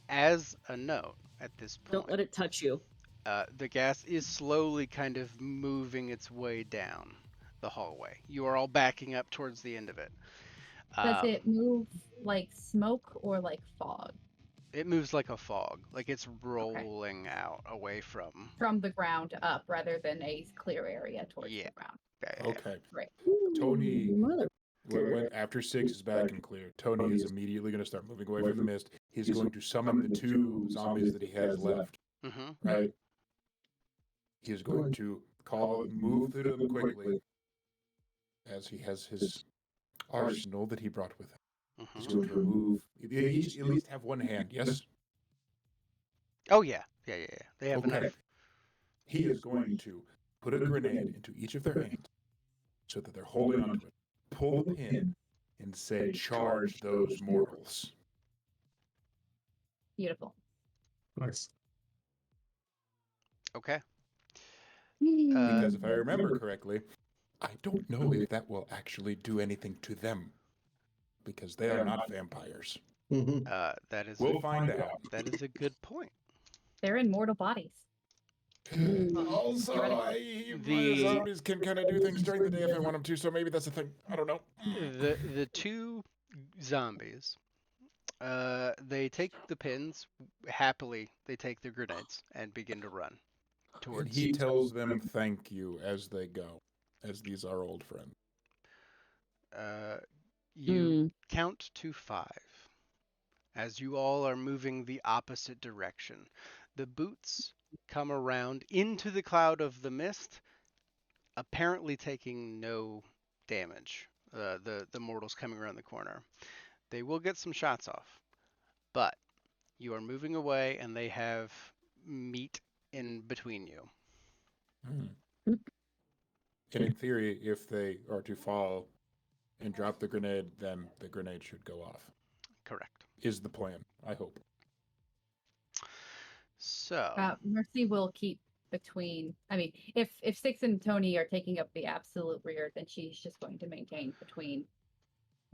As a note, at this point, Don't let it touch you. the gas is slowly kind of moving its way down the hallway. You are all backing up towards the end of it. Does it move like smoke or like fog It moves like a fog, like it's rolling out away from. from the ground up rather than a clear area towards Yeah. the ground? Okay. Great. Tony- Mother. When after 6 is back and clear, Tony is immediately going to start moving away from the mist. He's going to summon the 2 zombies that he has left. Mm-hmm. Right. He is going to move through them quickly, as he has his arsenal that he brought with him. He's Mm-hmm. going to remove. They each at least have one hand. Yes. Oh yeah. They have Okay. enough. He is going to put a grenade into each of their hands, so that they're holding onto it. Pull the pin and say, "Charge those mortals." Beautiful. Nice. Okay. Because if I remember correctly, I don't know if that will actually do anything to them, because they are not vampires. Mm-hmm. That is. We'll find out. That is a good point. They're in mortal bodies. Also, The- zombies can kind of do things during the day if I want them to, so maybe that's a thing. I don't know. The 2 zombies, they take the pins happily. They take their grenades and begin to run And towards. he tells them thank you as they go, as these are old friends. You count to 5 as you all are moving the opposite direction. The boots come around into the cloud of the mist, apparently taking no damage. The mortals coming around the corner. They will get some shots off, but you are moving away and they have meat in between you. Hmm. And in theory, if they are to fall and drop the grenade, then the grenade should go off. Correct. Is the plan, I hope. So, Mercy will keep between. I mean, if Six and Tony are taking up the absolute rear, then she's just going to maintain between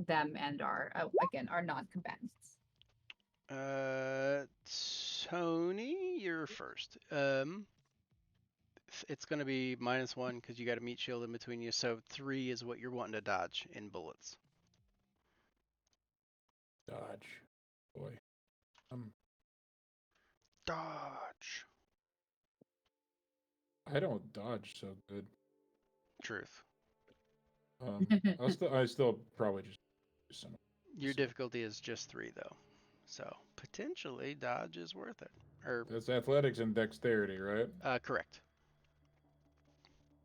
them and our again our non-combatants. Tony, you're first. It's going to be -1 because you got a meat shield in between you. So 3 is what you're wanting to dodge in bullets. Dodge. Boy. Dodge. I don't dodge so good. Truth. I still probably just do some. Your difficulty is just 3 though. So potentially dodge is worth it. Or That's athletics and dexterity, right? correct.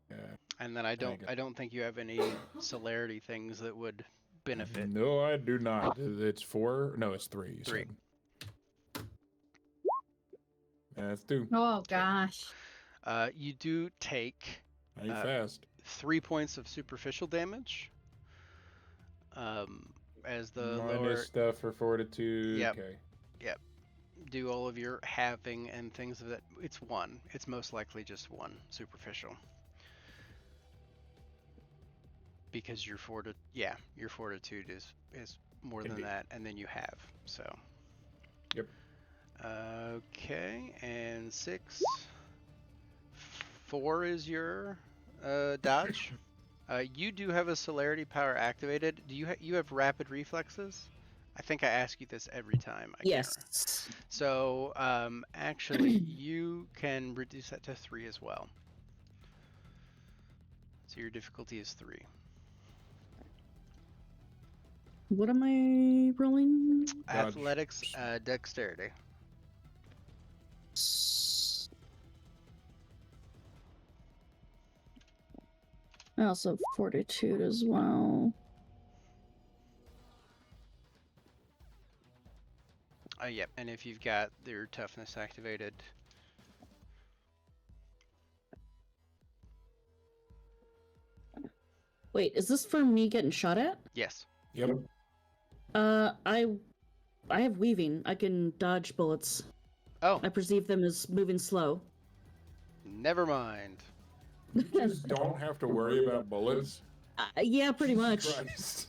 Yeah. And then I don't think you have any celerity things that would benefit. No, I do not. It's 4. No, it's 3. you 3. said. That's 2. Oh gosh. You do take Are you fast? 3 points of superficial damage. As the Minus lower stuff for fortitude. Yep. Okay. do all of your halving and things of that. It's 1. It's most likely just 1 superficial. Because your fortitude is more than Indeed. that, and then you have. So. Yep. Okay, and 6. 4 is your dodge. You do have a celerity power activated. Do you have rapid reflexes? I think I ask you this every time. I can't remember. Yes. So actually, you can reduce that to 3 as well. So your difficulty is 3. What am I rolling? Dodge. Athletics, dexterity. I also have fortitude as well. Yep. And if you've got your toughness activated, Wait, is this for me getting shot at? yes. Yep. I have weaving. I can dodge bullets. Oh, I perceive them as moving slow. never mind. You just don't have to worry about bullets. Yeah, pretty much. Jesus Christ.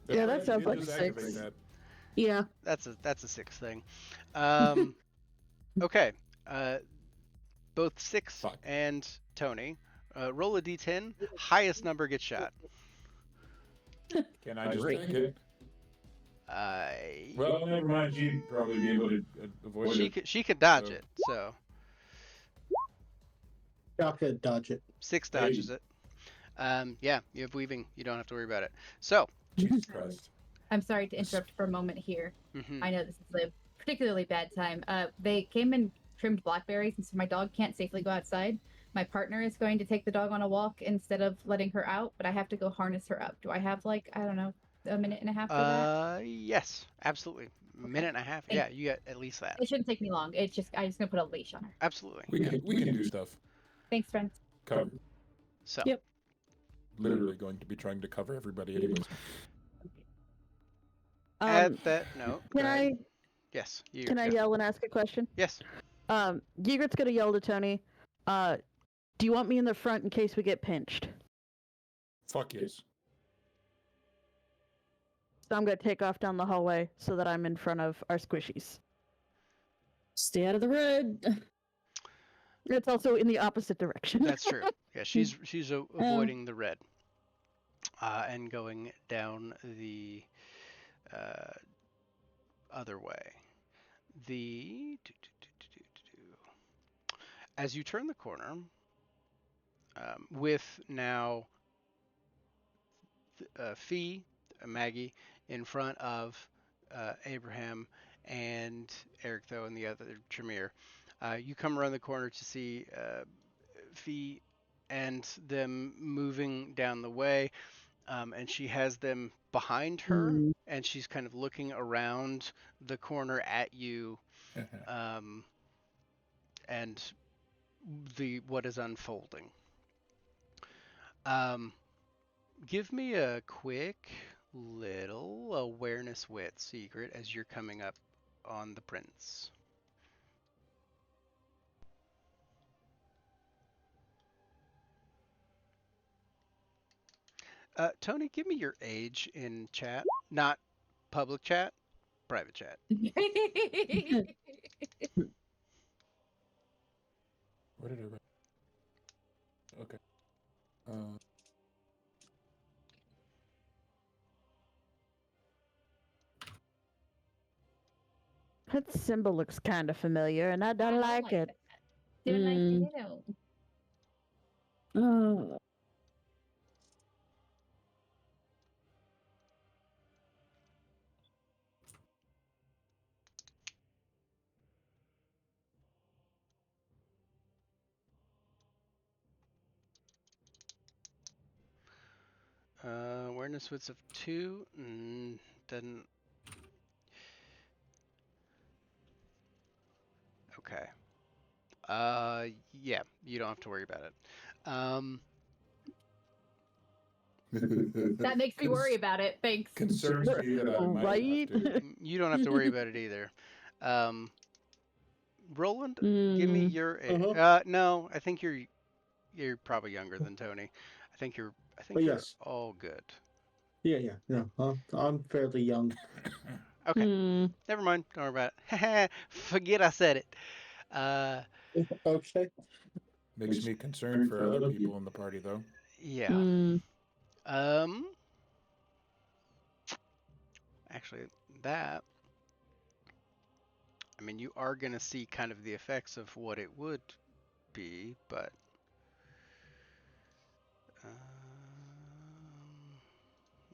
Yeah, that You sounds like just 6. activate that. Yeah. That's a 6 thing. Okay. Both 6 Fuck. and Tony, roll a d10. Highest number gets shot. Can I just Great. take it? Well, never mind. She'd probably be able to avoid it. she could dodge So- it. So Y'all could dodge it. 6 dodges it. Yeah, you have weaving. You don't have to worry about it. So. Jesus Christ. I'm sorry to interrupt for a moment here. Mhm. I know this is a particularly bad time. They came and trimmed blackberries, and so my dog can't safely go outside. My partner is going to take the dog on a walk instead of letting her out, but I have to go harness her up. Do I have I don't know, a minute and a half for that? Yes, absolutely. Minute and a half. Thank Yeah, you get at least that. It shouldn't take me long. I'm just gonna put a leash on her. Absolutely. We can do stuff. Thanks, friends. Cover. So. Yep. Literally going to be trying to cover everybody anyways. At that note, go Can ahead. I Yes. You, can I go. yell and ask a question? Yes. Ygritte's gonna yell to Tony. Do you want me in the front in case we get pinched? Fuck yes. So I'm gonna take off down the hallway so that I'm in front of our squishies. Stay out of the road. It's also in the opposite direction. That's true. Yeah, she's avoiding the red, and going down the other way. As you turn the corner, with now Fee, Maggie in front of Abraham and Eric, though, and the other Tremere, you come around the corner to see Fee and them moving down the way, and she has them behind her, and she's kind of looking around the corner at you, and what is unfolding. Give me a quick little awareness wit secret as you're coming up on the prince. Tony, give me your age in chat, not public chat, private chat. What did I write? Okay. That symbol looks kind of familiar, and I don't like it. Don't like Mm. it at all. Oh. Awareness wits of 2. Doesn't. Okay. Yeah, you don't have to worry about it. That makes me worry about it. Thanks. Concerns me that I might Right? have to. You don't have to worry about it either. Roland, give me your. No, I think you're probably younger than Tony. I think you're yes. all good. Yeah. No, I'm fairly young. Okay, never mind. Don't worry about it. Forget I said it. Okay. Makes me concerned for other people in the party, though. Yeah. Actually, that. I mean, you are gonna see kind of the effects of what it would be, but.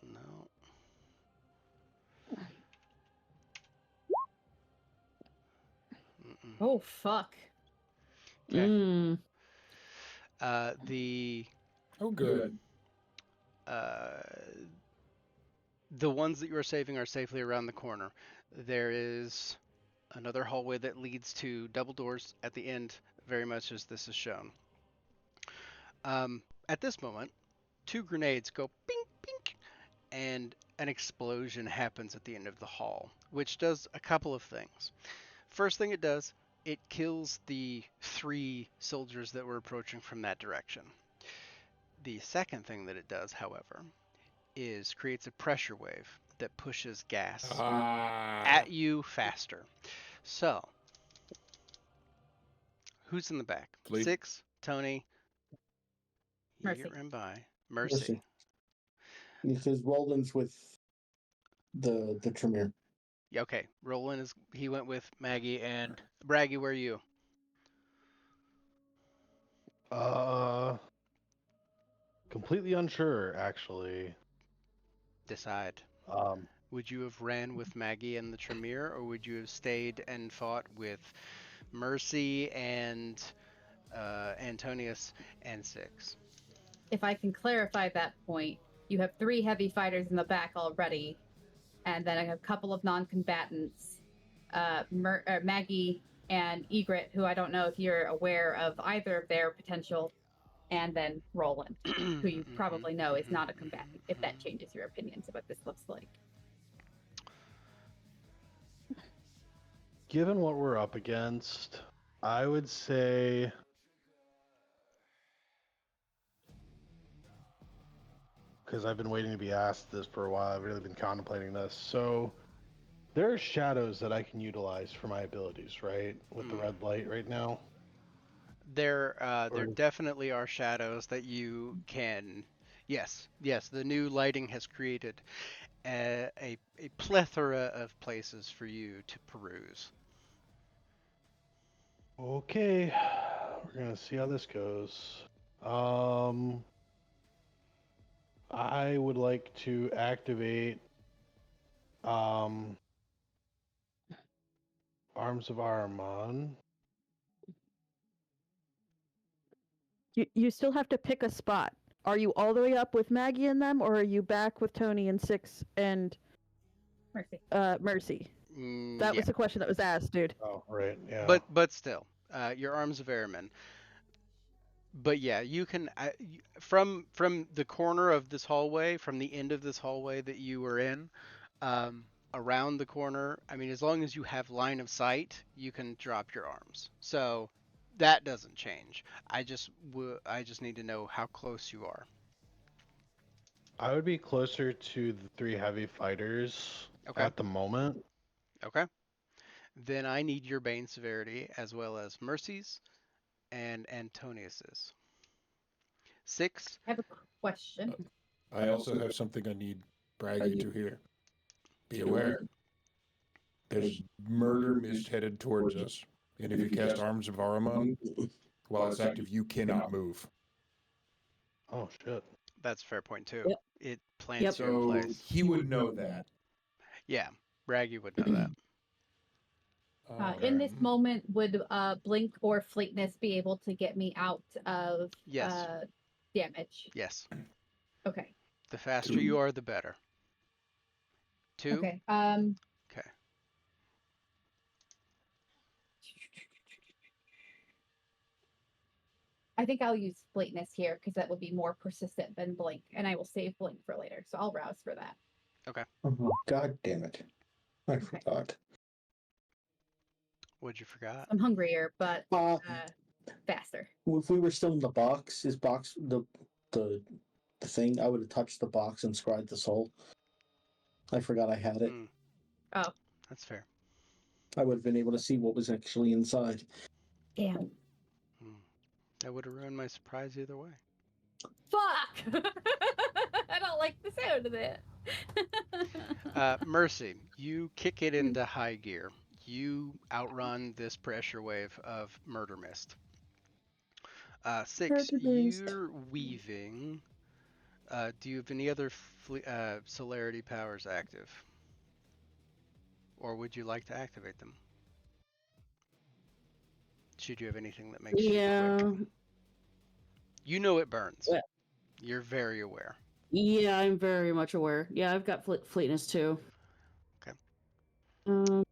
No. Mm-mm. Oh fuck. Okay. Mm. The Oh, good. the ones that you are saving are safely around the corner. There is another hallway that leads to double doors at the end, very much as this is shown. At this moment, 2 grenades go ping, ping, and an explosion happens at the end of the hall, which does a couple of things. First thing it does, it kills the 3 soldiers that were approaching from that direction. The second thing that it does, however, is creates a pressure wave that pushes gas at you faster. So, who's in the back? Fleet. 6, Tony. Mercy. You get ran by. Mercy. Because Roland's with the Tremere. Yeah, okay. Roland he went with Maggie and Braggy. Where are you? Completely unsure, actually. Decide. Would you have ran with Maggie and the Tremere, or would you have stayed and fought with Mercy and Antonius and 6? If I can clarify that point, you have 3 heavy fighters in the back already, and then a couple of non-combatants, Maggie and Egret, who I don't know if you're aware of either of their potential, and then Roland, who you probably know is not a combatant, if that changes your opinions of what this looks like. Given what we're up against, I would say because I've been waiting to be asked this for a while, I've really been contemplating this. So there are shadows that I can utilize for my abilities, right? With the red light right now. There definitely are shadows that you can. Yes. The new lighting has created a plethora of places for you to peruse. Okay, we're gonna see how this goes. I would like to activate Arms of Ahriman. You still have to pick a spot. Are you all the way up with Maggie and them, or are you back with Tony and 6 and Mercy. Mercy? That was the question that was asked, dude. Oh, right, yeah. But still, your Arms of Ahriman. But yeah, you can from the corner of this hallway, from the end of this hallway that you were in, around the corner. I mean, as long as you have line of sight, you can drop your arms. So that doesn't change. I just need to know how close you are. I would be closer to the 3 heavy fighters Okay. at the moment. Okay. Then I need your Bane severity as well as Mercy's and Antonius's. 6. I have a question. I also have something I need Braggy to hear. Be aware. There's murder mist headed towards us. And if you cast Arms of Ahriman, while it's active, you cannot move. Oh shit. That's a fair point too. Yep. It plants you in So place. he would know that. Yeah, Braggy would know that. In this Um, moment, would Blink or Fleetness be able to get me out of Yes. damage? Yes. Okay. The faster you are, the better. 2. Okay. Okay. I think I'll use Fleetness here because that would be more persistent than Blink, and I will save Blink for later. So I'll rouse for that. Oh, God damn it. I forgot. What'd you forgot? I'm hungrier, but faster. If we were still in the box, is box the thing? I would have touched the box and scried the soul. I forgot I had it. Oh, That's fair. I would have been able to see what was actually inside. damn. That would have ruined my surprise either way. Fuck! I don't like the sound of that. Mercy, you kick it into high gear. You outrun this pressure wave of murder mist. 6, Murder mist. you're weaving. Do you have any other celerity powers active? Or would you like to activate them? Should you have anything that makes you quick? You know it burns. Yeah. You're very aware. Yeah, I'm very much aware. Yeah, I've got fleetness too. Okay. Oh.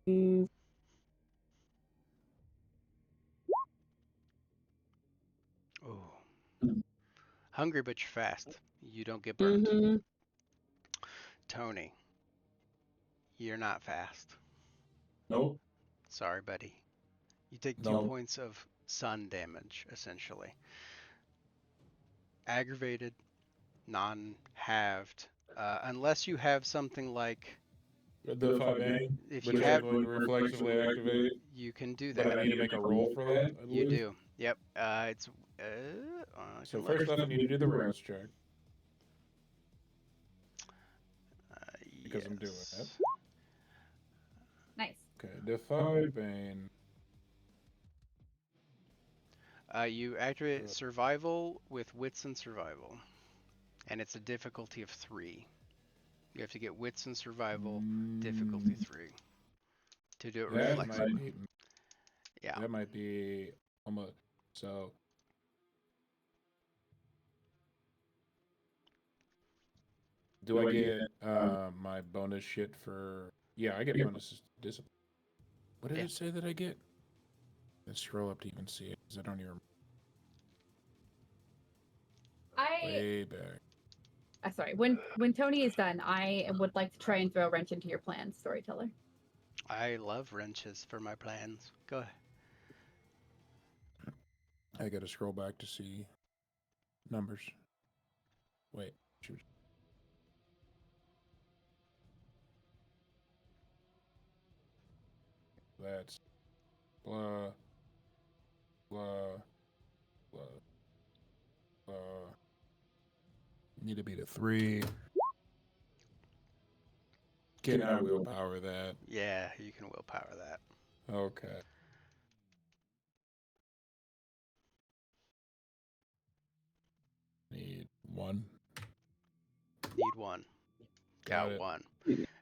Hungry, but you're fast. You don't get burned. Mm-hmm. Tony, you're not fast. Nope. Sorry, buddy. You take 2 No. points of sun damage, essentially. Aggravated, non-halved. Unless you have something like... The 5A, If which you I'm have... going to reflexively activate, You can do but I that. need to make a roll for that, I You believe. do. Yep. It's... So first off, I need to do the rouse check, because I'm doing yes. it. Nice. Okay, Defy Bane. You activate survival with wits and survival. And it's a difficulty of 3. You have to get wits and survival, difficulty 3. To do it That reflexively. might be, Yeah. that might be almost, so. Do I get my bonus shit for, yeah, I get bonuses to discipline. What did Yeah. it say that I get? Let's scroll up to even see it, because I don't even remember. Way back. Sorry. When Tony is done, I would like to try and throw a wrench into your plans, storyteller. I love wrenches for my plans. Go ahead. I gotta scroll back to see numbers. Wait, shoot. That's blah, blah, blah, blah. Need to beat a 3. Can I willpower that? Yeah, you can willpower that. Okay. Need 1. Need 1. Got it. 1.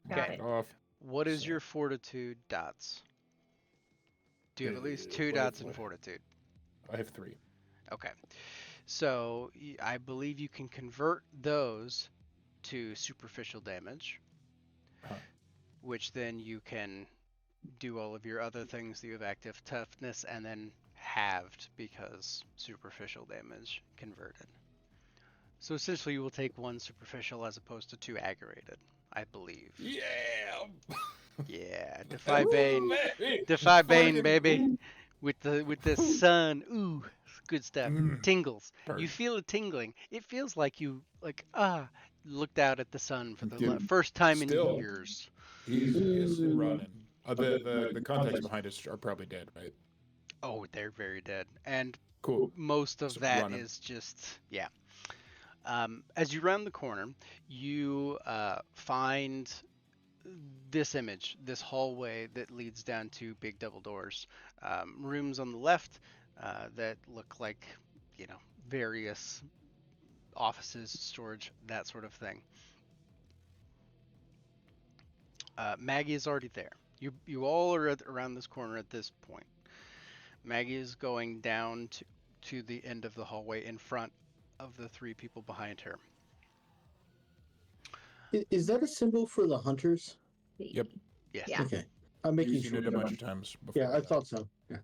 Got Okay. it. Off. What is So- your fortitude dots? Do you have at least 2 what- dots in what- fortitude? I have 3. Okay. So I believe you can convert those to superficial damage, Huh. which then you can do all of your other things that you have active toughness and then halved because superficial damage converted. So essentially, you will take 1 superficial as opposed to 2 aggravated, I believe. Yeah. Yeah, defy Ooh, Bane, baby. defy Bane, Fucking- baby. With the sun, ooh, good stuff. Mm. Tingles. Purr. You feel it tingling. It feels like you looked out at the sun for the Dude, first time in still. years. He's running. The context behind us are probably dead, right? Oh, they're very dead, and Cool. most of So that running. is just yeah. As you round the corner, you find this image, this hallway that leads down to big double doors. Rooms on the left that look like, various offices, storage, that sort of thing. Maggie is already there. You all are around this corner at this point. Maggie is going down to the end of the hallway in front of the 3 people behind her. Is that a symbol for the hunters? Yep. Yes. Yeah. Okay. I'm making You've seen sure. it a bunch of times before. Yeah, I thought so. Yeah.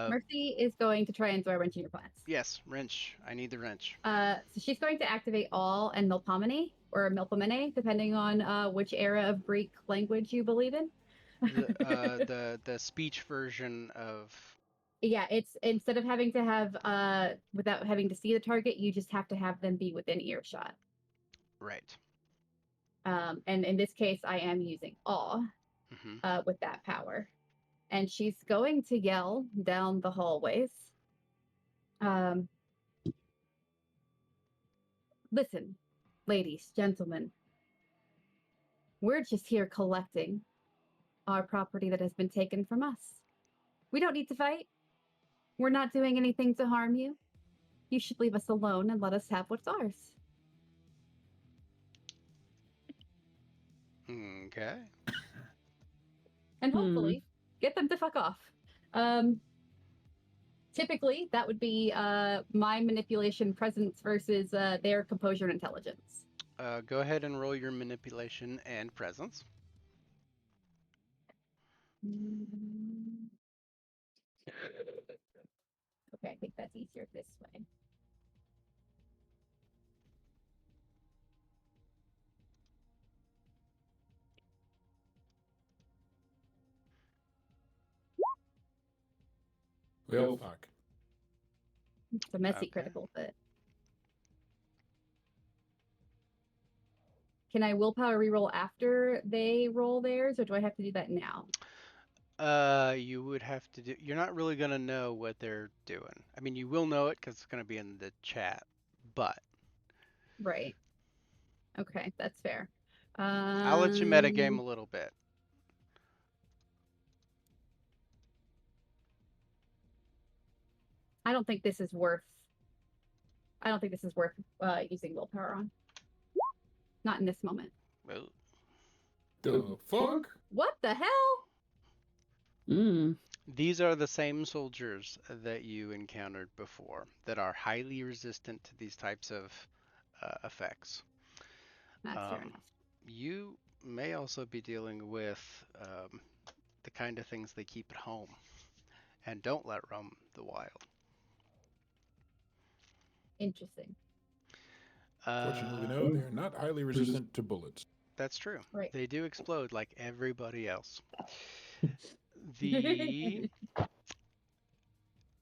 Mercy is going to try and throw a wrench in your plans. Yes, wrench. I need the wrench. So she's going to activate all and Milpomene, or Milpomene, depending on which era of Greek language you believe in. The speech version of Yeah, it's instead of having to have without having to see the target, you just have to have them be within earshot. right. And in this case, I am using awe Hmm. with that power, and she's going to yell down the hallways. Listen, ladies, gentlemen, we're just here collecting our property that has been taken from us. We don't need to fight. We're not doing anything to harm you. You should leave us alone and let us have what's ours. Okay. And hopefully get them to fuck off. Typically, that would be my manipulation presence versus their composure and intelligence. Go ahead and roll your manipulation and presence. Okay, I think that's easier this way. Well, fuck. It's a messy Okay. critical, but can I willpower reroll after they roll theirs, or do I have to do that now? You would have to do. You're not really gonna know what they're doing. I mean, you will know it because it's gonna be in the chat, but Right. Okay, that's fair. I'll let you metagame a little bit. I don't think this is worth. I don't think this is worth using willpower on. Not in this moment. Well, The fuck? What the hell? these are the same soldiers that you encountered before that are highly resistant to these types of effects. That's fair enough. You may also be dealing with the kind of things they keep at home and don't let roam the wild. Interesting. Fortunately, no, they're not highly resistant to bullets. That's true. Right. They do explode like everybody else. The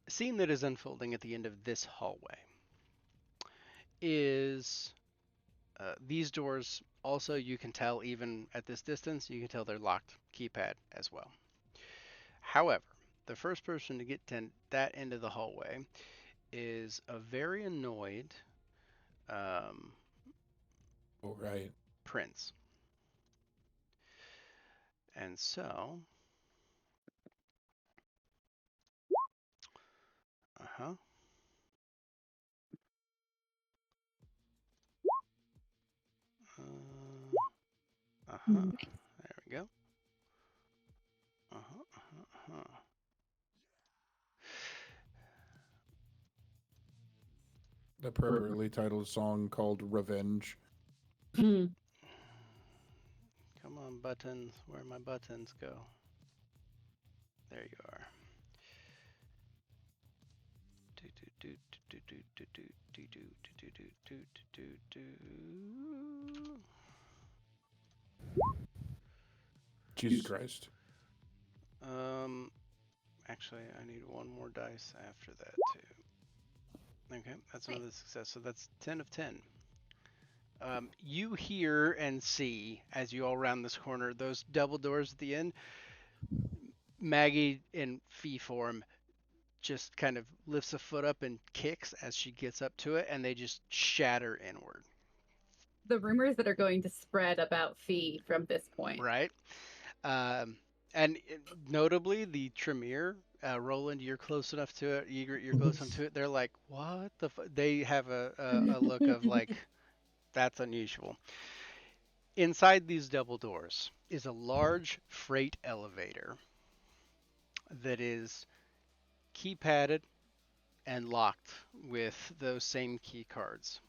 scene that is unfolding at the end of this hallway is these doors. Also, you can tell even at this distance, you can tell they're locked keypad as well. However, the first person to get to that end of the hallway is a very annoyed Oh, right. prince. And so, uh-huh. Uh-huh. There we go. Uh-huh, uh-huh, uh-huh. The appropriately titled song called Revenge. Come on, buttons. Where my buttons go? There you are. Jesus Christ. Actually, I need one more dice after that too. Okay, that's Nice. another success. So that's 10 of 10. You hear and see as you all round this corner those double doors at the end. Maggie in fee form just kind of lifts a foot up and kicks as she gets up to it, and they just shatter inward. The rumors that are going to spread about Fee from this point. Right? Notably, the Tremere, Roland, you're close enough to it. You're close enough to it. They're like, what the? They have a look of like, that's unusual. Inside these double doors is a large freight elevator that is keypadded and locked with those same key cards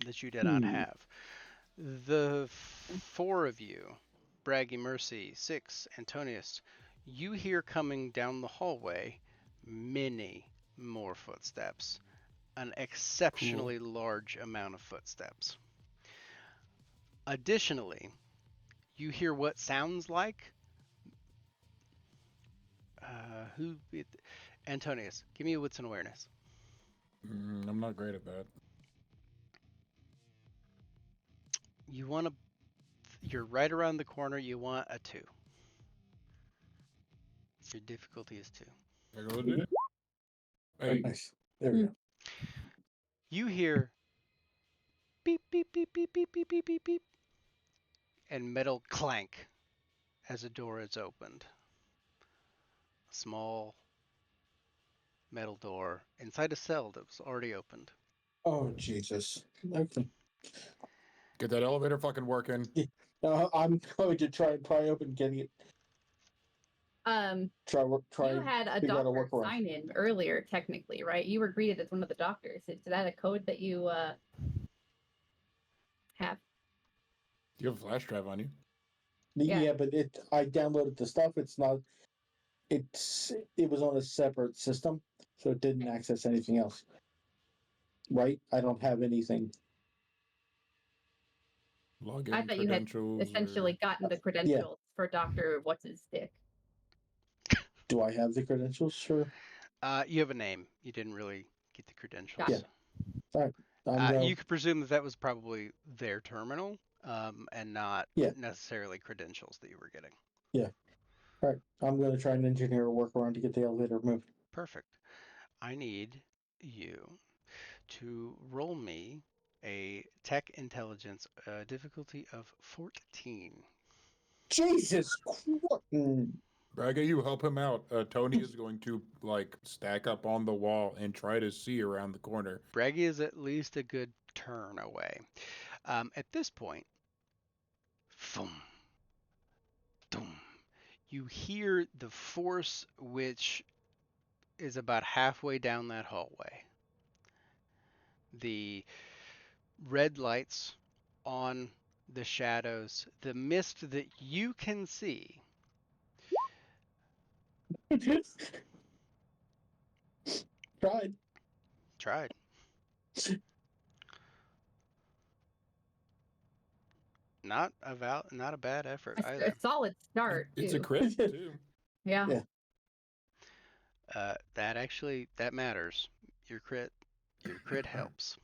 that you did not have. The four of you, Braggy, Mercy, Six, Antonius, you hear coming down the hallway many more footsteps, an exceptionally large amount of footsteps. Additionally, you hear what sounds like Antonius, give me a wits and awareness. I'm not great at that. You're right around the corner. You want a 2. Your difficulty is 2. Hey, Nice. There we go. You hear beep, beep, beep, beep, beep, beep, beep, beep, beep, and metal clank as a door is opened. A small metal door inside a cell that was already opened. Oh, Jesus. Okay. get that elevator fucking working. I'm going to try and pry open getting it. Try You had a figure out a doctor workaround. sign in earlier, technically, right? You were greeted as one of the doctors. Is that a code that you have? You have a flash drive on you. Yeah. Yeah, but I downloaded the stuff. It was on a separate system, so it didn't access anything else. Right? I don't have anything. Login I thought you had credentials. essentially gotten the credentials for Dr. What's His Dick. Do I have the credentials? Sure. You have a name. You didn't really get the credentials. Gotcha. Yeah. You could presume that was probably their terminal, and not necessarily credentials that you were getting. Yeah. All right. I'm going to try and engineer a workaround to get the elevator moved. Perfect. I need you to roll me a tech intelligence difficulty of 14. Jesus Christ. Braga, you help him out. Tony is going to stack up on the wall and try to see around the corner. Braggy is at least a good turn away. At this point, boom, boom, you hear the force which is about halfway down that hallway. The red lights on the shadows, the mist that you can see. Tried. Not a bad effort either. A solid start. It's too. a crit too. Yeah. That matters. Your crit helps.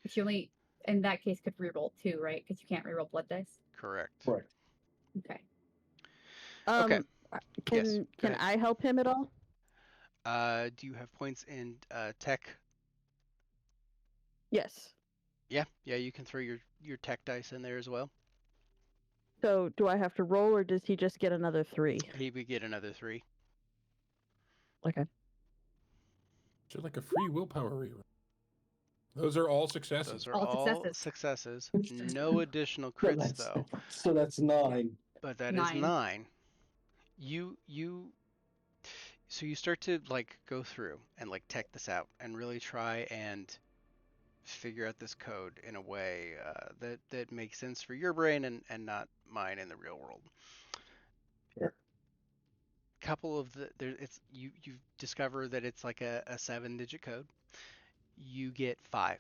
But you only, in that case, could reroll 2, right? Because you can't reroll blood dice. Correct. Right. Okay. Okay. Can ahead. I help him at all? Do you have points in tech? Yes. Yeah, you can throw your tech dice in there as well. So do I have to roll, or does he just get another 3? He would get another 3. Okay. Just like a free willpower rerun. Those are all successes. Those are All all successes. successes. No additional crits though. So that's 9. But that 9. is 9. So you start to go through and tech this out and really try and figure out this code in a way that makes sense for your brain and not mine in the real world. Sure. couple of you discover that it's like a 7-digit code. You get 5.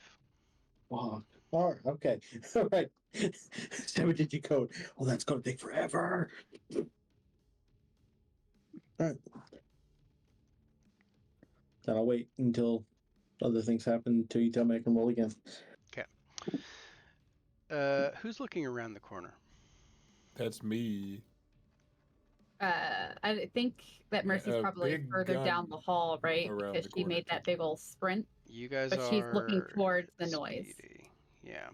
Wow. All right. Okay. All right. 7-digit code. Oh, that's gonna take forever. All right. Then I'll wait until other things happen until you tell me I can roll again. Who's looking around the corner? That's me. I think that Mercy's A probably big further down gun the hall, right? around Because the she corner, made that too. big old sprint. You guys But are she's looking towards the noise. speedy. Yeah.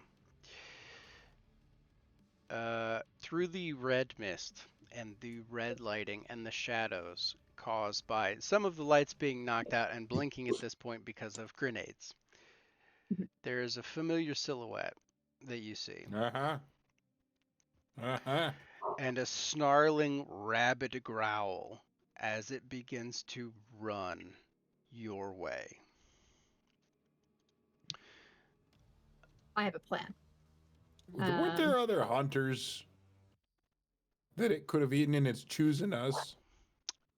Through the red mist and the red lighting and the shadows caused by some of the lights being knocked out and blinking at this point because of grenades, there is a familiar silhouette that you see. Uh-huh. Uh-huh. And a snarling, rabid growl as it begins to run your way. I have a plan. Weren't there other hunters that it could have eaten and it's choosing us?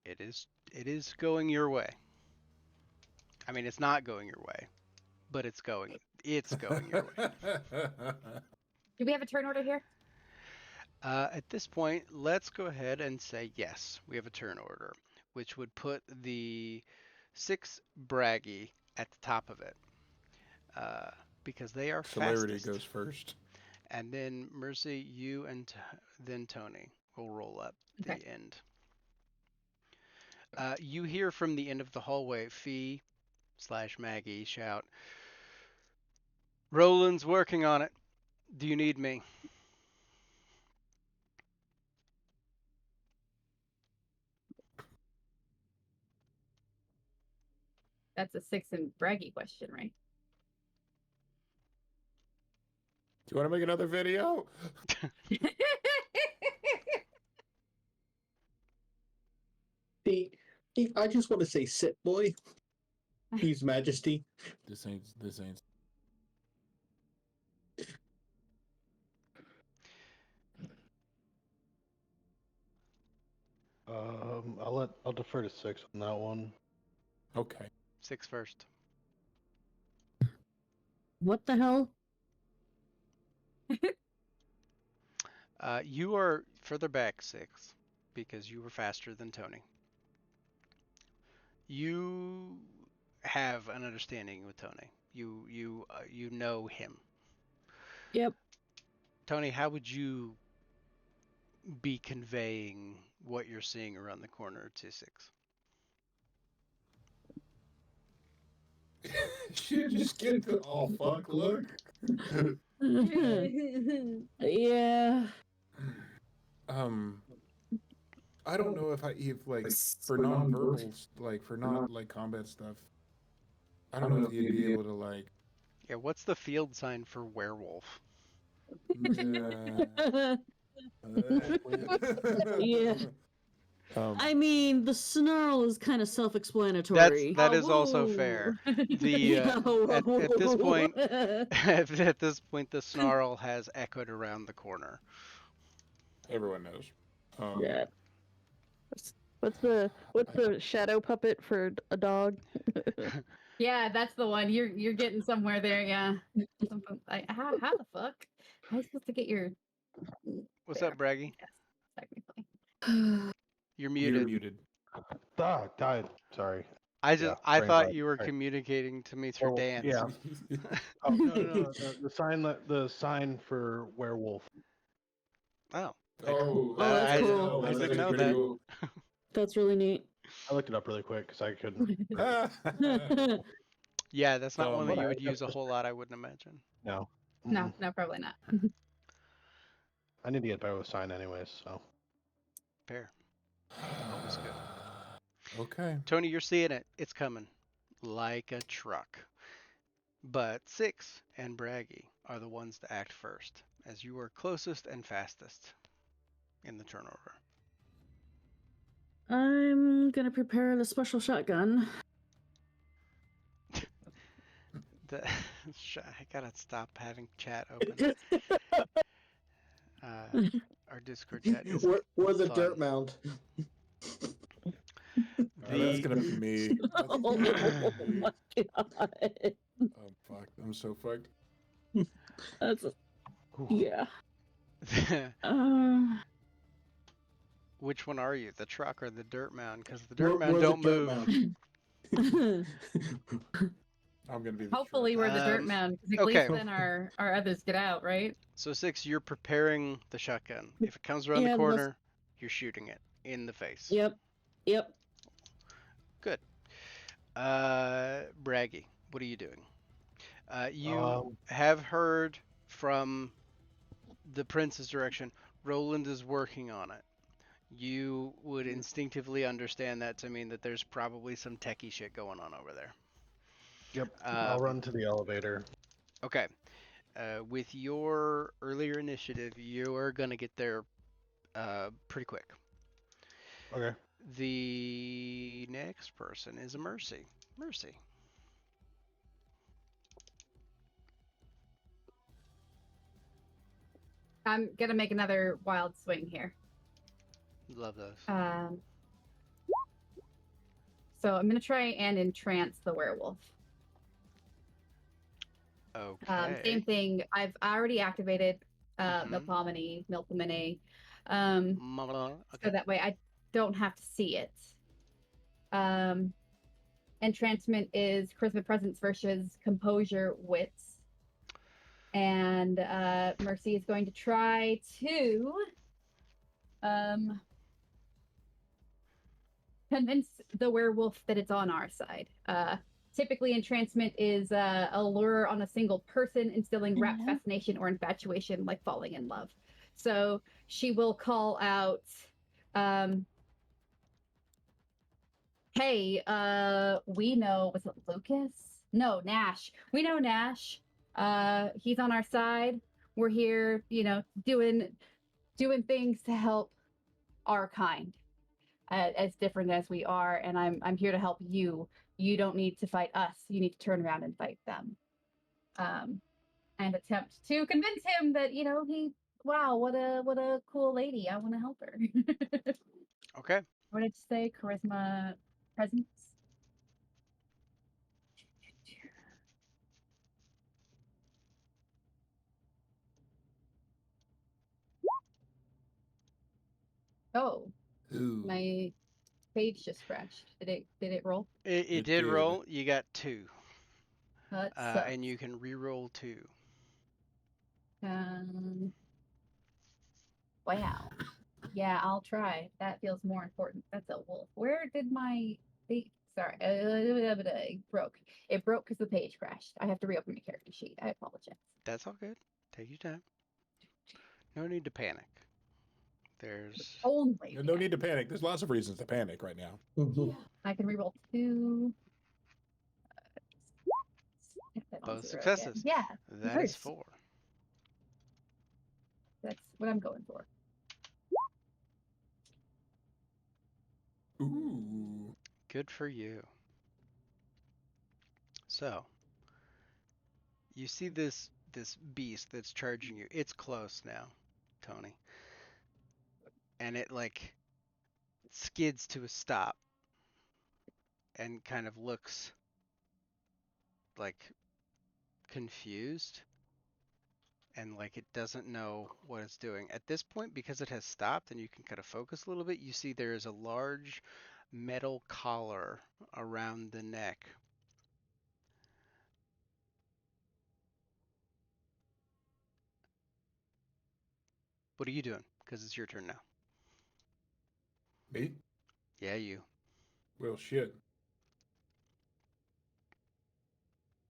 It is going your way. I mean, it's not going your way, but it's going your way. Do we have a turn order here? At this point, let's go ahead and say yes, we have a turn order, which would put the 6 Braggy at the top of it, because they are Celerity fastest. goes first. And then Mercy, you and then Tony will roll up the Okay. end. You hear from the end of the hallway, Fee/Maggie shout, "Roland's working on it. Do you need me?" That's a 6 and braggy question, right? Do you want to make another video? I just want to say, sit, boy. His Majesty. This ain't. I'll defer to 6 on that one. Okay. 6 first. What the hell? You are further back 6 because you were faster than Tony. You have an understanding with Tony. You know him. Yep. Tony, how would you be conveying what you're seeing around the corner to 6? She just get the oh fuck look. Yeah. I don't know if for non-verbals, like for not like combat stuff. I don't know if you'd be able to like. Yeah, what's the field sign for werewolf? Yeah. I mean, the snarl is kind of self-explanatory. That is also fair. The at this point, at this point, the snarl has echoed around the corner. Everyone knows. Yeah. What's the shadow puppet for a dog? Yeah, that's the one. You're getting somewhere there. Yeah. How the fuck? How am I supposed to get your? What's there? up, Braggy? Yes, technically. You're You're muted. muted. Died. Sorry. I sorry thought about you were it. Sorry. communicating to me through Oh, dance. yeah. Oh, no. The sign for werewolf. Oh. Oh, that's cool. I that's didn't know pretty that. cool. That's really neat. I looked it up really quick because I couldn't. Yeah, that's not one that But you would use a whole lot, I wouldn't imagine. No. No, probably not. I need to get better with sign anyways, so. Fair. Always good. Okay. Tony, you're seeing it. It's coming. Like a truck. But 6 and Braggy are the ones to act first, as you are closest and fastest in the turn order. I'm gonna prepare the special shotgun. I gotta stop having chat open. Our Discord chat is We're the fun. dirt mound. That's gonna be me. That's Oh gonna be me. my god. Oh fuck! I'm so fucked. That's Oof. yeah. Which one are you, the truck or the dirt mound? Because the dirt We're mound the don't dirt move. mound. I'm gonna be the Hopefully truck. we're the dirt Um, mound, because at okay. least then our others get out, right? So 6, you're preparing the shotgun. If it comes around Yeah, the the most- corner, you're shooting it in the face. Yep. Yep. Good. Braggy, what are you doing? You have heard from the prince's direction. Roland is working on it. You would instinctively understand that to mean that there's probably some techie shit going on over there. Yep. I'll Um, run to the elevator. Okay. With your earlier initiative, you are gonna get there pretty quick. Okay. The next person is a Mercy. Mercy. I'm gonna make another wild swing here. Love those. So I'm gonna try and entrance the werewolf. Okay. Same thing. I've already activated Mhm. Milpomene. Okay. So that way I don't have to see it. Entrancement is charisma presence versus composure wits. And Mercy is going to try to convince the werewolf that it's on our side. Typically, entrancement is a lure on a single person, instilling rapt fascination or infatuation, like falling in love. So she will call out, "Hey, we know, was it Lucas? No, Nash. We know Nash. He's on our side. We're here, doing things to help our kind, as different as we are, and I'm here to help you. You don't need to fight us. You need to turn around and fight them." And attempt to convince him that wow, what a cool lady. I want to help her. Okay. What did you say? Charisma presence. Oh, Ooh. my page just crashed. Did it roll? It It did did. roll. You got 2. That sucks. And you can re-roll 2. Wow. Yeah, I'll try. That feels more important. That's a wolf. Where did my sorry, it broke. It broke because the page crashed. I have to reopen my character sheet. I apologize. That's all good. Take your time. No need to panic. There's Only. No need to panic. There's lots of reasons to panic right now. Yeah. I can reroll 2. both successes. Yeah, That is nice. 4. That's what I'm going for. Ooh. Good for you. So, you see this beast that's charging you. It's close now, Tony. And it like skids to a stop and kind of looks like confused and like it doesn't know what it's doing. At this point, because it has stopped and you can kind of focus a little bit, you see there is a large metal collar around the neck. What are you doing? Because it's your turn now. Me? Yeah, you. Well, shit.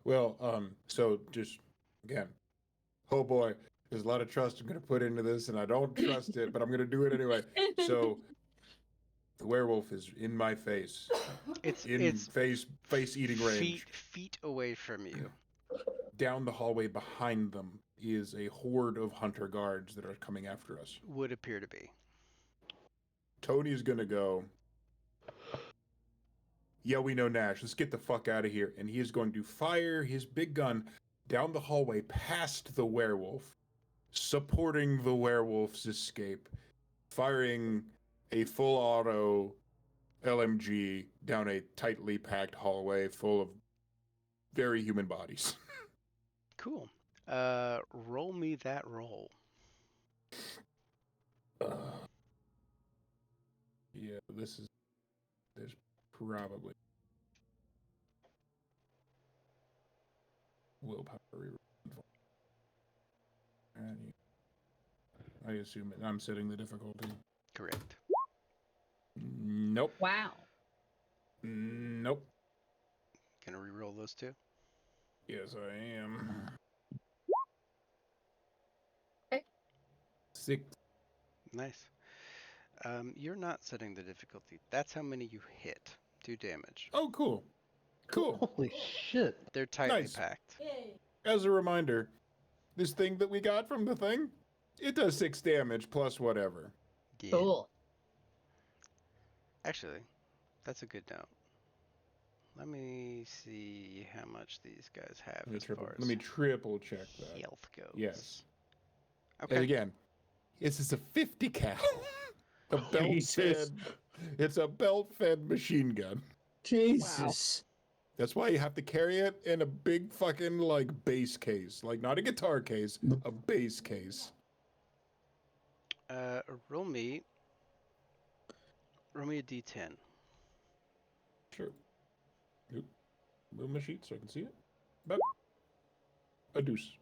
Well, so just again, oh boy, there's a lot of trust I'm gonna put into this, and I don't trust it, but I'm gonna do it anyway. So the werewolf is in my face, It's face eating range. feet away from you. Down the hallway behind them is a horde of hunter guards that are coming after us. Would appear to be. Tony's gonna go, "Yeah, we know Nash. Let's get the fuck out of here." And he is going to fire his big gun down the hallway past the werewolf, supporting the werewolf's escape, firing a full auto LMG down a tightly packed hallway full of very human bodies. Cool. Roll me that roll. Yeah, there's probably willpower reroll. And I assume I'm setting the difficulty. Correct. Nope. Wow. Nope. Gonna re-roll those two. Yes, I am. Okay. 6. Nice. You're not setting the difficulty. That's how many you hit. 2 damage. Oh, cool. Cool. Holy shit! They're tightly Nice. packed. As a reminder, this thing that we got from the thing, it does 6 damage plus whatever. Yeah. Cool. Actually, that's a good note. Let me see how much these guys have as far as Let me triple check that. health goes. Yes. And Okay. again, this is a 50 cal. A belt-fed. Jesus. It's a belt-fed machine gun. Jesus. That's why you have to carry it in a big fucking like bass case, like not a guitar case, a bass case. Roll me a d10. Sure. Oop. Move my sheet so I can see it. About a deuce.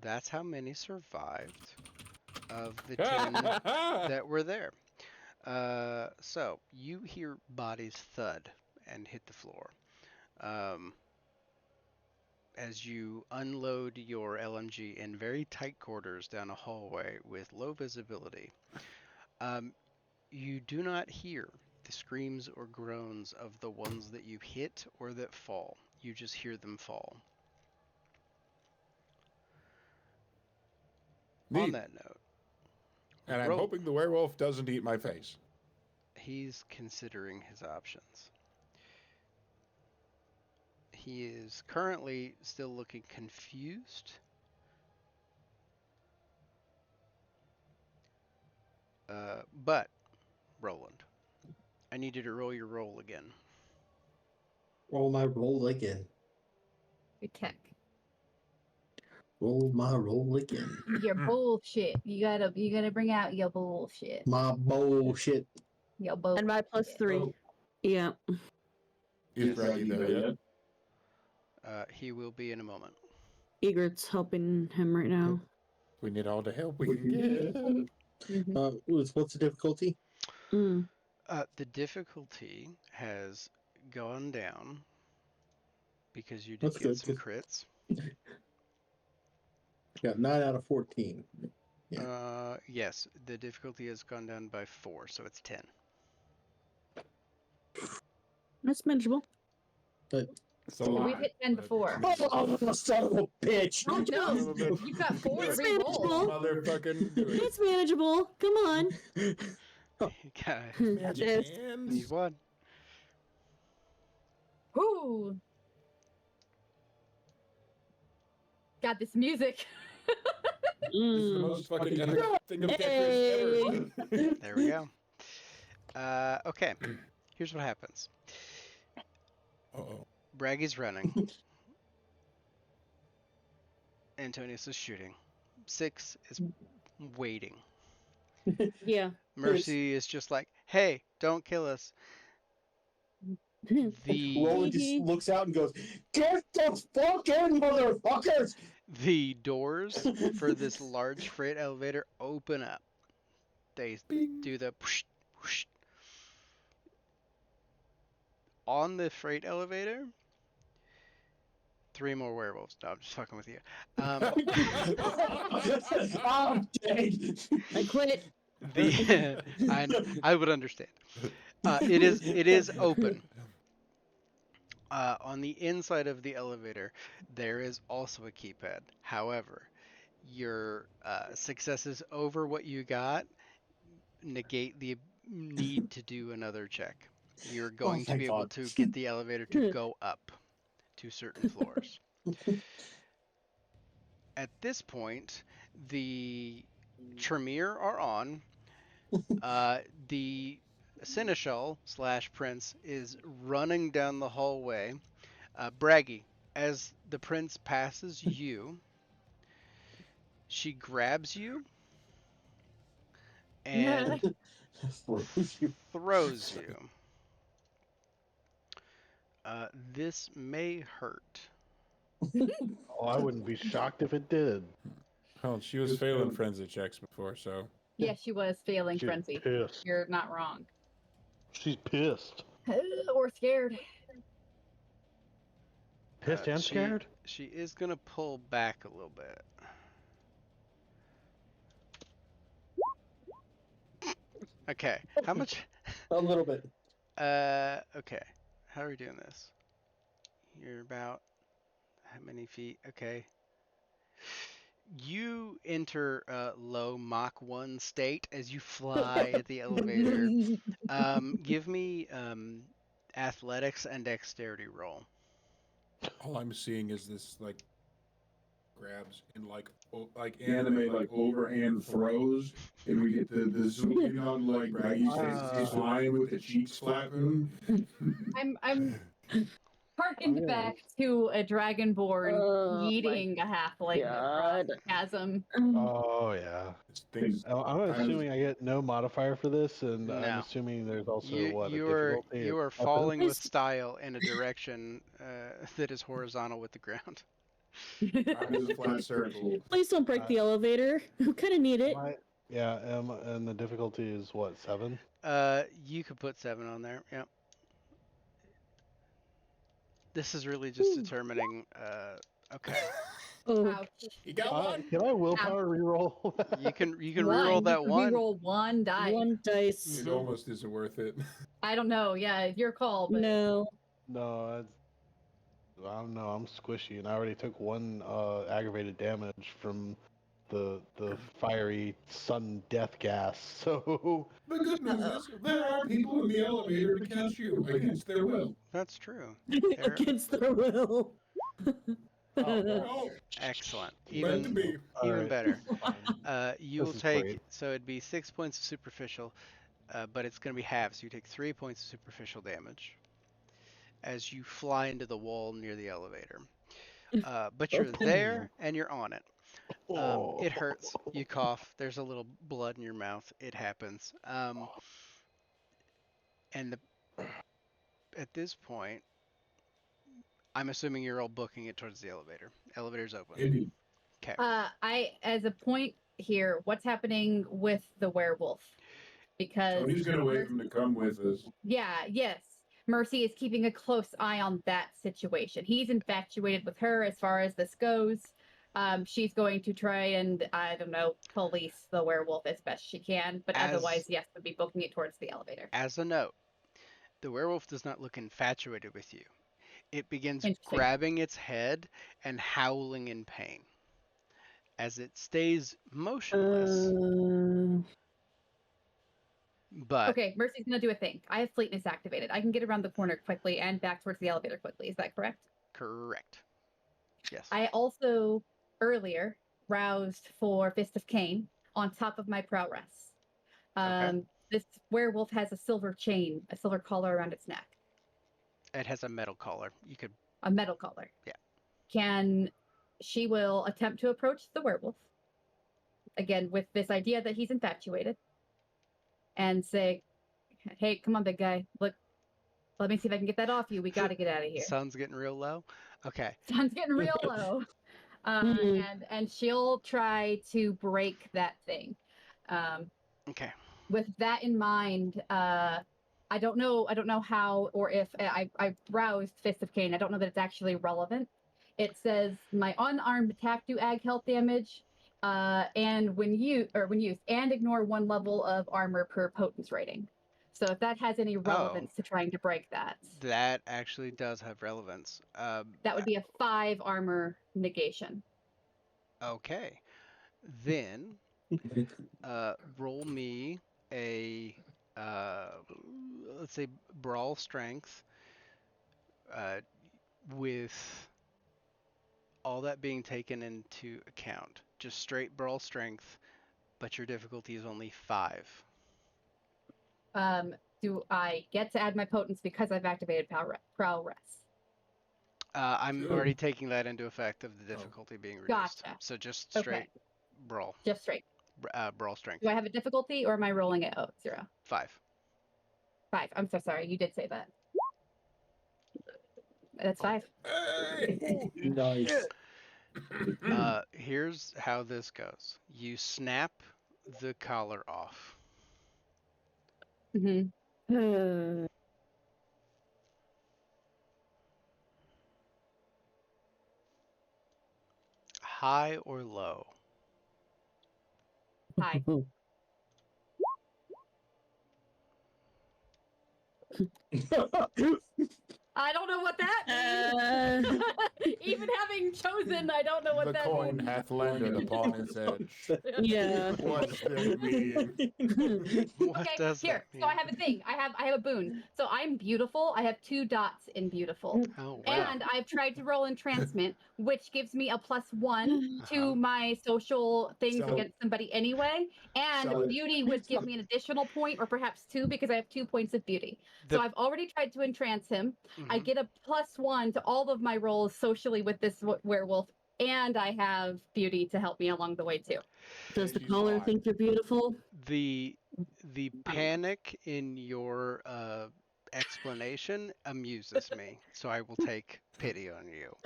That's how many survived of the 10 that were there. So you hear bodies thud and hit the floor. As you unload your LMG in very tight quarters down a hallway with low visibility, you do not hear the screams or groans of the ones that you hit or that fall. You just hear them fall. On Neat. that note, And I'm roll- hoping the werewolf doesn't eat my face. he's considering his options. He is currently still looking confused. But, Roland, I need you to roll your roll again. Roll my roll again. Your tech. Roll my roll again. Your bullshit. You gotta bring out your bullshit. My bullshit. Your bullshit. And my +3. Yeah. Is Yes. Braggy there yet? He will be in a moment. Egret's helping him right now. We need all the help we can get. Mhm. What's the difficulty? Mm. The difficulty has gone down because you did That's get good, some 'cause- crits. Got 9 out of 14. Yes, the difficulty has gone down by 4, so it's 10. That's manageable. It's a We've lot, hit 10 but- before. Oh, son of a bitch! Oh, no. Son of a bitch. You've got 4 It's re-rolls. manageable. Motherfucking do it. It's manageable. Come on. Guys, Magic Yes. hands. need one. Ooh. Got this music. This is the Mm. most fucking epic thing of Tetris Hey. ever. There we go. Okay, here's what happens. Uh-oh. Braggy's running. Antonius is shooting. 6 is waiting. Yeah. Mercy is just like, hey, don't kill us. The Roland just looks out and goes, "Get the fuck in, motherfuckers!" the doors for this large freight elevator open up. They Bing. do the whoosh, whoosh. On the freight elevator, 3 more werewolves. No, I'm just fucking with you. I'm dead. I quit. I would understand. It is open. On the inside of the elevator, there is also a keypad. However, your successes over what you got negate the need to do another check. You're going to thank be able God. to get the elevator to go up to certain floors. At this point, the Tremere are on. The Seneschal / Prince is running down the hallway. Braggy, as the prince passes you, she grabs you and Throws you. throws you. This may hurt. Oh, I wouldn't be shocked if it did. Oh, she was failing frenzy checks before, so Yeah, she was failing She's frenzy. pissed. You're not wrong. She's pissed. Or scared. Pissed and scared? She is gonna pull back a little bit. Okay, how much? A little bit. Okay. How are we doing this? You're about how many feet? Okay. You enter low Mach 1 state as you fly at the elevator. Give me athletics and dexterity roll. all I'm seeing is this like grabs and like anime like overhand throws, and we get the zoom in on like Braggy's face as he's flying with the cheeks flapping. I'm harkened back to a dragonborn Oh, my yeeting a halfling across God. the chasm. Oh, yeah. It's things. I'm assuming I get no modifier for this, and I'm No. assuming there's also, You what, a you are difficulty? you or are something? falling with Please- style in a direction that is horizontal with the ground. I'm just a flat circle. Please don't break the elevator. We kind of need it. Yeah, and the difficulty is, what, 7? You could put 7 on there. Yep. This is really just determining. Okay. Oh, Ouch. You got one. Can I willpower reroll? You can One. reroll that You can one. reroll one die. one dice. It almost isn't worth it. I don't know. Yeah, it's your call. But No. No, I don't know. I'm squishy, and I already took 1 aggravated damage from the fiery sun death gas. So The good news is there are people in the elevator to catch you against their will. That's true. Against their will. Oh, Excellent. meant to Even be. even better. You will This is take great. so it'd be 6 points of superficial, but it's going to be half. So you take 3 points of superficial damage as you fly into the wall near the elevator. But you're there and you're on it. It hurts. You cough. There's a little blood in your mouth. It happens. And at this point, I'm assuming you're all booking it towards the elevator. Elevator's open. Indeed. Okay. as a point here, what's happening with the werewolf? Because Tony's gonna wait for him to come with us. yes. Mercy is keeping a close eye on that situation. He's infatuated with her as far as this goes. She's going to try and, I don't know, police the werewolf as best she can, but otherwise, yes, would be booking it towards the elevator. As a note, the werewolf does not look infatuated with you. It begins Interesting. grabbing its head and howling in pain as it stays motionless. But Okay, Mercy's gonna do a thing. I have fleetness activated. I can get around the corner quickly and back towards the elevator quickly. Is that correct? correct. Yes. I also earlier roused for Fist of Cain on top of my prowess. Okay. This werewolf has a silver chain, a silver collar around its neck, It has a metal collar. You could a metal collar. Yeah. She will attempt to approach the werewolf again with this idea that he's infatuated and say, "Hey, come on, big guy. Look, let me see if I can get that off you. We got to get out of here." Sun's getting real low. Okay. Sun's getting real low. And she'll try to break that thing. Okay. With that in mind, I don't know how or if I browsed Fist of Cain. I don't know that it's actually relevant. It says my unarmed attack do ag health damage, and when used, and ignore 1 level of armor per potence rating. So if that has any relevance to trying to break that, That actually does have relevance. that would be a 5 armor negation. Okay. Then roll me a let's say brawl strength with all that being taken into account. Just straight brawl strength, but your difficulty is only 5. Do I get to add my potence because I've activated Prowess? I'm Sure. already taking that into effect of the difficulty being reduced. Gotcha. So just Okay. straight brawl, Just straight. brawl strength. Do I have a difficulty or am I rolling at 0? 5. 5. I'm so sorry. You did say that. That's 5. Nice. Here's how this goes. You snap the collar off. Mm-hmm. High or low? Hi. I don't know what that means. Even having chosen, I don't know what The that coin means. hath landed upon its edge. Yeah. What does that mean? What Okay, does here. that mean? So I have a thing. I have a boon. So I'm beautiful. I have 2 dots in beautiful. Oh, wow. And I've tried to roll entrancement, which gives me a +1 Uh-huh. to my social things So- against somebody anyway. And so- beauty would give me an additional point, or perhaps 2, because I have 2 points of beauty. The- So I've already tried to entrance him. I Mhm. get a +1 to all of my rolls socially with this werewolf, and I have beauty to help me along the way too. Does the She's caller hot. think you're beautiful? The panic in your explanation amuses me, so I will take pity on you.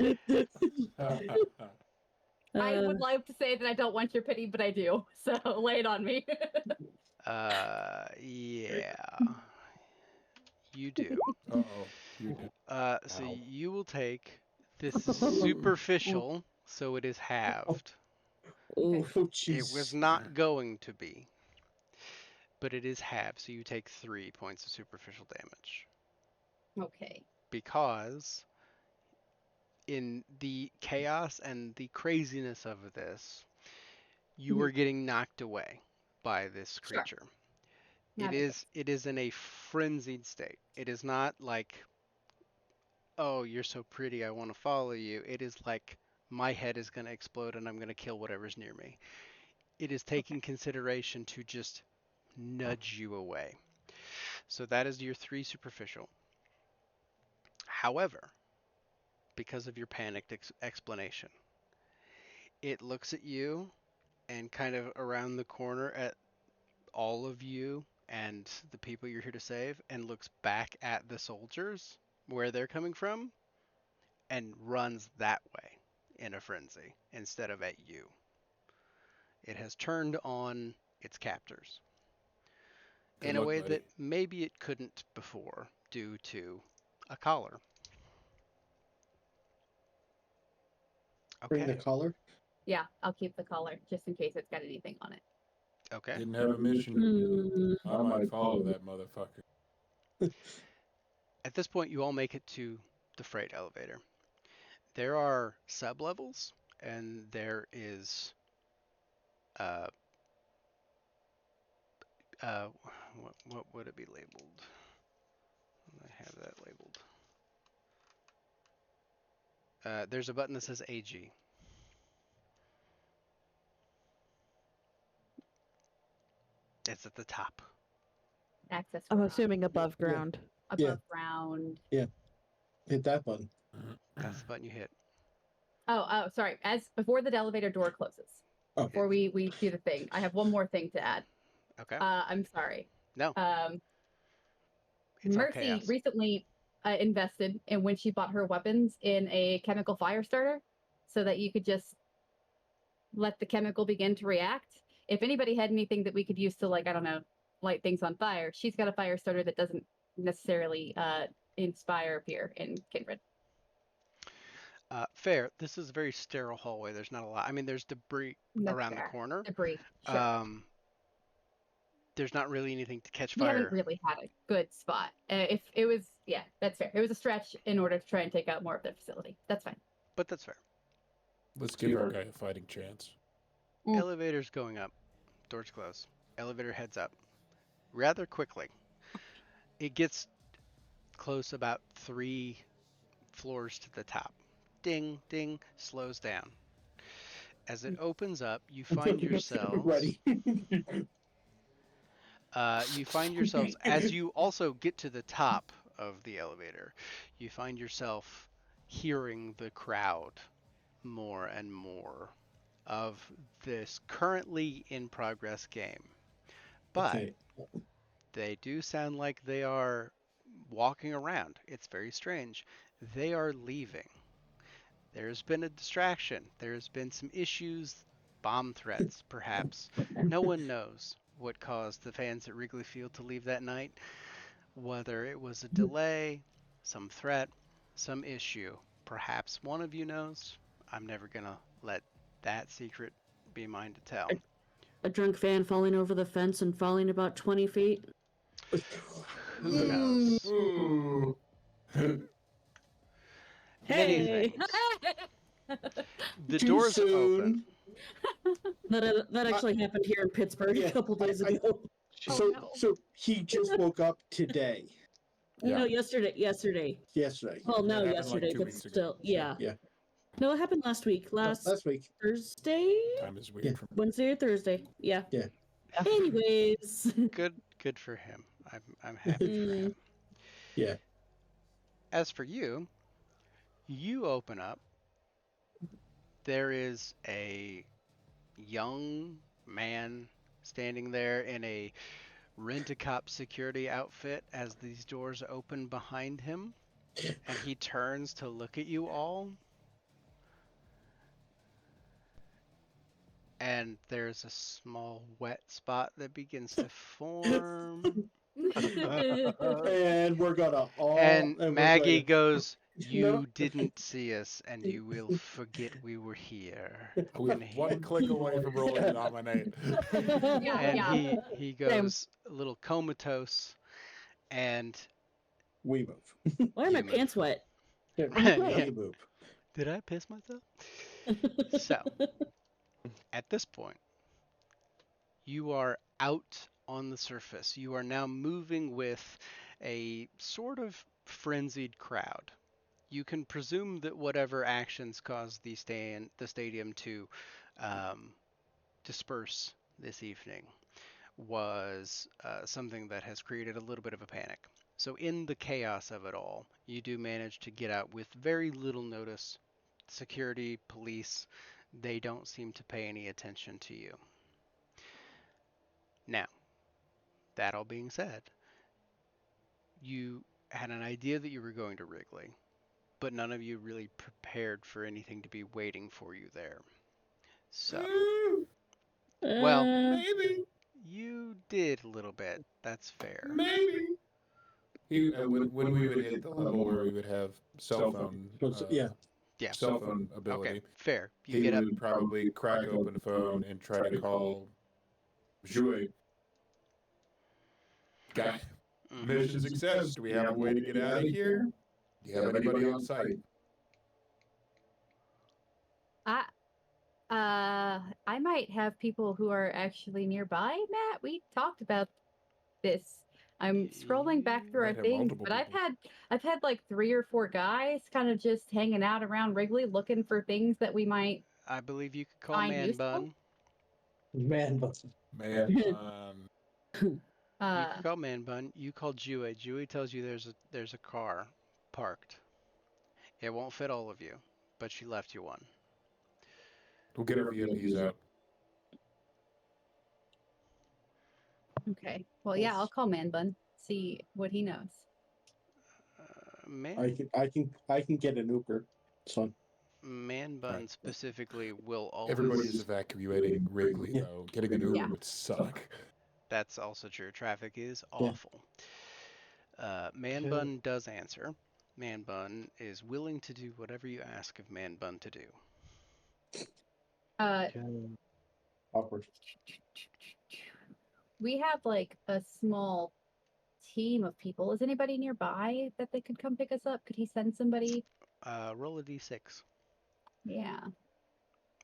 I Uh, would love to say that I don't want your pity, but I do. So lay it on me. Yeah. You do. Uh-oh. You did. So Ow. you will take this is superficial, so it is halved. oof. Oh, It jeez. was not going to be, but it is halved, so you take 3 points of superficial damage. Okay. Because in the chaos and the craziness of this, you were getting knocked away by this Sure. creature. Not It is in a frenzied state. It is not like, oh, you're so pretty, I want to follow you. It is like, my head is going to explode and I'm going to kill whatever's near me. It is taking consideration to just nudge you away. So that is your 3 superficial. However, because of your panicked explanation, it looks at you and kind of around the corner at all of you and the people you're here to save, and looks back at the soldiers where they're coming from and runs that way in a frenzy instead of at you. It has turned on its captors Good in a luck, way buddy. that maybe it couldn't before due to a collar. Bring the Okay. collar. Yeah, I'll keep the collar just in case it's got anything on it. Okay. Didn't have a mission to do. Mm, I might follow that motherfucker. At this point, you all make it to the freight elevator. There are sub-levels, and there is what would it be labeled? I have that labeled. There's a button that says AG. It's at the top. Access. I'm garage, assuming above ground. above ground. Hit that button. That's the button you hit. Oh, sorry. As before the elevator door closes, Oh, before we do the thing, I have one more thing to add. Okay. I'm sorry. No. It's all Mercy chaos. recently invested in, when she bought her weapons, in a chemical fire starter, so that you could just let the chemical begin to react. If anybody had anything that we could use to, like, I don't know, light things on fire, she's got a fire starter that doesn't necessarily inspire fear in Kindred. Fair. This is a very sterile hallway. There's not a lot. I mean, there's debris That's around fair. the corner. Debris. Sure. There's not really anything to catch We fire. haven't really had a good spot. If it was, yeah, that's fair. It was a stretch in order to try and take out more of the facility. That's fine. But that's fair. Let's give our guy a fighting chance. Mm. Elevator's going up. Doors close. Elevator heads up. Rather quickly. It gets close about 3 floors to the top. Ding, ding, slows down. As it opens up, you find yourselves Ready. You find yourselves, as you also get to the top of the elevator, you find yourself hearing the crowd more and more of this currently in progress game. But Okay. they do sound like they are walking around. It's very strange. They are leaving. There's been a distraction. There's been some issues, bomb threats, perhaps. No one knows what caused the fans at Wrigley Field to leave that night. Whether it was a delay, some threat, some issue. Perhaps one of you knows. I'm never going to let that secret be mine to tell. A drunk fan falling over the fence and falling about 20 feet. Who knows? Ooh. Many Hey! things. The Too doors soon. open. That actually happened here in Pittsburgh Yeah, a couple days ago. So no. so he just woke up today. Yeah. No, yesterday. Yesterday. Well, That no, happened, like, yesterday, 2 but weeks ago, still, so- yeah. Yeah. No, it happened last week. Last week. Thursday, Time is weird Yeah. for me. Wednesday or Thursday. Yeah. Yeah. Anyways, Good for him. I'm happy for him. Yeah. As for you, you open up. There is a young man standing there in a rent-a-cop security outfit as these doors open behind him, and he turns to look at you all. And there's a small wet spot that begins to form. And we're gonna all And we're Maggie gonna- goes, No. "You didn't see us, and you will forget we were here." I was And he, one click away from rolling to dominate. Yeah, and yeah. he goes a little comatose, and We move. why are my You move. pants wet? Yeah, Yeah. we move. did I piss myself? So, at this point, you are out on the surface. You are now moving with a sort of frenzied crowd. You can presume that whatever actions caused the stadium to disperse this evening was something that has created a little bit of a panic. So in the chaos of it all, you do manage to get out with very little notice. Security, police, they don't seem to pay any attention to you. Now, that all being said, you had an idea that you were going to Wrigley, but none of you really prepared for anything to be waiting for you there. So, well, Uh, Maybe. you did a little bit. That's fair. Maybe. When we would hit the level where we would have cell phone, Yeah. Yeah. cell phone ability, Okay, fair. You he get up. would probably crack open a phone and try to call Jouet. Guy, Mhm. mission success. Do we have a way to get out of here? Do you have anybody on site? I might have people who are actually nearby, Matt. We talked about this. I'm scrolling back through our Might have things, multiple but people. I've had like 3 or 4 guys kind of just hanging out around Wrigley looking for things that we might I believe you could call Fine, Man useful? Bun. Man, but Man, You uh could call Man Bun. You call Jouet. Jouet tells you there's a car parked. It won't fit all of you, but she left you one. we'll get our VIPs out. okay. Well, yeah, I'll call Man Bun, see what he knows. Man I can get an Uber. Son. Man Bun Right. specifically will Everybody is always. evacuating Wrigley, Yeah. though. Getting an Uber Yeah. would suck. That's also true. Traffic is Yeah. awful. Man Okay. Bun does answer. Man Bun is willing to do whatever you ask of Man Bun to do. Awkward. We have like a small team of people. Is anybody nearby that they could come pick us up? Could he send somebody? Roll a d6. Yeah,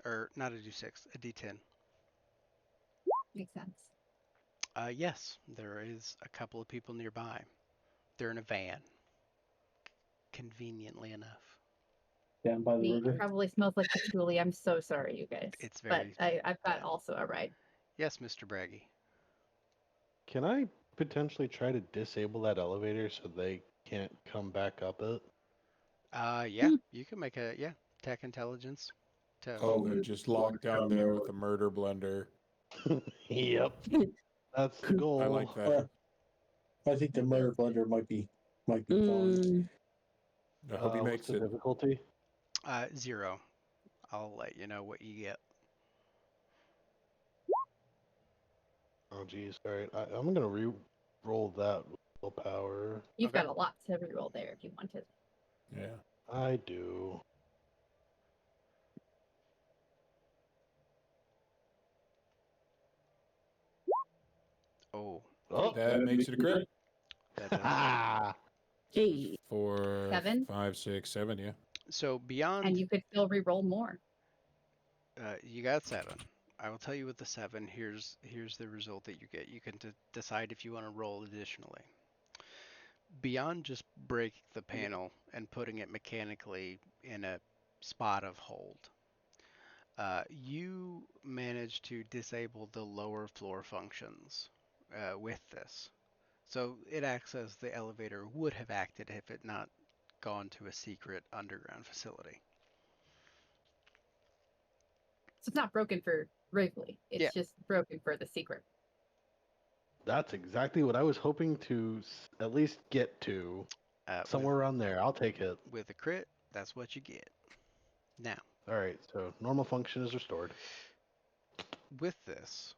Or not a d6, a d10. makes sense. Yes, there is a couple of people nearby. They're in a van. Conveniently enough. Down by the Neat. river. Probably smells like patchouli. I'm so sorry, you guys. It's But very I've got bad. also a ride. Yes, Mr. Braggy. Can I potentially try to disable that elevator so they can't come back up it? Yeah, you can make a tech intelligence. To Oh, and just locked down there with a murder blender. Yep, that's the goal. I like that. I think the murder blender might be fine. Mm, I hope he What's makes the it. difficulty? 0. I'll let you know what you get. Oh, geez. All right, I'm gonna re-roll that willpower. You've Okay. got a lot to reroll there if you wanted. Yeah. I do. Oh, Oh, That makes it a crit. that does. ah, hey. 4, 7. 5, 6, 7. Yeah. So And beyond, you could still reroll more. you got 7. I will tell you with the 7. Here's the result that you get. You can decide if you want to roll additionally. Beyond just breaking the panel and putting it mechanically in a spot of hold, you manage to disable the lower floor functions with this. So it acts as the elevator would have acted if it not gone to a secret underground facility. So it's not broken for Wrigley. It's Yeah. just broken for the secret. that's exactly what I was hoping to at least get to. Somewhere around there. I'll take it. With a crit, that's what you get. Now, All right, so normal function is restored. with this,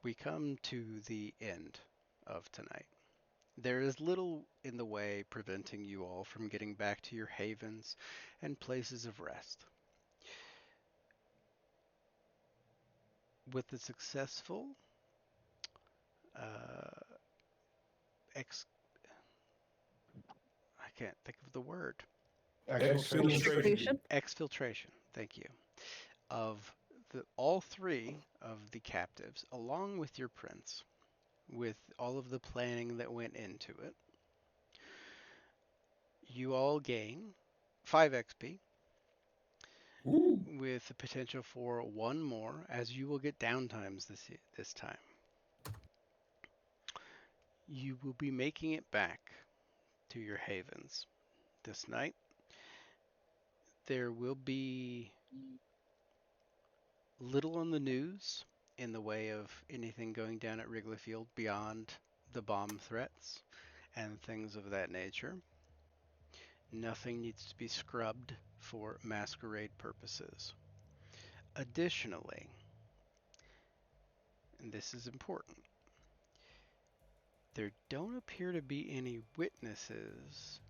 we come to the end of tonight. There is little in the way preventing you all from getting back to your havens and places of rest. With the successful I can't think of the word. Exfiltration. Exfiltration, thank you, of all 3 of the captives, along with your prince, with all of the planning that went into it. You all gain 5 XP, with the potential for 1 more, as you will get downtimes this time. You will be making it back to your havens this night. There will be little on the news in the way of anything going down at Wrigley Field beyond the bomb threats and things of that nature. Nothing needs to be scrubbed for masquerade purposes. Additionally, and this is important, there don't appear to be any witnesses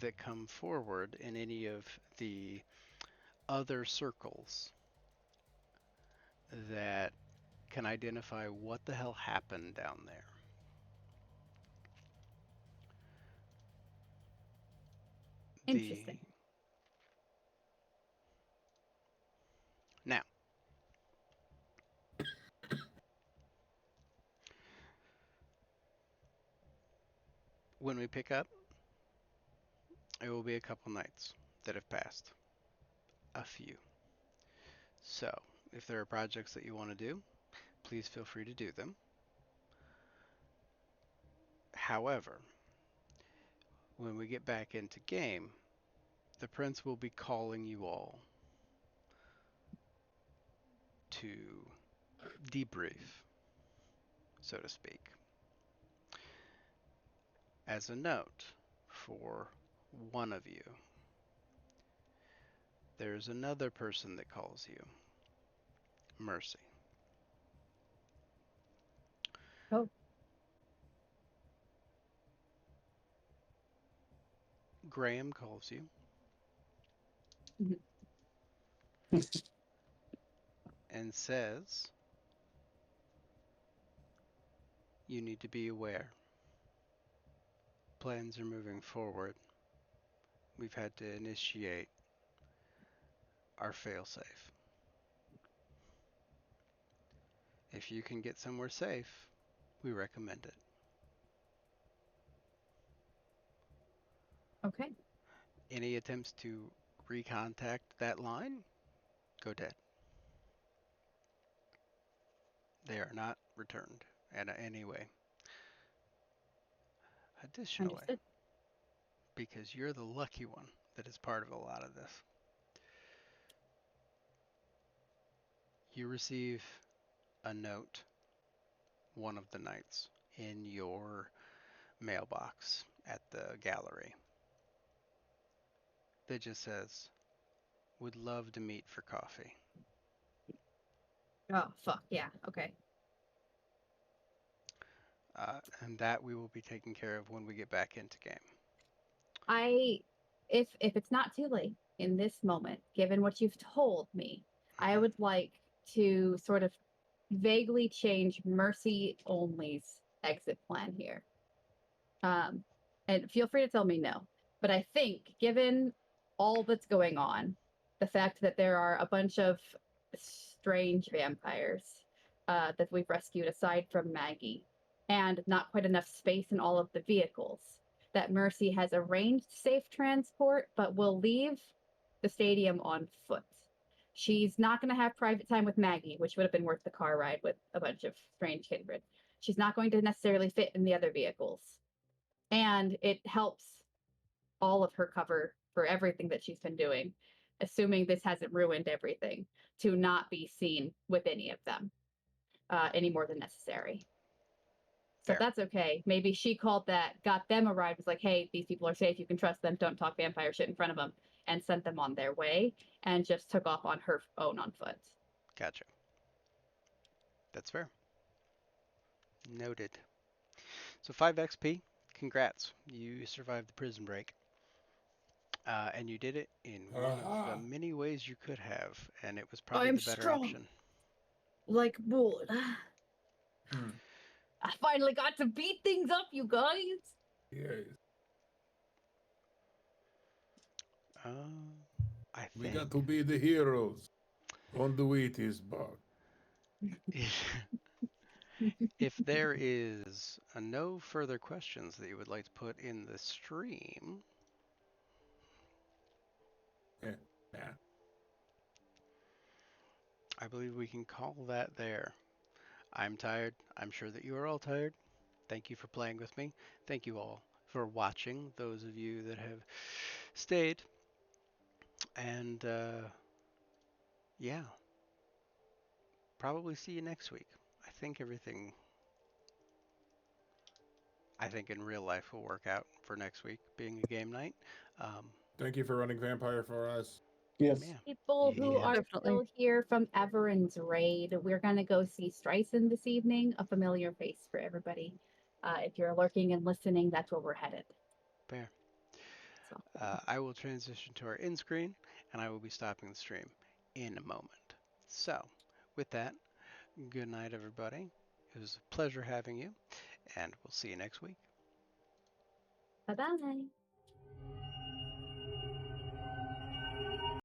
that come forward in any of the other circles that can identify what the hell happened down there. Interesting. Now, when we pick up, it will be a couple nights that have passed. A few. So, if there are projects that you want to do, please feel free to do them. However, when we get back into game, the Prince will be calling you all to debrief, so to speak. As a note, for one of you, there's another person that calls you, Mercy. Oh. Graham calls you. And says you need to be aware. Plans are moving forward. We've had to initiate our failsafe. If you can get somewhere safe, we recommend it. Okay. Any attempts to recontact that line go dead. They are not returned. And anyway, additionally, Understood. because you're the lucky one that is part of a lot of this, you receive a note one of the nights in your mailbox at the gallery that just says, "Would love to meet for coffee." Oh fuck yeah. Okay. And that we will be taking care of when we get back into game. If it's not too late in this moment, given what you've told me, I would like to sort of vaguely change Mercy Only's exit plan here. And feel free to tell me no. But I think, given all that's going on, the fact that there are a bunch of strange vampires that we've rescued aside from Maggie, and not quite enough space in all of the vehicles, that Mercy has arranged safe transport, but will leave the stadium on foot. She's not going to have private time with Maggie, which would have been worth the car ride with a bunch of strange kindred. She's not going to necessarily fit in the other vehicles. And it helps all of her cover for everything that she's been doing, assuming this hasn't ruined everything, to not be seen with any of them any more than necessary. So Fair. if that's okay, maybe she called that, got them a ride, was like, hey, these people are safe, you can trust them, don't talk vampire shit in front of them, and sent them on their way, and just took off on her own on foot. Gotcha. That's fair. Noted. So 5 XP, congrats. You survived the prison break. And you did it in one of the many ways you could have, and it was probably I'm the better strong. option. Like wood. I finally got to beat things up, you guys. Yes. I We think got to be the heroes on the Wheaties bar. if there is no further questions that you would like to put in the stream, Yeah. I believe we can call that there. I'm tired. I'm sure that you are all tired. Thank you for playing with me. Thank you all for watching, those of you that have stayed. And yeah, probably see you next week. I think in real life will work out for next week, being a game night. Thank you for running Vampire for us. Yes. Yeah. People who Yeah. are Definitely. still here from Everin's raid, we're gonna go see Streisand this evening, a familiar face for everybody. If you're lurking and listening, that's where we're headed. Fair. So, I will transition to our end screen, and I will be stopping the stream in a moment. So, with that, good night, everybody. It was a pleasure having you, and we'll see you next week. bye-bye.